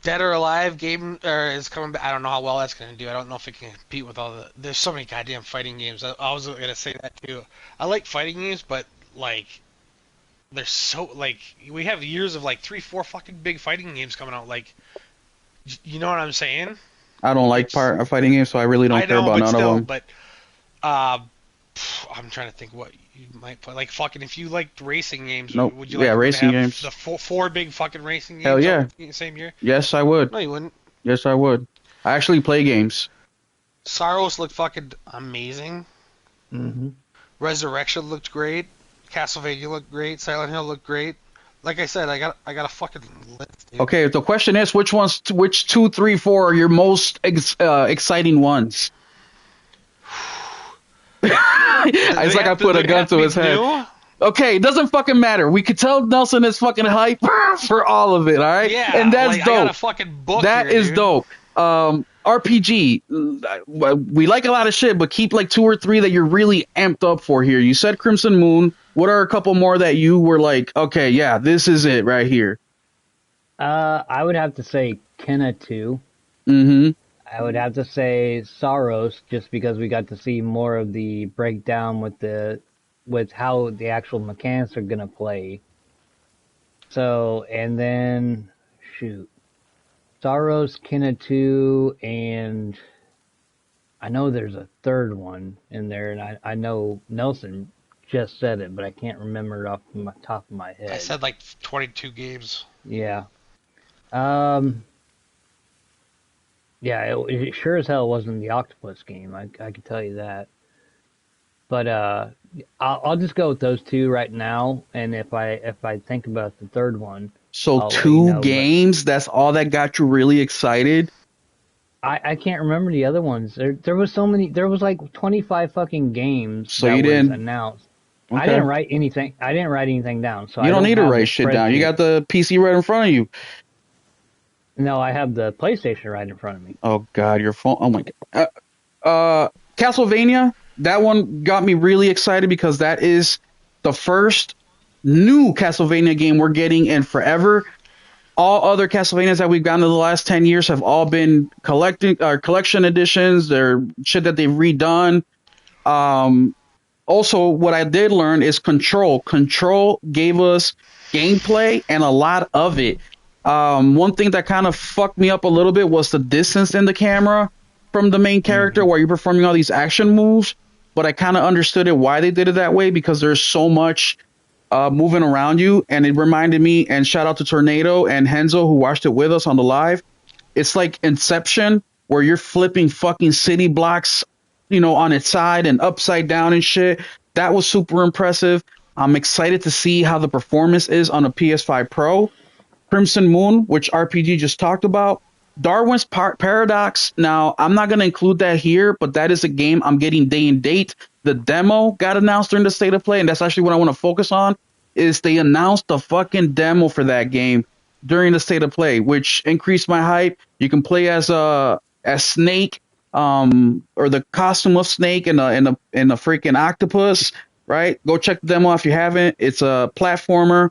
Dead or Alive game is coming back. I don't know how well that's going to do. I don't know if it can compete with all the. There's so many goddamn fighting games. I was going to say that too. I like fighting games, but like, they're so like we have years of like 3-4 fucking big fighting games coming out. Like, you know what I'm saying? I don't like fighting games, so I really don't care about but none still, of them. But I'm trying to think what you might play. Like fucking, if you liked racing games, Nope. would you Yeah, like them to racing have games. the four big fucking racing Hell games yeah. out the same year? Yes, I would. No, you wouldn't. Yes, I would. I actually play games. Saros looked fucking amazing. Hmm. Resurrection looked great. Castlevania looked great. Silent Hill looked great. Like I said, I got a fucking list, dude. Okay, the question is, which 2, 3, 4 are your most exciting ones? It's like I put a gun to his head. New? Okay, it doesn't fucking matter. We could tell Nelson is fucking hype for all of it, all right? Yeah, And that's like, I got a dope. fucking book That here, is dude. dope. RPG, we like a lot of shit, but keep like 2 or 3 that you're really amped up for here. You said Crimson Moon. What are a couple more that you were like, okay, yeah, this is it right here? I would have to say Kenna 2. Mm-hmm. I would have to say Saros, just because we got to see more of the breakdown with how the actual mechanics are gonna play. So, and then shoot, Saros, Kenna 2, and I know there's a third one in there, and I know Nelson just said it, but I can't remember it off the top of my head. I said like 22 games. Yeah. Um. Yeah, it sure as hell wasn't the octopus game. I can tell you that. But I'll just go with those two right now. And if I think about the third one, So I'll let you 2 know, but games, that's all that got you really excited? I can't remember the other ones. There was so many. There was like 25 fucking games So that you was didn't. announced. Okay. I didn't write anything. I didn't write anything down. So You I don't need to have write the shit down. You spreadsheet. got the PC right in front of you. No, I have the PlayStation right in front of me. Oh God, your phone. Oh my God. Castlevania. That one got me really excited because that is the first new Castlevania game we're getting in forever. All other Castlevanias that we've gotten in the last 10 years have all been collection editions. They're shit that they've redone. Also, what I did learn is Control. Control gave us gameplay and a lot of it. One thing that kind of fucked me up a little bit was the distance in the camera from the main character Hmm. while you're performing all these action moves. But I kind of understood it why they did it that way because there's so much moving around you. And it reminded me, and shout out to Tornado and Henzo who watched it with us on the live. It's like Inception where you're flipping fucking city blocks, on its side and upside down and shit. That was super impressive. I'm excited to see how the performance is on a PS5 Pro. Crimson Moon, which RPG just talked about. Darwin's Paradox. Now, I'm not going to include that here, but that is a game I'm getting day and date. The demo got announced during the state of play, and that's actually what I want to focus on. Is they announced the fucking demo for that game during the state of play, which increased my hype. You can play as Snake, or the costume of Snake and a freaking octopus, right? Go check the demo if you haven't. It's a platformer.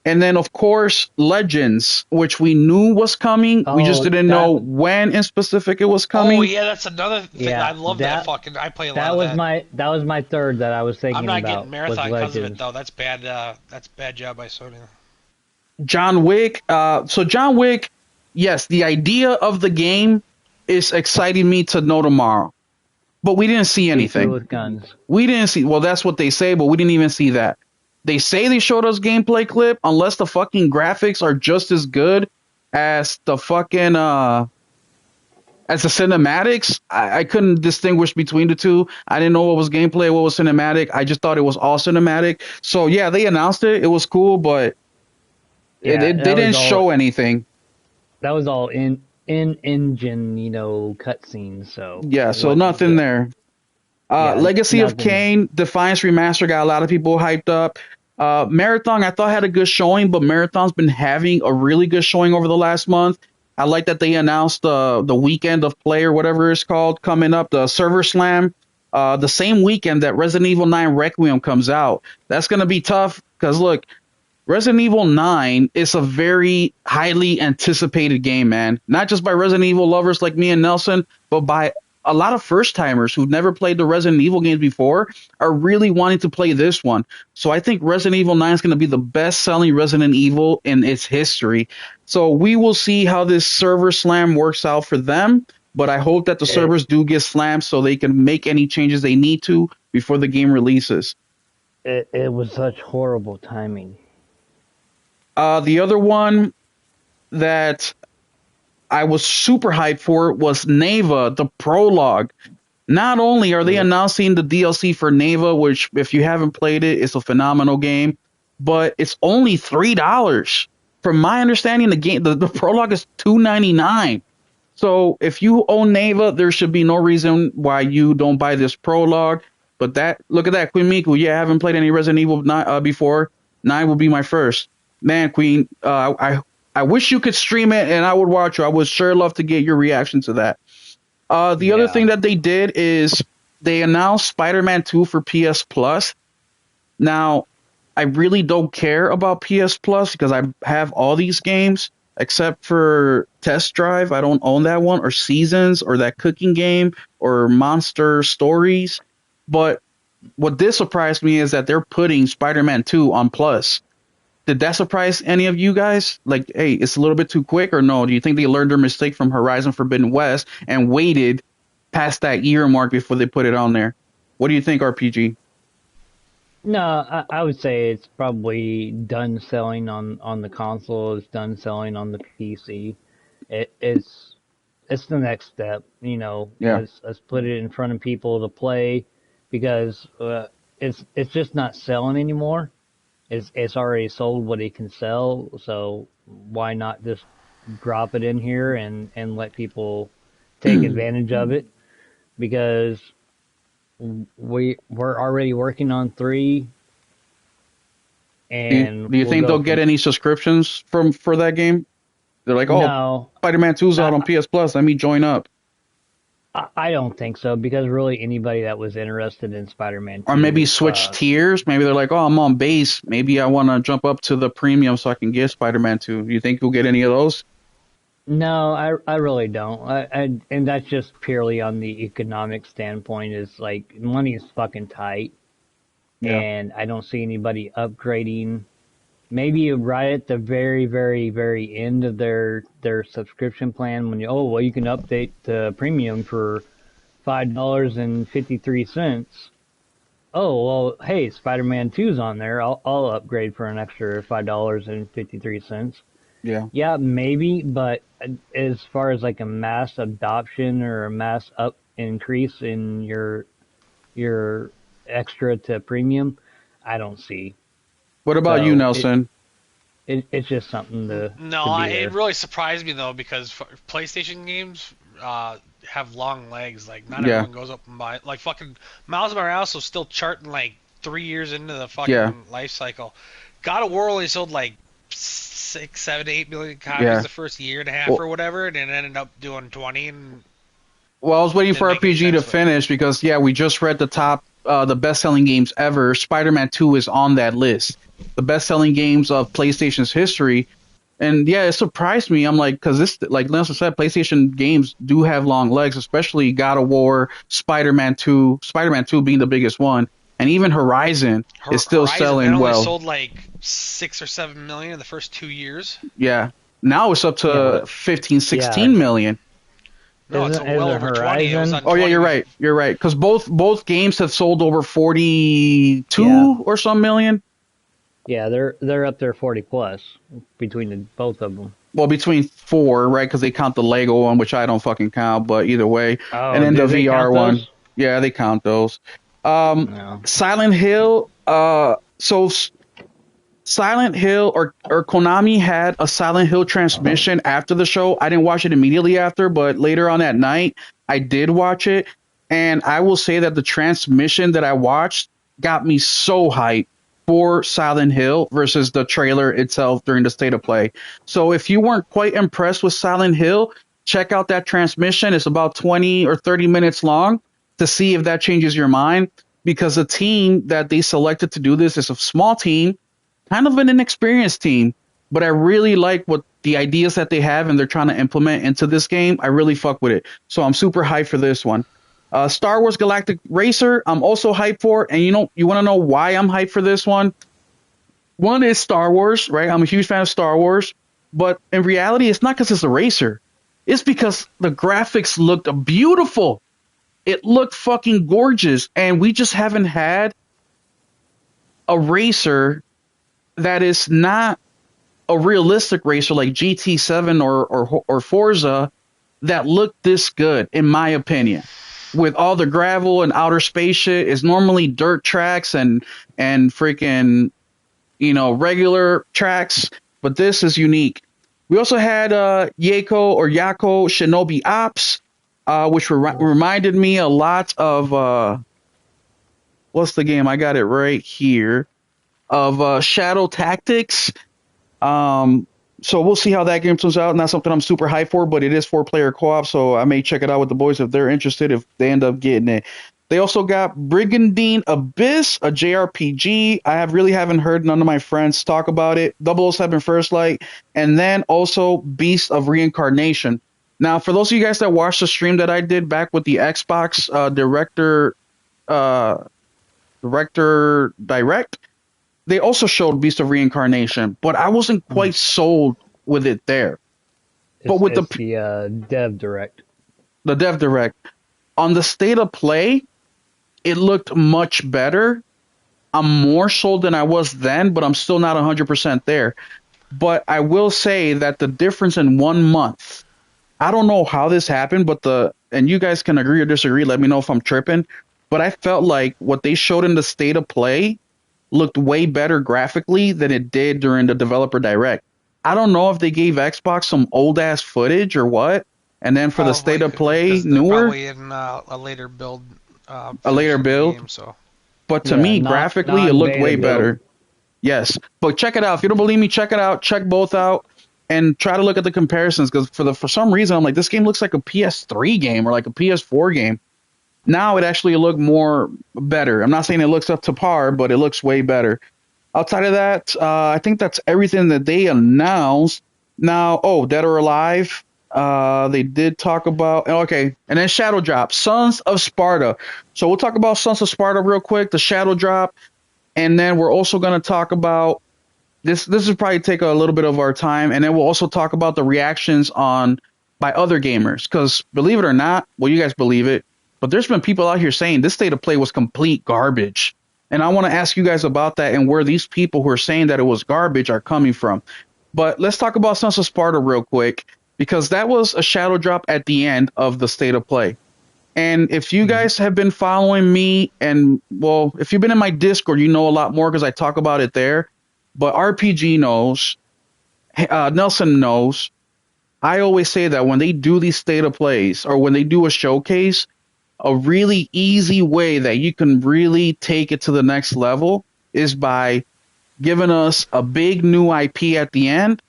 And then, of course, Legends, which we knew was coming. We just Oh, didn't know when in specific it was coming. Oh yeah, that's another thing. Yeah, I love that fucking. I play a lot that of was that. that was my third that I was thinking I'm not about. getting Was marathon because of it Legends. though. That's bad. That's bad job by Sony. John Wick. So John Wick, yes, the idea of the game is exciting me to know tomorrow. But we didn't see People anything. with guns. We didn't see. Well, that's what they say, but we didn't even see that. They say they showed us gameplay clip, unless the fucking graphics are just as good as the fucking as the cinematics. I couldn't distinguish between the two. I didn't know what was gameplay, what was cinematic. I just thought it was all cinematic. So yeah, they announced it. It was cool, but Yeah, they that didn't was all. show anything. That was all in engine, cutscenes. So Yeah, it so wasn't nothing good. there. Yeah, Legacy of nothing. Kain, Defiance Remaster got a lot of people hyped up. Marathon, I thought had a good showing, but Marathon's been having a really good showing over the last month. I like that they announced the weekend of play or whatever it's called coming up, the Server Slam, the same weekend that Resident Evil 9 Requiem comes out. That's going to be tough because, look, Resident Evil 9 is a very highly anticipated game, man. Not just by Resident Evil lovers like me and Nelson, but by a lot of first timers who've never played the Resident Evil games before are really wanting to play this one. So I think Resident Evil 9 is going to be the best selling Resident Evil in its history. So we will see how this server slam works out for them. but I hope that the It, servers do get slammed so they can make any changes they need to before the game releases. it was such horrible timing. The other one that I was super hyped for was Neva, the prologue. Not only are they Yeah. announcing the DLC for Neva, which if you haven't played it, it's a phenomenal game, but it's only $3. From my understanding, the prologue is $2.99. So if you own Neva, there should be no reason why you don't buy this prologue. But that look at that, Queen Miku. Yeah, I haven't played any Resident Evil 9, before. 9 will be my first. Man, Queen, I wish you could stream it and I would watch you. I would sure love to get your reaction to that. The other Yeah. thing that they did is they announced Spider-Man 2 for PS Plus. Now, I really don't care about PS Plus because I have all these games except for Test Drive. I don't own that one, or Seasons, or that cooking game, or Monster Stories. But what did surprise me is that they're putting Spider-Man 2 on Plus. Did that surprise any of you guys? Like, hey, it's a little bit too quick, or no? Do you think they learned their mistake from Horizon Forbidden West and waited past that year mark before they put it on there? What do you think, RPG? No, I would say it's probably done selling on the console. It's done selling on the PC. It's the next step. Yeah. Let's put it in front of people to play, because it's just not selling anymore. It's already sold what it can sell. So why not just drop it in here and let people take advantage of it? Because we're already working on 3, Do you, and do you we'll think go they'll get from any subscriptions for that game? They're like, oh, no. Spider-Man 2's out on I, PS Plus. Let me join up. I don't think so, because really anybody that was interested in Spider-Man Or maybe 2, switch tiers. Maybe they're like, oh, I'm on base. Maybe I want to jump up to the premium so I can get Spider-Man 2. You think you'll get any of those? no, I really don't. And that's just purely on the economic standpoint. Is like money is fucking tight, Yeah. and I don't see anybody upgrading. Maybe right at the very, very, very end of their subscription plan, when you can update to premium for $5.53. Oh well, hey, Spider-Man 2's on there. I'll upgrade for an extra $5.53. Yeah. Yeah, maybe, but as far as like a mass adoption or a mass up increase in your extra to premium, I don't see. What about you, So it, Nelson? it's just something No, to be it there. really surprised me though because PlayStation games have long legs. Like not Yeah. everyone goes up and buy. Like fucking Miles Morales was still charting like 3 years into the Yeah. fucking life cycle. God of War only sold like 6, 7, 8 million copies Yeah. the first year and a half Well, or whatever, and it ended up doing 20 and well, I was waiting didn't for make any RPG to sense. But finish because, yeah, we just read the best-selling games ever. Spider-Man 2 is on that list. The best-selling games of PlayStation's history. And yeah, it surprised me. I'm like, because this, like Nelson said, PlayStation games do have long legs, especially God of War, Spider-Man 2 being the biggest one, and even Horizon is still Horizon that selling only well. sold like 6 or 7 million in the first 2 years. Yeah, now it's up Yeah, to but 15, yeah, 16 million. No, it's well isn't over 20. It was Horizon? on Oh yeah, 20. you're right. You're right. Because both games have sold over Yeah, 42 or some million. yeah, they're up there 40 plus between both of them. Well, between four, right? Because they count the Lego one, which I don't fucking count. But either way, and Oh, then the do they VR count one. those? Yeah, they count those. Um, No. Silent Hill. Silent Hill or Konami had a Silent Hill transmission after the show. I didn't watch it immediately after, but later on that night, I did watch it. And I will say that the transmission that I watched got me so hyped for Silent Hill versus the trailer itself during the state of play. So if you weren't quite impressed with Silent Hill, check out that transmission. It's about 20 or 30 minutes long to see if that changes your mind because the team that they selected to do this is a small team, kind of an inexperienced team, but I really like what the ideas that they have and they're trying to implement into this game. I really fuck with it. So I'm super hyped for this one. Star Wars Galactic Racer, I'm also hyped for. And you want to know why I'm hyped for this one? One is Star Wars, right? I'm a huge fan of Star Wars. But in reality, it's not because it's a racer. It's because the graphics looked beautiful. It looked fucking gorgeous, and we just haven't had a racer that is not a realistic racer like GT7 or Forza that looked this good, in my opinion. With all the gravel and outer space shit, is normally dirt tracks and freaking regular tracks, but this is unique. We also had Yako Shinobi Ops, which reminded me a lot of what's the game? I got it right here, of Shadow Tactics. So we'll see how that game turns out. Not something I'm super hyped for, but it is 4-player co-op, so I may check it out with the boys if they're interested, if they end up getting it. They also got Brigandine Abyss, a JRPG. Really haven't heard none of my friends talk about it. 007 First Light, and then also Beast of Reincarnation. Now, for those of you guys that watched the stream that I did back with the Xbox Director Direct, they also showed Beast of Reincarnation, but I wasn't quite sold with it there. But with the Dev Direct. The Dev Direct. On the state of play, it looked much better. I'm more sold than I was then, but I'm still not 100% there. But I will say that the difference in 1 month, I don't know how this happened, and you guys can agree or disagree, let me know if I'm tripping, but I felt like what they showed in the state of play looked way better graphically than it did during the developer direct. I don't know if they gave Xbox some old ass footage or what, and then for the state of play newer, probably in a later build. Game, so. But to me, graphically, it looked way better. Yes, but check it out. If you don't believe me, check it out. Check both out and try to look at the comparisons, because for some reason I'm like, this game looks like a PS3 game or like a PS4 game. Now it actually looked more better. I'm not saying it looks up to par, but it looks way better. Outside of that, I think that's everything that they announced. Now, Dead or Alive, they did talk about, okay, and then Shadow Drop, Sons of Sparta. So we'll talk about Sons of Sparta real quick, the Shadow Drop, and then we're also going to talk about, this will probably take a little bit of our time, and then we'll also talk about the reactions by other gamers, because believe it or not, well, you guys believe it, but there's been people out here saying this state of play was complete garbage. And I want to ask you guys about that and where these people who are saying that it was garbage are coming from. But let's talk about Sons of Sparta real quick, because that was a shadow drop at the end of the state of play. And if you guys have been following me, and well, if you've been in my Discord, you know a lot more because I talk about it there. But RPG knows, Nelson knows. I always say that when they do these state of plays or when they do a showcase, a really easy way that you can really take it to the next level is by giving us a big new IP at the end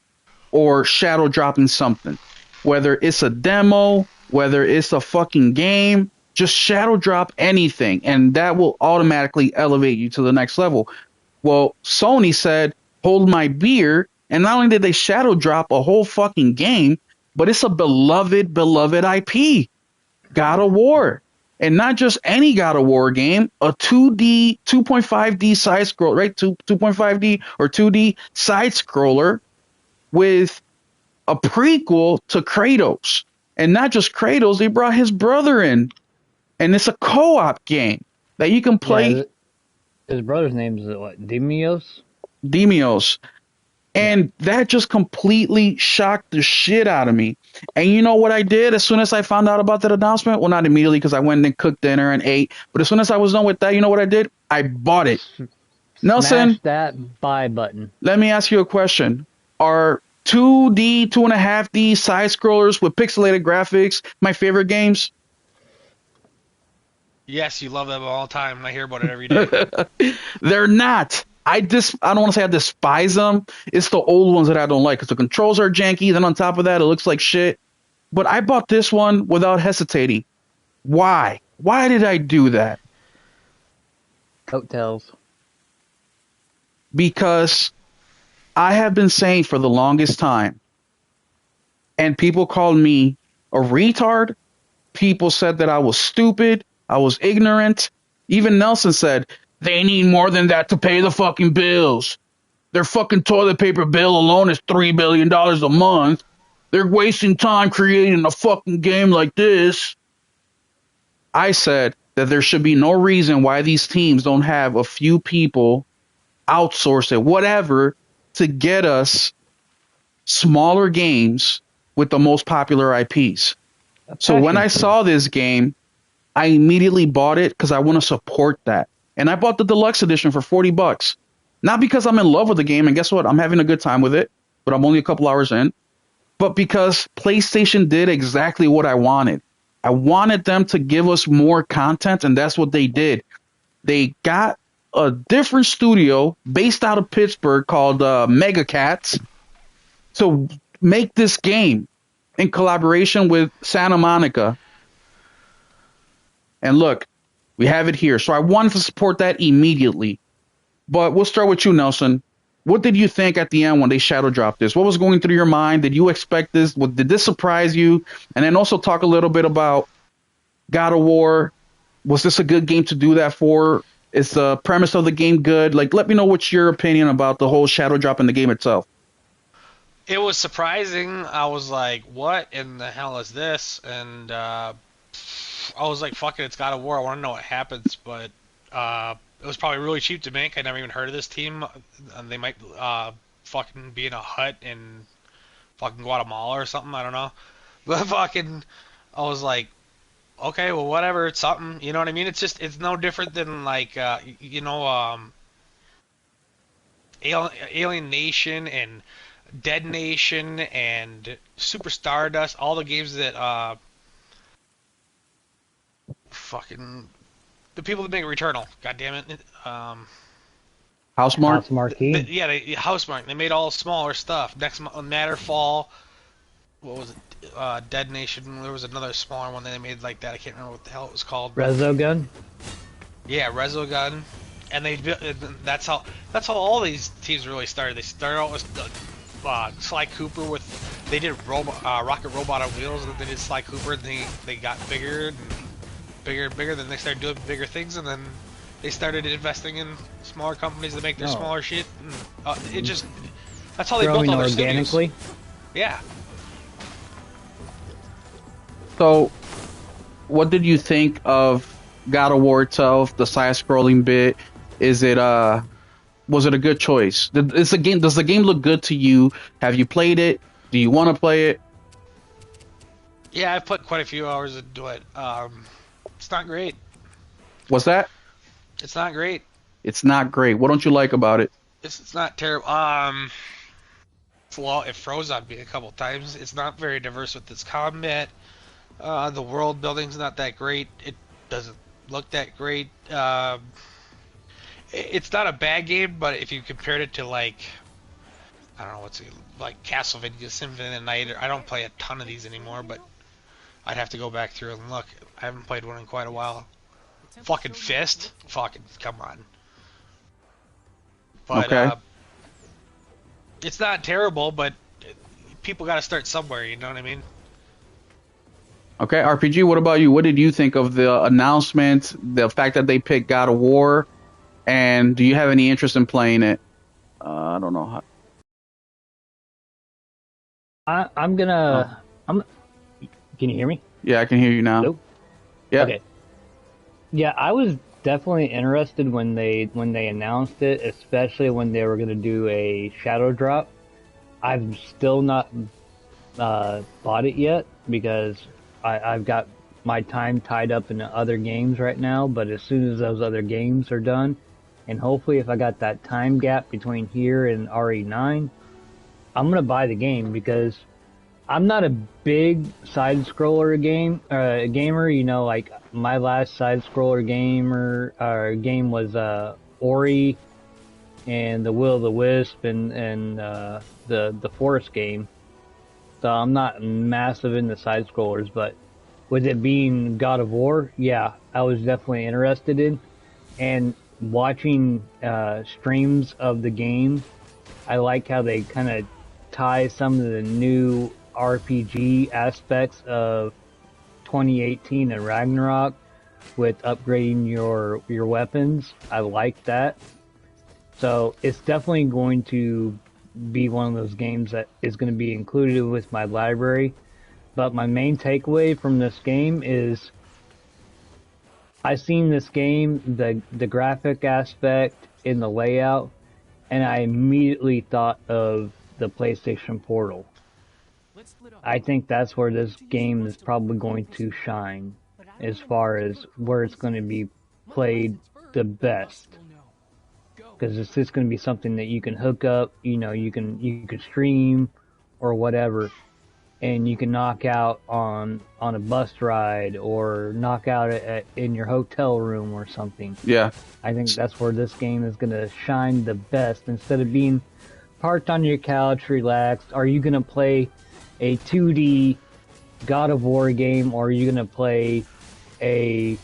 or shadow dropping something. Whether it's a demo, whether it's a fucking game, just shadow drop anything, and that will automatically elevate you to the next level. Well, Sony said, hold my beer, and not only did they shadow drop a whole fucking game, but it's a beloved IP, God of War. And not just any God of War game, a 2D, 2.5D side scroll, right? 2.5D or 2D side scroller with a prequel to Kratos. And not just Kratos, they brought his brother in. And it's a co-op game that you can play. Yeah, his brother's name is what? Demios? Demios. And that just completely shocked the shit out of me. And you know what I did as soon as I found out about that announcement? Well, not immediately, because I went and cooked dinner and ate. But as soon as I was done with that, you know what I did? I bought it. Nelson, smash that buy button. Let me ask you a question. Are 2D, 2.5D side scrollers with pixelated graphics my favorite games? Yes, you love them all the time, and I hear about it every day. They're not. I don't want to say I despise them. It's the old ones that I don't like, because the controls are janky. Then on top of that, it looks like shit. But I bought this one without hesitating. Why? Why did I do that? Coattails. Because I have been saying for the longest time, and people called me a retard. People said that I was stupid. I was ignorant. Even Nelson said, they need more than that to pay the fucking bills. Their fucking toilet paper bill alone is $3 billion a month. they're wasting time creating a fucking game like this. I said that there should be no reason why these teams don't have a few people outsource it, whatever, to get us smaller games with the most popular IPs. So when I saw this game, I immediately bought it because I want to support that. And I bought the deluxe edition for $40. Not because I'm in love with the game, and guess what? I'm having a good time with it, but I'm only a couple hours in. But because PlayStation did exactly what I wanted. I wanted them to give us more content, and that's what they did. They got a different studio based out of Pittsburgh called Mega Cats to make this game in collaboration with Santa Monica. And look, we have it here. So I wanted to support that immediately. But we'll start with you, Nelson. What did you think at the end when they shadow dropped this? What was going through your mind? Did you expect this? Did this surprise you? And then also talk a little bit about God of War. Was this a good game to do that for? Is the premise of the game good? Like, let me know what's your opinion about the whole shadow drop in the game itself. It was surprising. I was like, what in the hell is this? And I was like, fuck it, it's God of War. I want to know what happens. But it was probably really cheap to make. I never even heard of this team. And they might fucking be in a hut in fucking Guatemala or something. I don't know. But fucking, I was like, okay, well, whatever. It's something. You know what I mean? It's just, it's no different than like, Alien Nation and Dead Nation and Super Stardust, all the games that fucking the people that make Returnal, god damn it, Housemarque? Housemarque. They made all smaller stuff. Next Matterfall, what was it? Dead Nation. There was another smaller one that they made like that. I can't remember what the hell it was called. Resogun. Yeah, Resogun. And that's how all these teams really started. They started out with Sly Cooper they did Rocket Robot on Wheels, and then they did Sly Cooper, and they got bigger and bigger and bigger. Then they started doing bigger things, and then they started investing in smaller companies that make their smaller shit. And, that's how they built all their organically. Studios. Yeah. So, what did you think of God of War itself, the side-scrolling bit? Was it a good choice? Does the game look good to you? Have you played it? Do you want to play it? Yeah, I've put quite a few hours into it. It's not great. What's that? It's not great. It's not great. What don't you like about it? It's not terrible. It froze on me a couple times. It's not very diverse with its combat. The world building's not that great. It doesn't look that great. It's not a bad game, but if you compared it to like, I don't know like Castlevania Symphony of the Night, I don't play a ton of these anymore, but I'd have to go back through and look. I haven't played one in quite a while. Fucking Fist? Fucking, come on. But, okay. It's not terrible, but people gotta start somewhere, you know what I mean? Okay, RPG, what about you? What did you think of the announcement, the fact that they picked God of War, and do you have any interest in playing it? I don't know how. Can you hear me? Yeah, I can hear you now. Nope. Yeah. Okay. Yeah, I was definitely interested when they announced it, especially when they were going to do a shadow drop. I've still not bought it yet because I've got my time tied up in other games right now. But as soon as those other games are done, and hopefully if I got that time gap between here and RE9, I'm going to buy the game because I'm not a big side-scroller gamer. You know, like my last side-scroller game was Ori and the Will of the Wisp and the Forest game. So I'm not massive into side-scrollers, but with it being God of War, yeah, I was definitely interested in. And watching streams of the game, I like how they kind of tie some of the new RPG aspects of 2018 and Ragnarok with upgrading your weapons. I like that. So it's definitely going to be one of those games that is going to be included with my library. But my main takeaway from this game is I seen this game, the graphic aspect in the layout, and I immediately thought of the PlayStation Portal. I think that's where this game is probably going to shine as far as where it's going to be played the best. Because it's just going to be something that you can hook up, you can stream or whatever, and you can knock out on a bus ride or knock out in your hotel room or something. Yeah. I think that's where this game is going to shine the best. Instead of being parked on your couch, relaxed, are you going to play a 2D God of War game, or are you going to play an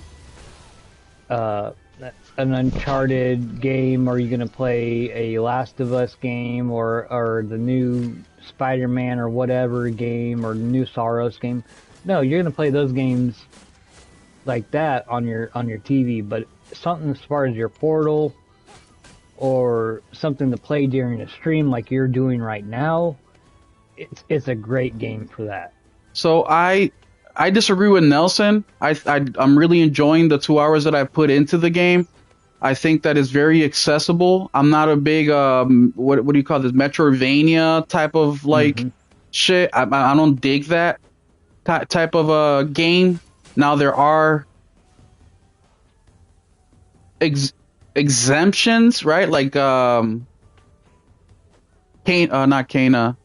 Uncharted game, or are you going to play a Last of Us game, or the new Spider-Man or whatever game, or the new Soros game? No, you're going to play those games like that on your TV, but something as far as your Portal or something to play during a stream like you're doing right now, it's a great game for that. So I disagree with Nelson. I'm really enjoying the 2 hours that I've put into the game. I think that it's very accessible. I'm not a big what do you call this, Metroidvania type of shit. I don't dig that type of game. Now there are exemptions, right? Like not Kana.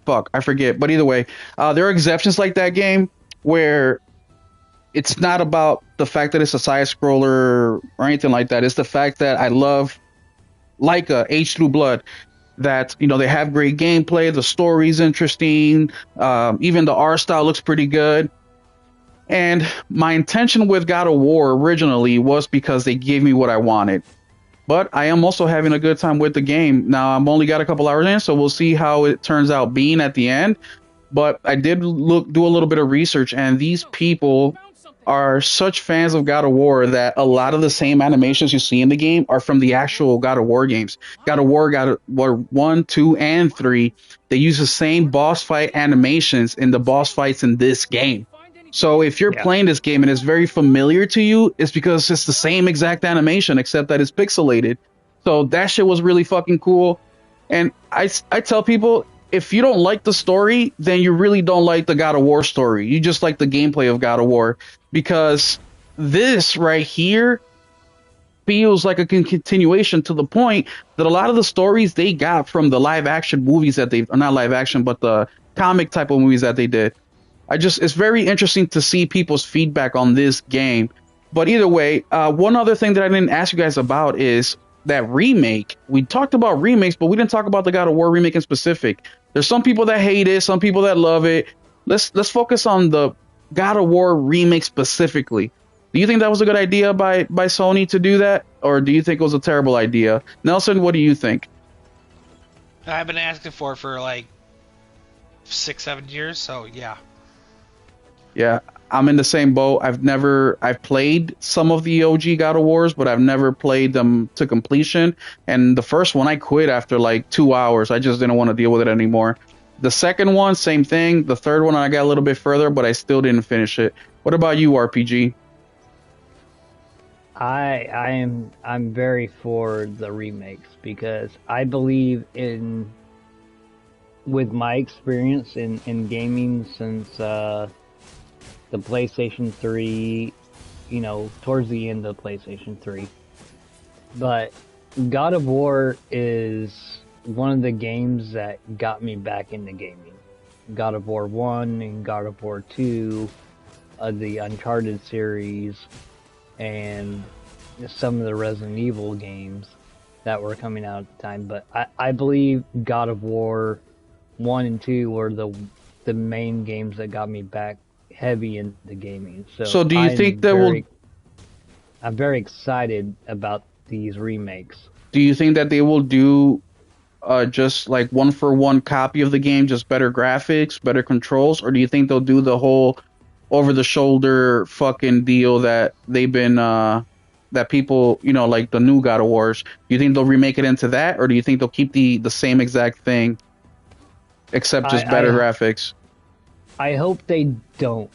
Fuck, I forget. But either way, there are exceptions like that game where it's not about the fact that it's a side scroller or anything like that. It's the fact that I love like H Through Blood, that they have great gameplay, the story's interesting, even the art style looks pretty good. And my intention with God of War originally was because they gave me what I wanted. But I am also having a good time with the game. Now, I've only got a couple hours in, so we'll see how it turns out being at the end. But I did do a little bit of research, and these people are such fans of God of War that a lot of the same animations you see in the game are from the actual God of War games. God of War 1, 2, and 3, they use the same boss fight animations in the boss fights in this game. So if you're playing this game and it's very familiar to you, it's because it's the same exact animation, except that it's pixelated. So that shit was really fucking cool. And I tell people, if you don't like the story, then you really don't like the God of War story. You just like the gameplay of God of War. Because this right here feels like a continuation, to the point that a lot of the stories they got from the live action movies that not live action, but the comic type of movies that they did. It's very interesting to see people's feedback on this game. But either way, one other thing that I didn't ask you guys about is that remake. We talked about remakes, but we didn't talk about the God of War remake in specific. There's some people that hate it, some people that love it. Let's focus on the God of War remake specifically. Do you think that was a good idea by Sony to do that, or do you think it was a terrible idea? Nelson, what do you think? I've been asking for like 6-7 years, so yeah. Yeah, I'm in the same boat. I've played some of the OG God of Wars, but I've never played them to completion. And the first one I quit after like 2 hours. I just didn't want to deal with it anymore. The second one, same thing. The third one, I got a little bit further, but I still didn't finish it. What about you, RPG? I'm very for the remakes, because I believe with my experience in gaming since the PlayStation 3, towards the end of PlayStation 3. But God of War is one of the games that got me back into gaming. God of War 1 and God of War 2, the Uncharted series, and some of the Resident Evil games that were coming out at the time. But I believe God of War 1 and 2 were the main games that got me back heavy into gaming. So do you think that I'm very excited about these remakes. Do you think that they will do just like 1-for-1 copy of the game, just better graphics, better controls, or do you think they'll do the whole over-the-shoulder fucking deal that they've been that people, like the new God of Wars. Do you think they'll remake it into that, or do you think they'll keep the same exact thing except just better I graphics? I hope they don't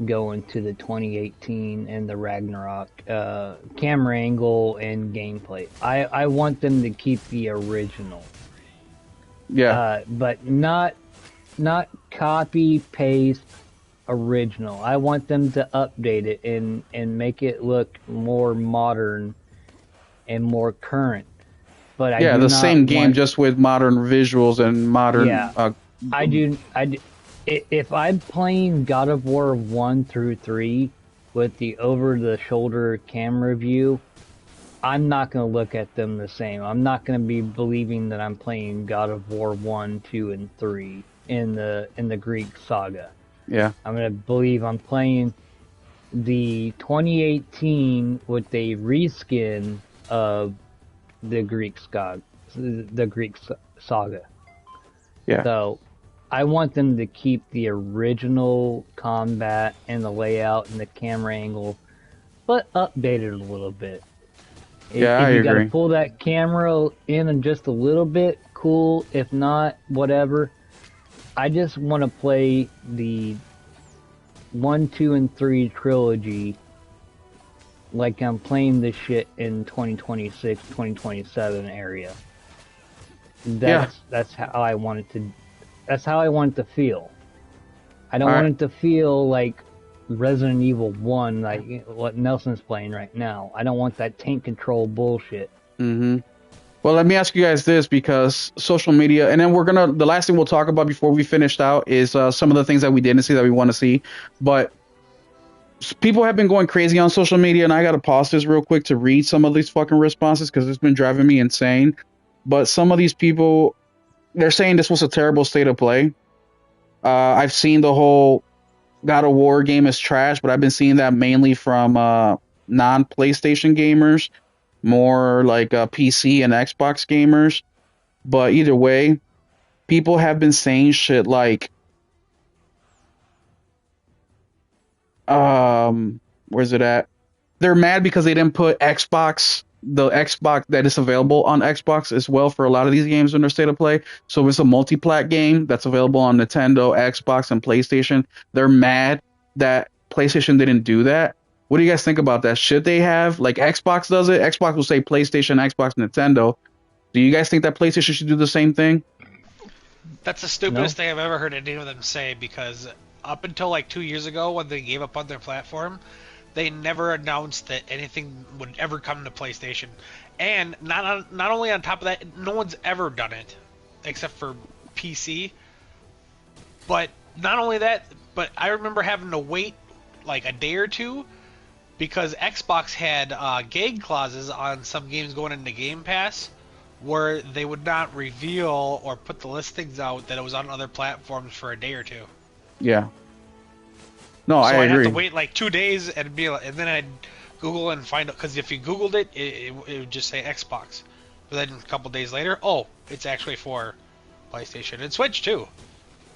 go into the 2018 and the Ragnarok camera angle and gameplay. I want them to keep the original, Yeah, but not copy paste original. I want them to update it and make it look more modern and more current. But I yeah, do the not same game want, just with modern visuals and modern. yeah, if I'm playing God of War 1 through 3 with the over the shoulder camera view, I'm not going to look at them the same. I'm not going to be believing that I'm playing God of War 1, 2 and 3 in the Greek saga. Yeah, I'm going to believe I'm playing the 2018 with a reskin of the Greek saga. yeah, So I want them to keep the original combat and the layout and the camera angle, but update it a little bit. yeah. I If you got to agree. pull that camera in just a little bit, cool. If not, whatever. I just want to play the 1, 2, and 3 trilogy like I'm playing this shit in 2026, 2027 area. Yeah. That's how I want it to. That's how I want it to feel. I don't All want right. it to feel like Resident Evil 1, like what Nelson's playing right now. I don't want that tank control bullshit. Mm-hmm. Well, let me ask you guys this, because social media, and then the last thing we'll talk about before we finished out is some of the things that we didn't see that we want to see. But people have been going crazy on social media, and I got to pause this real quick to read some of these fucking responses because it's been driving me insane. But some of these people, they're saying this was a terrible state of play. I've seen the whole God of War game is trash, but I've been seeing that mainly from non-PlayStation gamers, more like PC and Xbox gamers. But either way, people have been saying shit like, where's it at? They're mad because they didn't put the Xbox that is available on Xbox as well for a lot of these games in their state of play. So it's a multi-plat game that's available on Nintendo, Xbox, and PlayStation. They're mad that PlayStation didn't do that. What do you guys think about that? Should they have, like Xbox does it? Xbox will say PlayStation, Xbox, Nintendo. Do you guys think that PlayStation should do the same thing? That's the No? stupidest thing I've ever heard any of them say, because up until like 2 years ago when they gave up on their platform, they never announced that anything would ever come to PlayStation. And not only on top of that, no one's ever done it except for PC. But not only that, but I remember having to wait like a day or two because Xbox had gag clauses on some games going into Game Pass where they would not reveal or put the listings out that it was on other platforms for a day or two. Yeah. No, I So I'd have to agree. wait like 2 days and be like, and then I'd Google and find out, because if you Googled it, it would just say Xbox. But then a couple days later, oh, it's actually for PlayStation and Switch too.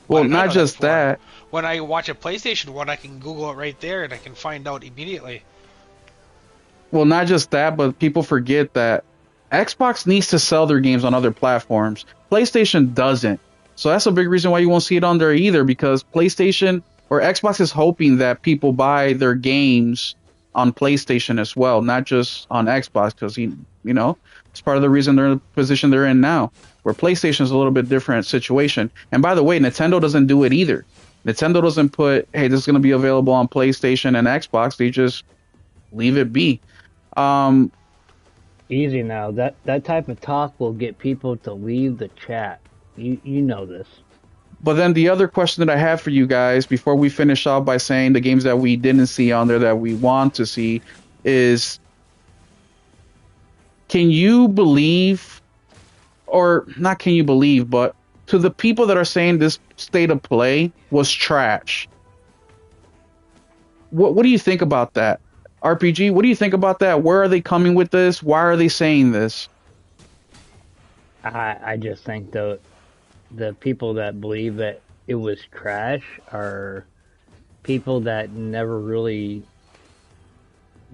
Why Well, didn't I not know that just before? that. When I watch a PlayStation one, I can Google it right there and I can find out immediately. Well, not just that, but people forget that Xbox needs to sell their games on other platforms. PlayStation doesn't. So that's a big reason why you won't see it on there either, because PlayStation or Xbox is hoping that people buy their games on PlayStation as well, not just on Xbox, because it's part of the reason they're in the position they're in now, where PlayStation is a little bit different situation. And by the way, Nintendo doesn't do it either. Nintendo doesn't put, hey, this is going to be available on PlayStation and Xbox. They just leave it be. Um, Easy now. That type of talk will get people to leave the chat. You know this. but then the other question that I have for you guys before we finish off by saying the games that we didn't see on there that we want to see is, can you believe, or not can you believe, but to the people that are saying this state of play was trash, what do you think about that? RPG, what do you think about that? Where are they coming with this? Why are they saying this? I just think the people that believe that it was trash are people that never really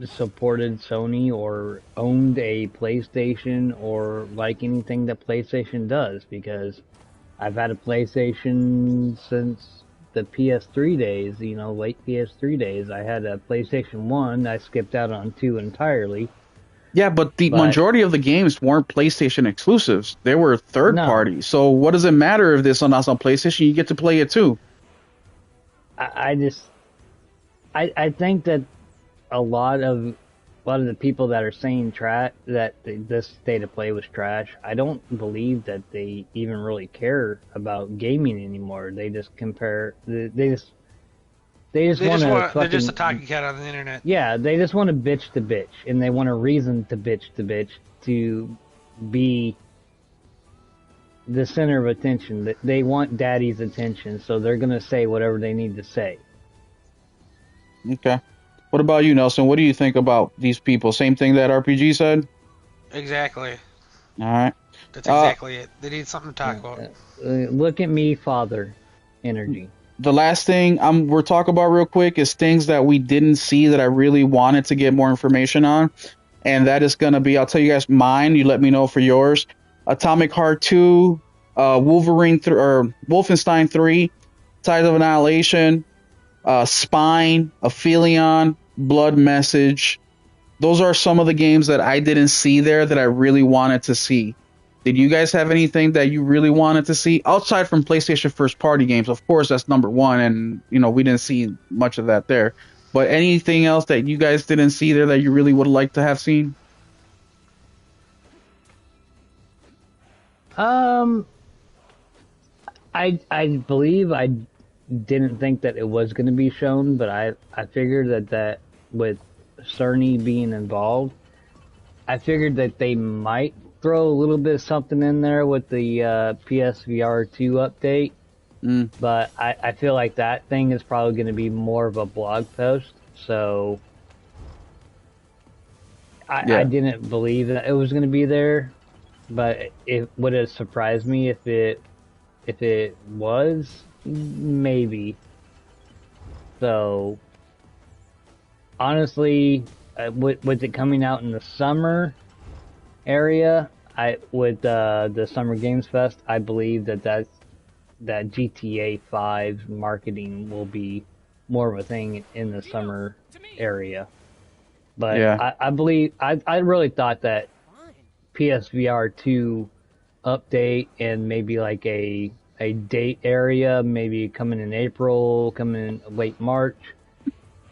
supported Sony or owned a PlayStation or like anything that PlayStation does, because I've had a PlayStation since the PS3 days, late PS3 days. I had a PlayStation 1. I skipped out on 2 entirely. Yeah, but the But majority of the games weren't PlayStation exclusives. They were third no, party. So what does it matter if this is not on PlayStation? You get to play it too. I just I think that a lot of the people that are saying this state of play was trash, I don't believe that they even really care about gaming anymore. They just compare. They just They want just to want they're just a fucking, talking cat on the internet. yeah. They just want to bitch, and they want a reason to bitch to be the center of attention. That they want daddy's attention, so they're gonna say whatever they need to say. Okay. What about you, Nelson? What do you think about these people? Same thing that RPG said? Exactly. All right. That's Uh, exactly it. They need something to talk about. Look at me, father. Energy. the last thing we're talking about real quick is things that we didn't see that I really wanted to get more information on. And that is going to be, I'll tell you guys mine. You let me know for yours. Atomic Heart 2, or Wolfenstein 3, Tides of Annihilation, Spine, Aphelion, Blood Message. Those are some of the games that I didn't see there that I really wanted to see. Did you guys have anything that you really wanted to see outside from PlayStation first party games? Of course, that's number one, and we didn't see much of that there. But anything else that you guys didn't see there that you really would like to have seen? Um, I believe I didn't think that it was going to be shown, but I figured that with Cerny being involved, I figured that they might throw a little bit of something in there with the PSVR 2 update. Mm, But I feel like that thing is probably going to be more of a blog post, so I yeah. didn't believe that it was going to be there. But it would have surprised me if it was, maybe. So honestly, with it coming out in the summer area, with the Summer Games Fest, I believe that GTA 5 marketing will be more of a thing in the summer area. But Yeah. I believe I really thought that PSVR 2 update and maybe like a date area, maybe coming in April, coming in late March,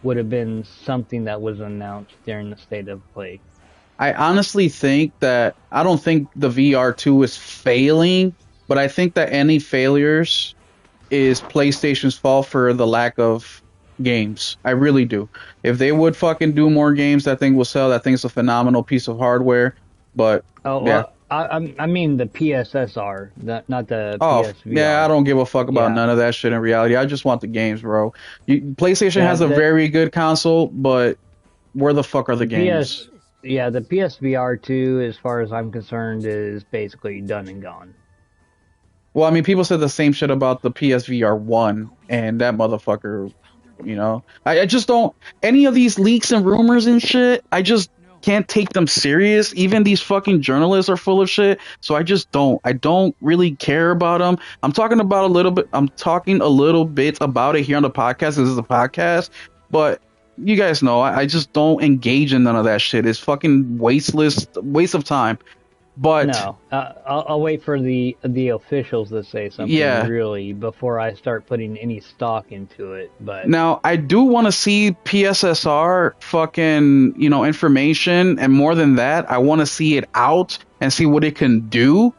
would have been something that was announced during the state of play. I honestly think that I don't think the VR2 is failing, but I think that any failures is PlayStation's fault for the lack of games. I really do. If they would fucking do more games, that thing will sell. That thing's a phenomenal piece of hardware. But Oh yeah. well, I mean the PSSR, not the Oh yeah, I PSVR. don't give a fuck about Yeah, none of that shit in reality. I just want the games, bro. PlayStation yeah, has a very good console, but where the fuck are the the games? PS, yeah, the PSVR 2, as far as I'm concerned, is basically done and gone. Well, I mean, people said the same shit about the PSVR 1, and that motherfucker, I just don't. Any of these leaks and rumors and shit, I just can't take them serious. Even these fucking journalists are full of shit, so I just don't. I don't really care about them. I'm talking a little bit about it here on the podcast. This is a podcast, but you guys know, I just don't engage in none of that shit. It's fucking waste of time. But No, I'll wait for the officials to say something yeah. really before I start putting any stock into it. But Now, I do want to see PSSR fucking, information, and more than that, I want to see it out and see what it can do.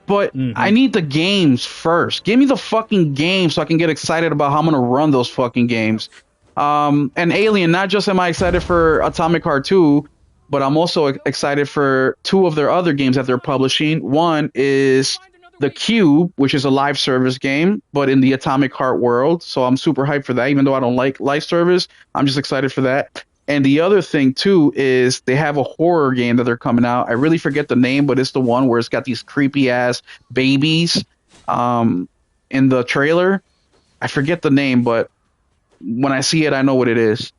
But I hmm need the games first. Give me the fucking games so I can get excited about how I'm gonna run those fucking games. And Alien, not just am I excited for Atomic Heart 2, but I'm also excited for two of their other games that they're publishing. One is The Cube, which is a live service game, but in the Atomic Heart world. So I'm super hyped for that, even though I don't like live service. I'm just excited for that. And the other thing too is they have a horror game that they're coming out. I really forget the name, but it's the one where it's got these creepy ass babies in the trailer. I forget the name, but when I see it, I know what it is.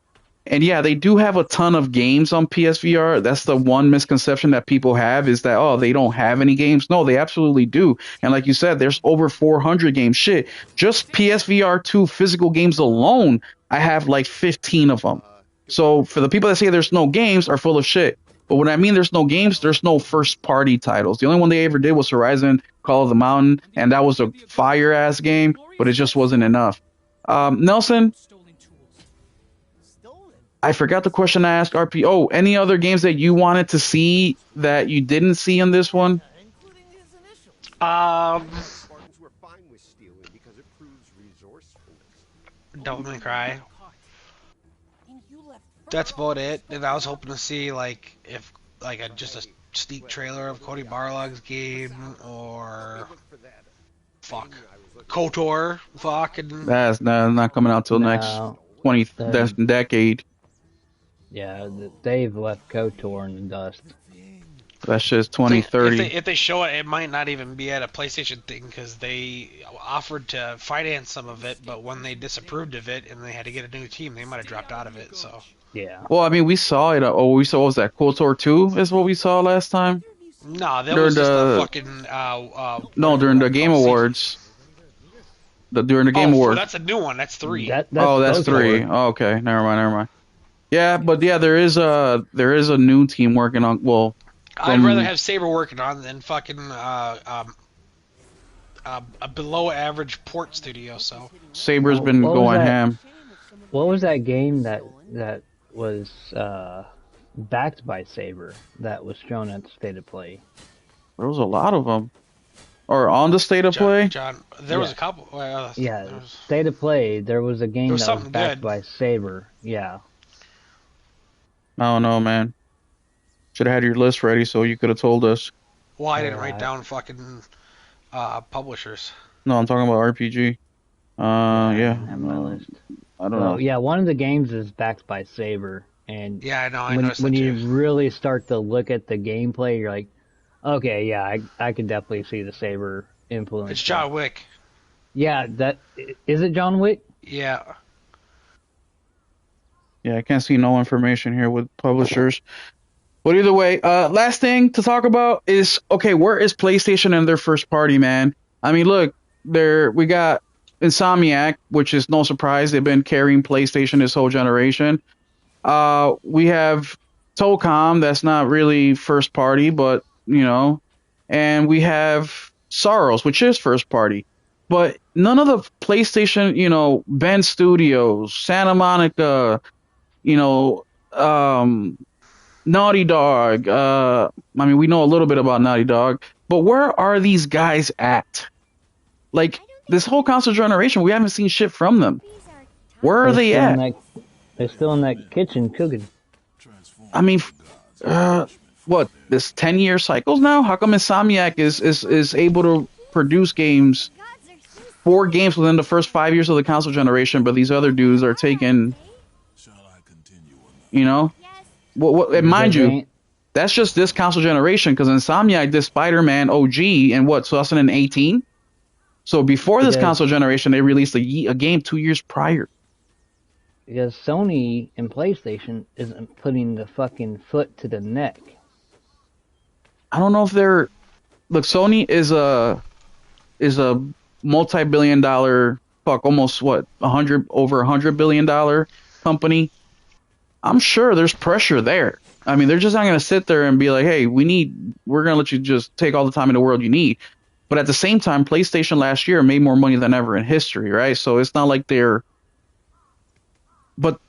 And yeah, they do have a ton of games on PSVR. That's the one misconception that people have is that, oh, they don't have any games. No, they absolutely do. And like you said, there's over 400 games. Shit, just PSVR 2 physical games alone, I have like 15 of them. So for the people that say there's no games are full of shit. But when I mean there's no games, there's no first party titles. The only one they ever did was Horizon Call of the Mountain, and that was a fire ass game, but it just wasn't enough. Nelson, I forgot the question I asked RP. Oh, any other games that you wanted to see that you didn't see in this one? Um, Devil May Cry. That's about it. And I was hoping to see like if like just a sneak trailer of Cody Barlog's game or fuck KOTOR. Fuck and That's not coming out till next No, 20 the, decade. yeah, they've left KOTOR in the dust. That's just if 2030. they show it, it might not even be at a PlayStation thing because they offered to finance some of it, but when they disapproved of it and they had to get a new team, they might have dropped out of it. So Yeah. Well, I mean, we saw it. We saw what was that KOTOR 2 is what we saw last time. no, that During was just a the fucking no during the Game Awards. During the Game Awards. That's a new one. That's 3. That's Oh, that's KOTOR. 3. Oh, okay, never mind. Yeah, but yeah, there is a new team working on. Well, I'd rather have Saber working on than fucking a below average port studio. So Saber's been What was going that? ham. What was that game that was backed by Saber that was shown at the State of Play? There was a lot of them. Or on the State of Play. John, there was Yeah. a couple. Yeah, there was- State of Play. There was a game There was that was something backed good. by Saber. Yeah. I don't know, man. Should have had your list ready so you could have told us. well, I didn't write Alright. down fucking publishers. No, I'm talking about RPG. I Yeah. have my list. I don't So know. yeah, one of the games is backed by Saber, and Yeah, I know. I when noticed when that you too. really start to look at the gameplay, you're like, okay, yeah, I can definitely see the Saber influence. It's John Wick. Yeah, is it John Wick? Yeah. Yeah, I can't see no information here with publishers. But either way, last thing to talk about is okay, where is PlayStation and their first party, man? I mean, look, we got Insomniac, which is no surprise. They've been carrying PlayStation this whole generation. We have Tocom, that's not really first party, but and we have Soros, which is first party. But none of the PlayStation, Bend Studios, Santa Monica, you know, Naughty Dog. I mean, we know a little bit about Naughty Dog, but where are these guys at? Like this whole console generation, we haven't seen shit from them. Where are they at? They're still in that kitchen cooking. I mean, what this 10-year cycles now? How come Insomniac is able to produce games, 4 games within the first 5 years of the console generation, but these other dudes are taking, and mind you, that's just this console generation because Insomniac did Spider-Man OG in what 2018. So before this Because- console generation, they released a game 2 years prior. Because Sony and PlayStation isn't putting the fucking foot to the neck. I don't know if they're look. Sony is a multi-billion-dollar almost what over $100 billion company. I'm sure there's pressure there. I mean, they're just not going to sit there and be like, "Hey, we're going to let you just take all the time in the world you need." But at the same time, PlayStation last year made more money than ever in history, right? So it's not like they're. But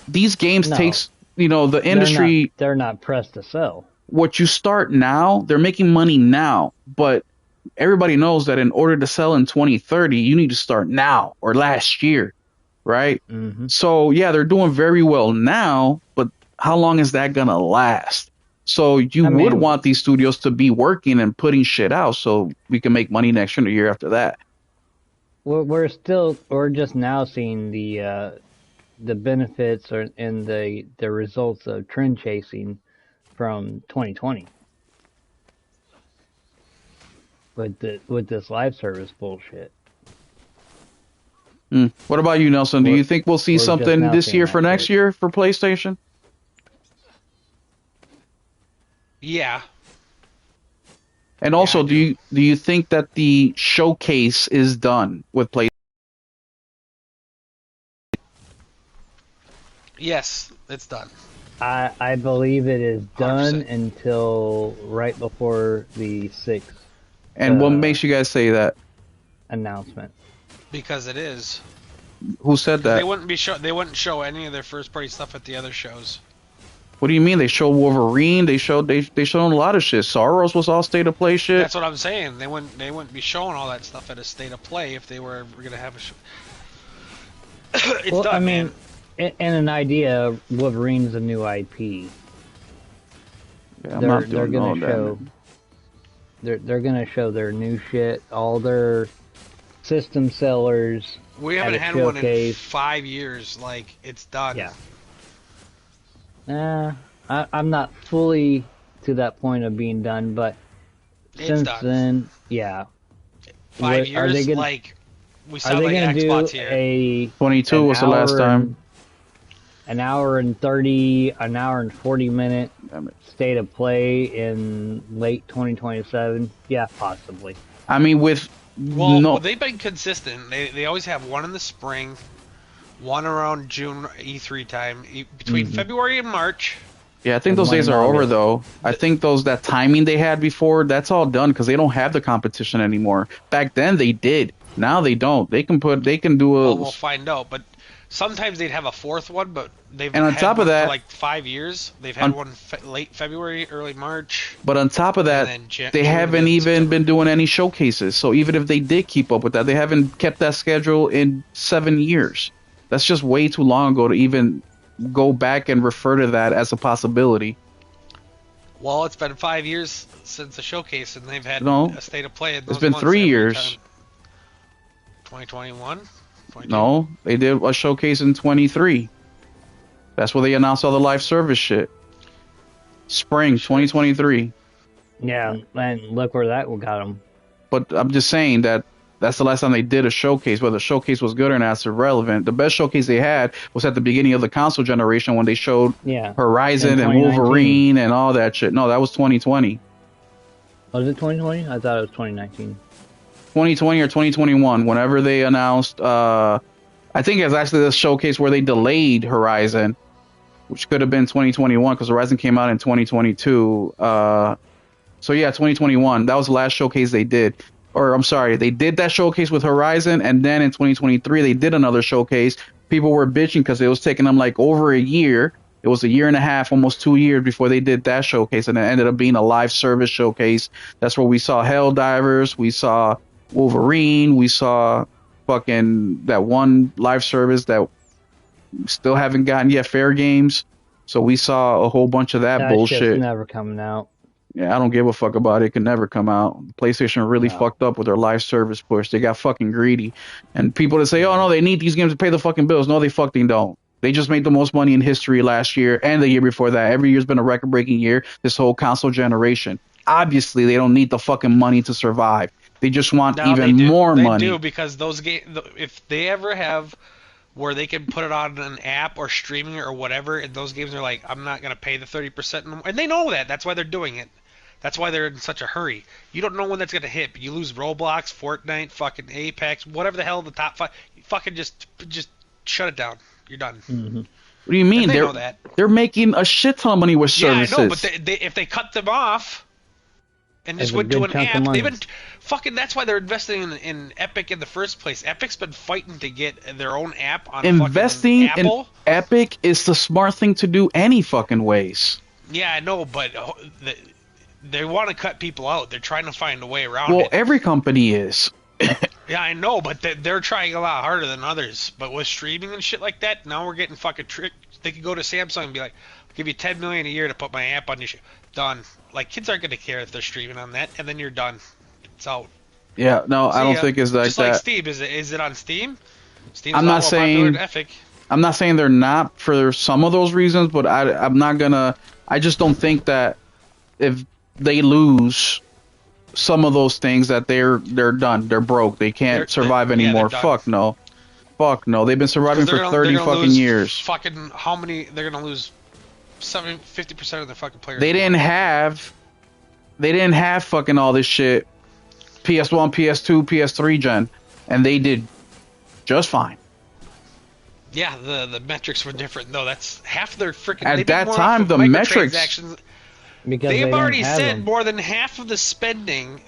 these games No. takes the industry. They're not pressed to sell. What you start now, they're making money now, but everybody knows that in order to sell in 2030, you need to start now or last year, right? Mm-hmm. So yeah, they're doing very well now, but how long is that gonna last? So you I would mean- want these studios to be working and putting shit out so we can make money next year and the year after that. We're just now seeing the benefits and the results of trend chasing from 2020 with this live service bullshit. What about you, Nelson? Do We're- you think we'll see we're just something now this seeing year that for next shit. year for PlayStation? Yeah. And also, I do you think that the showcase is done with PlayStation? Yes, it's done. I believe it is done 100%. until right before the 6th And what makes you guys say that? announcement. Because it is. Who said They that? wouldn't show any of their first party stuff at the other shows. What do you mean? They showed Wolverine. They showed a lot of shit. Soros was all state of play shit. That's what I'm saying. They wouldn't be showing all that stuff at a state of play if they were ever gonna have a show. It's Well, done, I mean, man. and an idea, Wolverine's a new IP. Yeah, I'm They're not they're doing all gonna that. show Man. they're gonna show their new shit, all their system sellers. We at haven't a had one in showcase. 5 years. Like, it's done. Yeah. I'm not fully to that point of being done, but It's since done. then, yeah. 5 Are years, they gonna- like, we Are sound they like gonna do Xbox here. a 22 an was the last hour time. an hour and 30, an hour and 40-minute Damn it. state of play in late 2027? Yeah, possibly. I mean, with Well, no, they've been consistent. They always have one in the spring, one around June E3 time, between February and March. yeah, I think and those one days in are over August. though. I think that timing they had before, that's all done because they don't have the competition anymore. Back then they did. Now they don't. They can do a. Well, we'll find out. But sometimes they'd have a fourth one, but they've And on had top of one that- for like 5 years. They've had one late February, early March. But on top of that, And then they June haven't and even September. been doing any showcases. So even if they did keep up with that, they haven't kept that schedule in 7 years. That's just way too long ago to even go back and refer to that as a possibility. Well, it's been 5 years since the showcase, and they've had No. a state of play. In It's those been months 3 every years. time. 2021. 22? No, they did a showcase in 23. That's where they announced all the live service shit. Spring 2023. Yeah, and look where that got them. But I'm just saying that's the last time they did a showcase. Whether the showcase was good or not is irrelevant. The best showcase they had was at the beginning of the console generation when they showed Yeah. Horizon In and 2019. Wolverine and all that shit. No, that was 2020. Was it 2020? I thought it was 2019. 2020 or 2021, whenever they announced, I think it's actually the showcase where they delayed Horizon, which could have been 2021 because Horizon came out in 2022. So yeah, 2021. That was the last showcase they did. Or I'm sorry, they did that showcase with Horizon, and then in 2023 they did another showcase. People were bitching because it was taking them like over a year. It was a year and a half, almost 2 years before they did that showcase, and it ended up being a live service showcase. That's where we saw Helldivers, we saw Wolverine, we saw fucking that one live service that still haven't gotten yet, Fair Games. So we saw a whole bunch of that That bullshit. shit's never coming out. Yeah, I don't give a fuck about it. It could never come out. PlayStation really No. fucked up with their live service push. They got fucking greedy. And people that say, oh no, they need these games to pay the fucking bills. No, they fucking don't. They just made the most money in history last year and the year before that. Every year's been a record breaking year this whole console generation. Obviously, they don't need the fucking money to survive. They just want Now even they do, more they money. do because those games, if they ever have where they can put it on an app or streaming or whatever, and those games are like, I'm not gonna pay the 30%, and they know that. That's why they're doing it. That's why they're in such a hurry. You don't know when that's gonna hit. You lose Roblox, Fortnite, fucking Apex, whatever the hell the top five. You fucking just shut it down. You're done. What do you mean? And they know that. They're making a shit ton of money with Yeah, services. I know, but if they cut them off and just That's a went to good an chunk of app, money. they've been fucking. That's why they're investing in Epic in the first place. Epic's been fighting to get their own app on Investing fucking in Apple. Epic is the smart thing to do any fucking ways. Yeah, I know, but they want to cut people out. They're trying to find a way around Well, it. every company is. Yeah, I know, but they're trying a lot harder than others. But with streaming and shit like that, now we're getting fucking tricked. They could go to Samsung and be like, "I'll give you $10 million a year to put my app on your shit." Done. Like, kids aren't gonna care if they're streaming on that, and then you're done. It's out. Yeah, no, I See don't ya. think it's like Just like that. Steam. Is it on Steam? Steam's I'm a lot not more popular saying- than Epic. I'm not saying they're not for some of those reasons, but I'm not gonna. I just don't think that if they lose some of those things that they're done, they're broke, they can't They're- survive yeah, they're anymore. done. Fuck no. Fuck no. They've been surviving for 30 fucking lose years. Fucking how many? They're gonna lose 50% of their fucking players. They didn't have fucking all this shit. PS1, PS2, PS3 gen, and they did just fine. Yeah, the metrics were different though. That's half their freaking. At that time, the metrics. Because They've already said them. more than half of the spending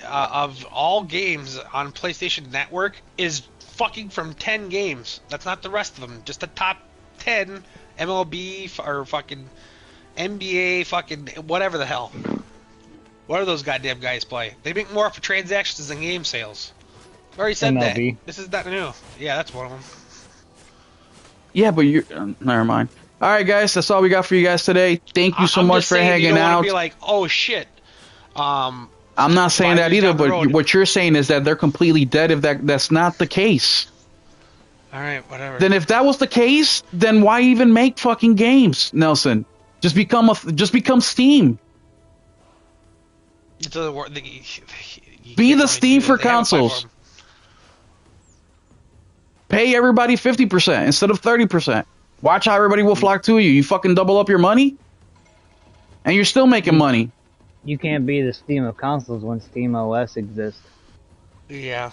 of all games on PlayStation Network is fucking from 10 games. That's not the rest of them. Just the top 10 MLB or fucking NBA, fucking whatever the hell. What do those goddamn guys play? They make more for transactions than game sales. I already said MLB. that. This is not new. Yeah, that's one of them. Yeah, but you're never mind. All right, guys, that's all we got for you guys today. Thank you so I'm much just for saying, hanging you don't out. wanna be like, oh shit. I'm not saying that either, but what you're saying is that they're completely dead. If that's not the case, all right, whatever. then if that was the case, then why even make fucking games, Nelson? Just become Steam. It doesn't work. Be the Steam for consoles. Pay everybody 50% instead of 30%. Watch how everybody will flock to you. You fucking double up your money, and you're still making money. You can't be the Steam of consoles when Steam OS exists. Yeah.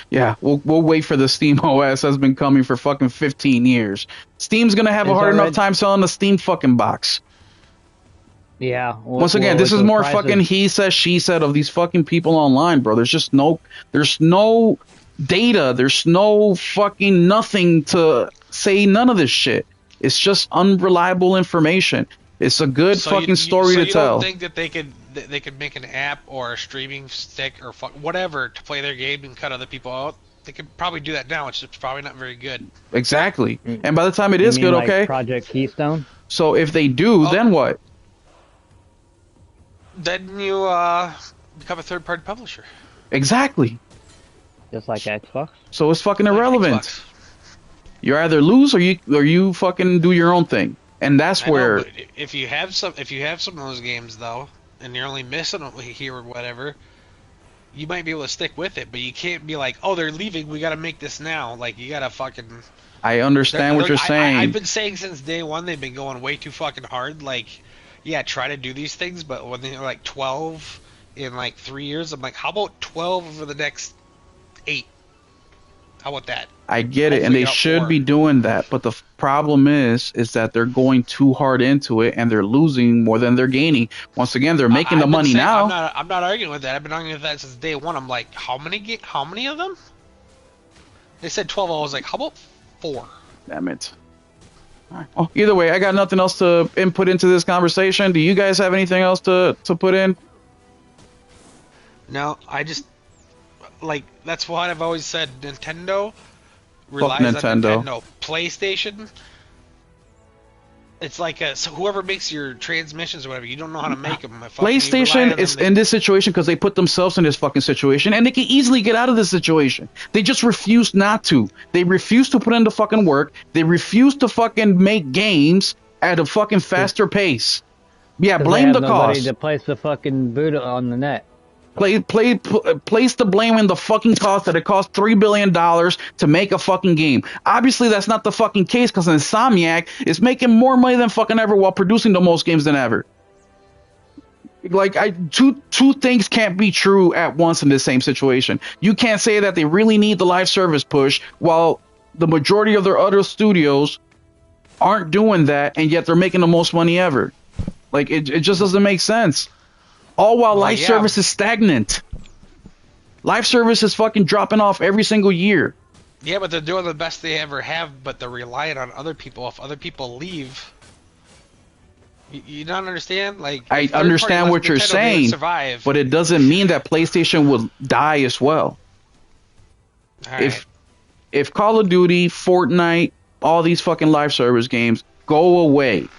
Yeah, we'll wait for the Steam OS. Has been coming for fucking 15 years. Steam's gonna have a hard enough time selling the Steam fucking box. Yeah. Once again, this is more fucking he said, she said of these fucking people online, bro. There's no data. There's no fucking nothing to say none of this shit. It's just unreliable information. It's a good fucking story to tell. You don't think that they could make an app or a streaming stick or whatever to play their game and cut other people out? They could probably do that now. It's just probably not very good. Exactly. And by the time it is good, like okay. Project Keystone. So if they do, then what? Then you become a third-party publisher. Exactly. Just like Xbox. So it's fucking irrelevant. Xbox. You either lose or you fucking do your own thing, and that's where. But if you have some of those games though, and you're only missing them here or whatever, you might be able to stick with it. But you can't be like, oh, they're leaving. We got to make this now. Like you got to fucking. I understand what you're saying. I've been saying since day one they've been going way too fucking hard. Like, yeah, try to do these things, but when they're like 12 in like 3 years, I'm like, how about 12 over the next 8? How about that? I get it, and they should be doing that, but the problem is that they're going too hard into it, and they're losing more than they're gaining. Once again, they're making the money now. I'm not arguing with that. I've been arguing with that since day one. I'm like, how many of them? They said 12. I was like, how about 4? Damn it. All right. Well, either way, I got nothing else to input into this conversation. Do you guys have anything else to put in? No, I just like that's what I've always said. Nintendo relies Nintendo. on Nintendo. PlayStation, it's like so whoever makes your transmissions or whatever, you don't know how to make them. PlayStation is in this situation because they put themselves in this fucking situation, and they can easily get out of this situation. They just refuse not to. They refuse to put in the fucking work. They refuse to fucking make games at a fucking faster pace. Yeah, blame the cost. To place the fucking boot on the net. Place the blame in the fucking cost that it cost $3 billion to make a fucking game. Obviously, that's not the fucking case because Insomniac is making more money than fucking ever while producing the most games than ever. Like, two things can't be true at once in this same situation. You can't say that they really need the live service push while the majority of their other studios aren't doing that, and yet they're making the most money ever. Like, it just doesn't make sense. All while live service is stagnant. Live service is fucking dropping off every single year. Yeah, but they're doing the best they ever have, but they're relying on other people. If other people leave, you don't understand? Like, I understand what you're saying, but it doesn't mean that PlayStation will die as well. If Call of Duty, Fortnite, all these fucking live service games go away,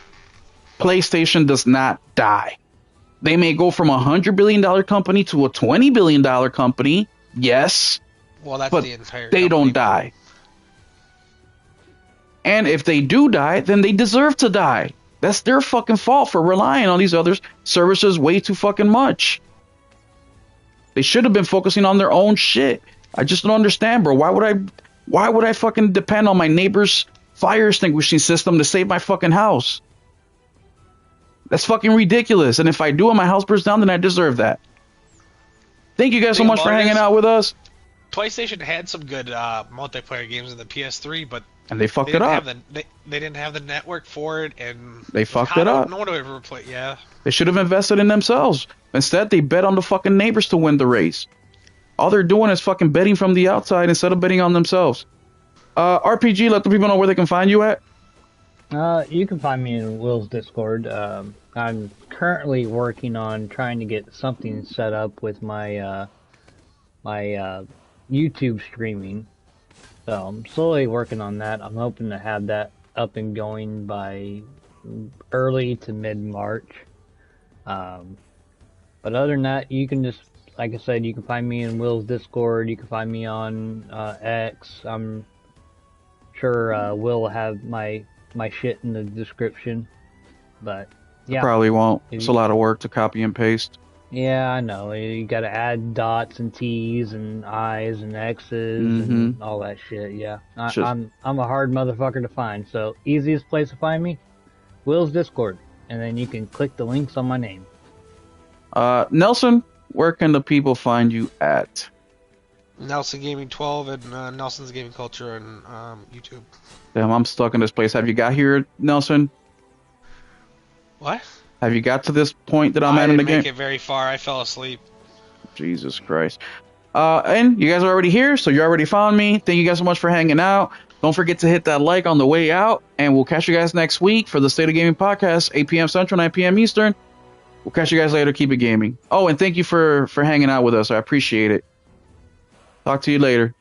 PlayStation does not die. They may go from $100 billion company to a $20 billion company, yes, well, that's but the entire they don't die. And if they do die, then they deserve to die. That's their fucking fault for relying on these other services way too fucking much. They should have been focusing on their own shit. I just don't understand, bro. Why would I Why would I fucking depend on my neighbor's fire extinguishing system to save my fucking house? That's fucking ridiculous. And if I do and my house burns down, then I deserve that. Thank you guys so much for hanging out with us. PlayStation had some good multiplayer games in the PS3, but and they fucked it up. They didn't have the network for it, and they fucked it up. No one would ever play. Yeah, they should have invested in themselves. Instead, they bet on the fucking neighbors to win the race. All they're doing is fucking betting from the outside instead of betting on themselves. RPG, let the people know where they can find you at. You can find me in Will's Discord. I'm currently working on trying to get something set up with my my YouTube streaming. So I'm slowly working on that. I'm hoping to have that up and going by early to mid-March. But other than that, you can just, like I said, you can find me in Will's Discord. You can find me on X. I'm sure Will will have my shit in the description. But yeah, I probably won't. It's a lot of work to copy and paste. Yeah, I know. You gotta add dots and T's and I's and X's and all that shit. Yeah, I'm a hard motherfucker to find. So easiest place to find me, Will's Discord, and then you can click the links on my name. Nelson, where can the people find you at? Nelson Gaming 12 and Nelson's Gaming Culture on YouTube. Damn, I'm stuck in this place. Have you got here, Nelson? What? Have you got to this point that I'm at in the game? I didn't make it very far. I fell asleep. Jesus Christ. And you guys are already here, so you already found me. Thank you guys so much for hanging out. Don't forget to hit that like on the way out, and we'll catch you guys next week for the State of Gaming podcast, 8 p.m. Central, 9 p.m. Eastern. We'll catch you guys later. Keep it gaming. Oh, and thank you for hanging out with us. I appreciate it. Talk to you later.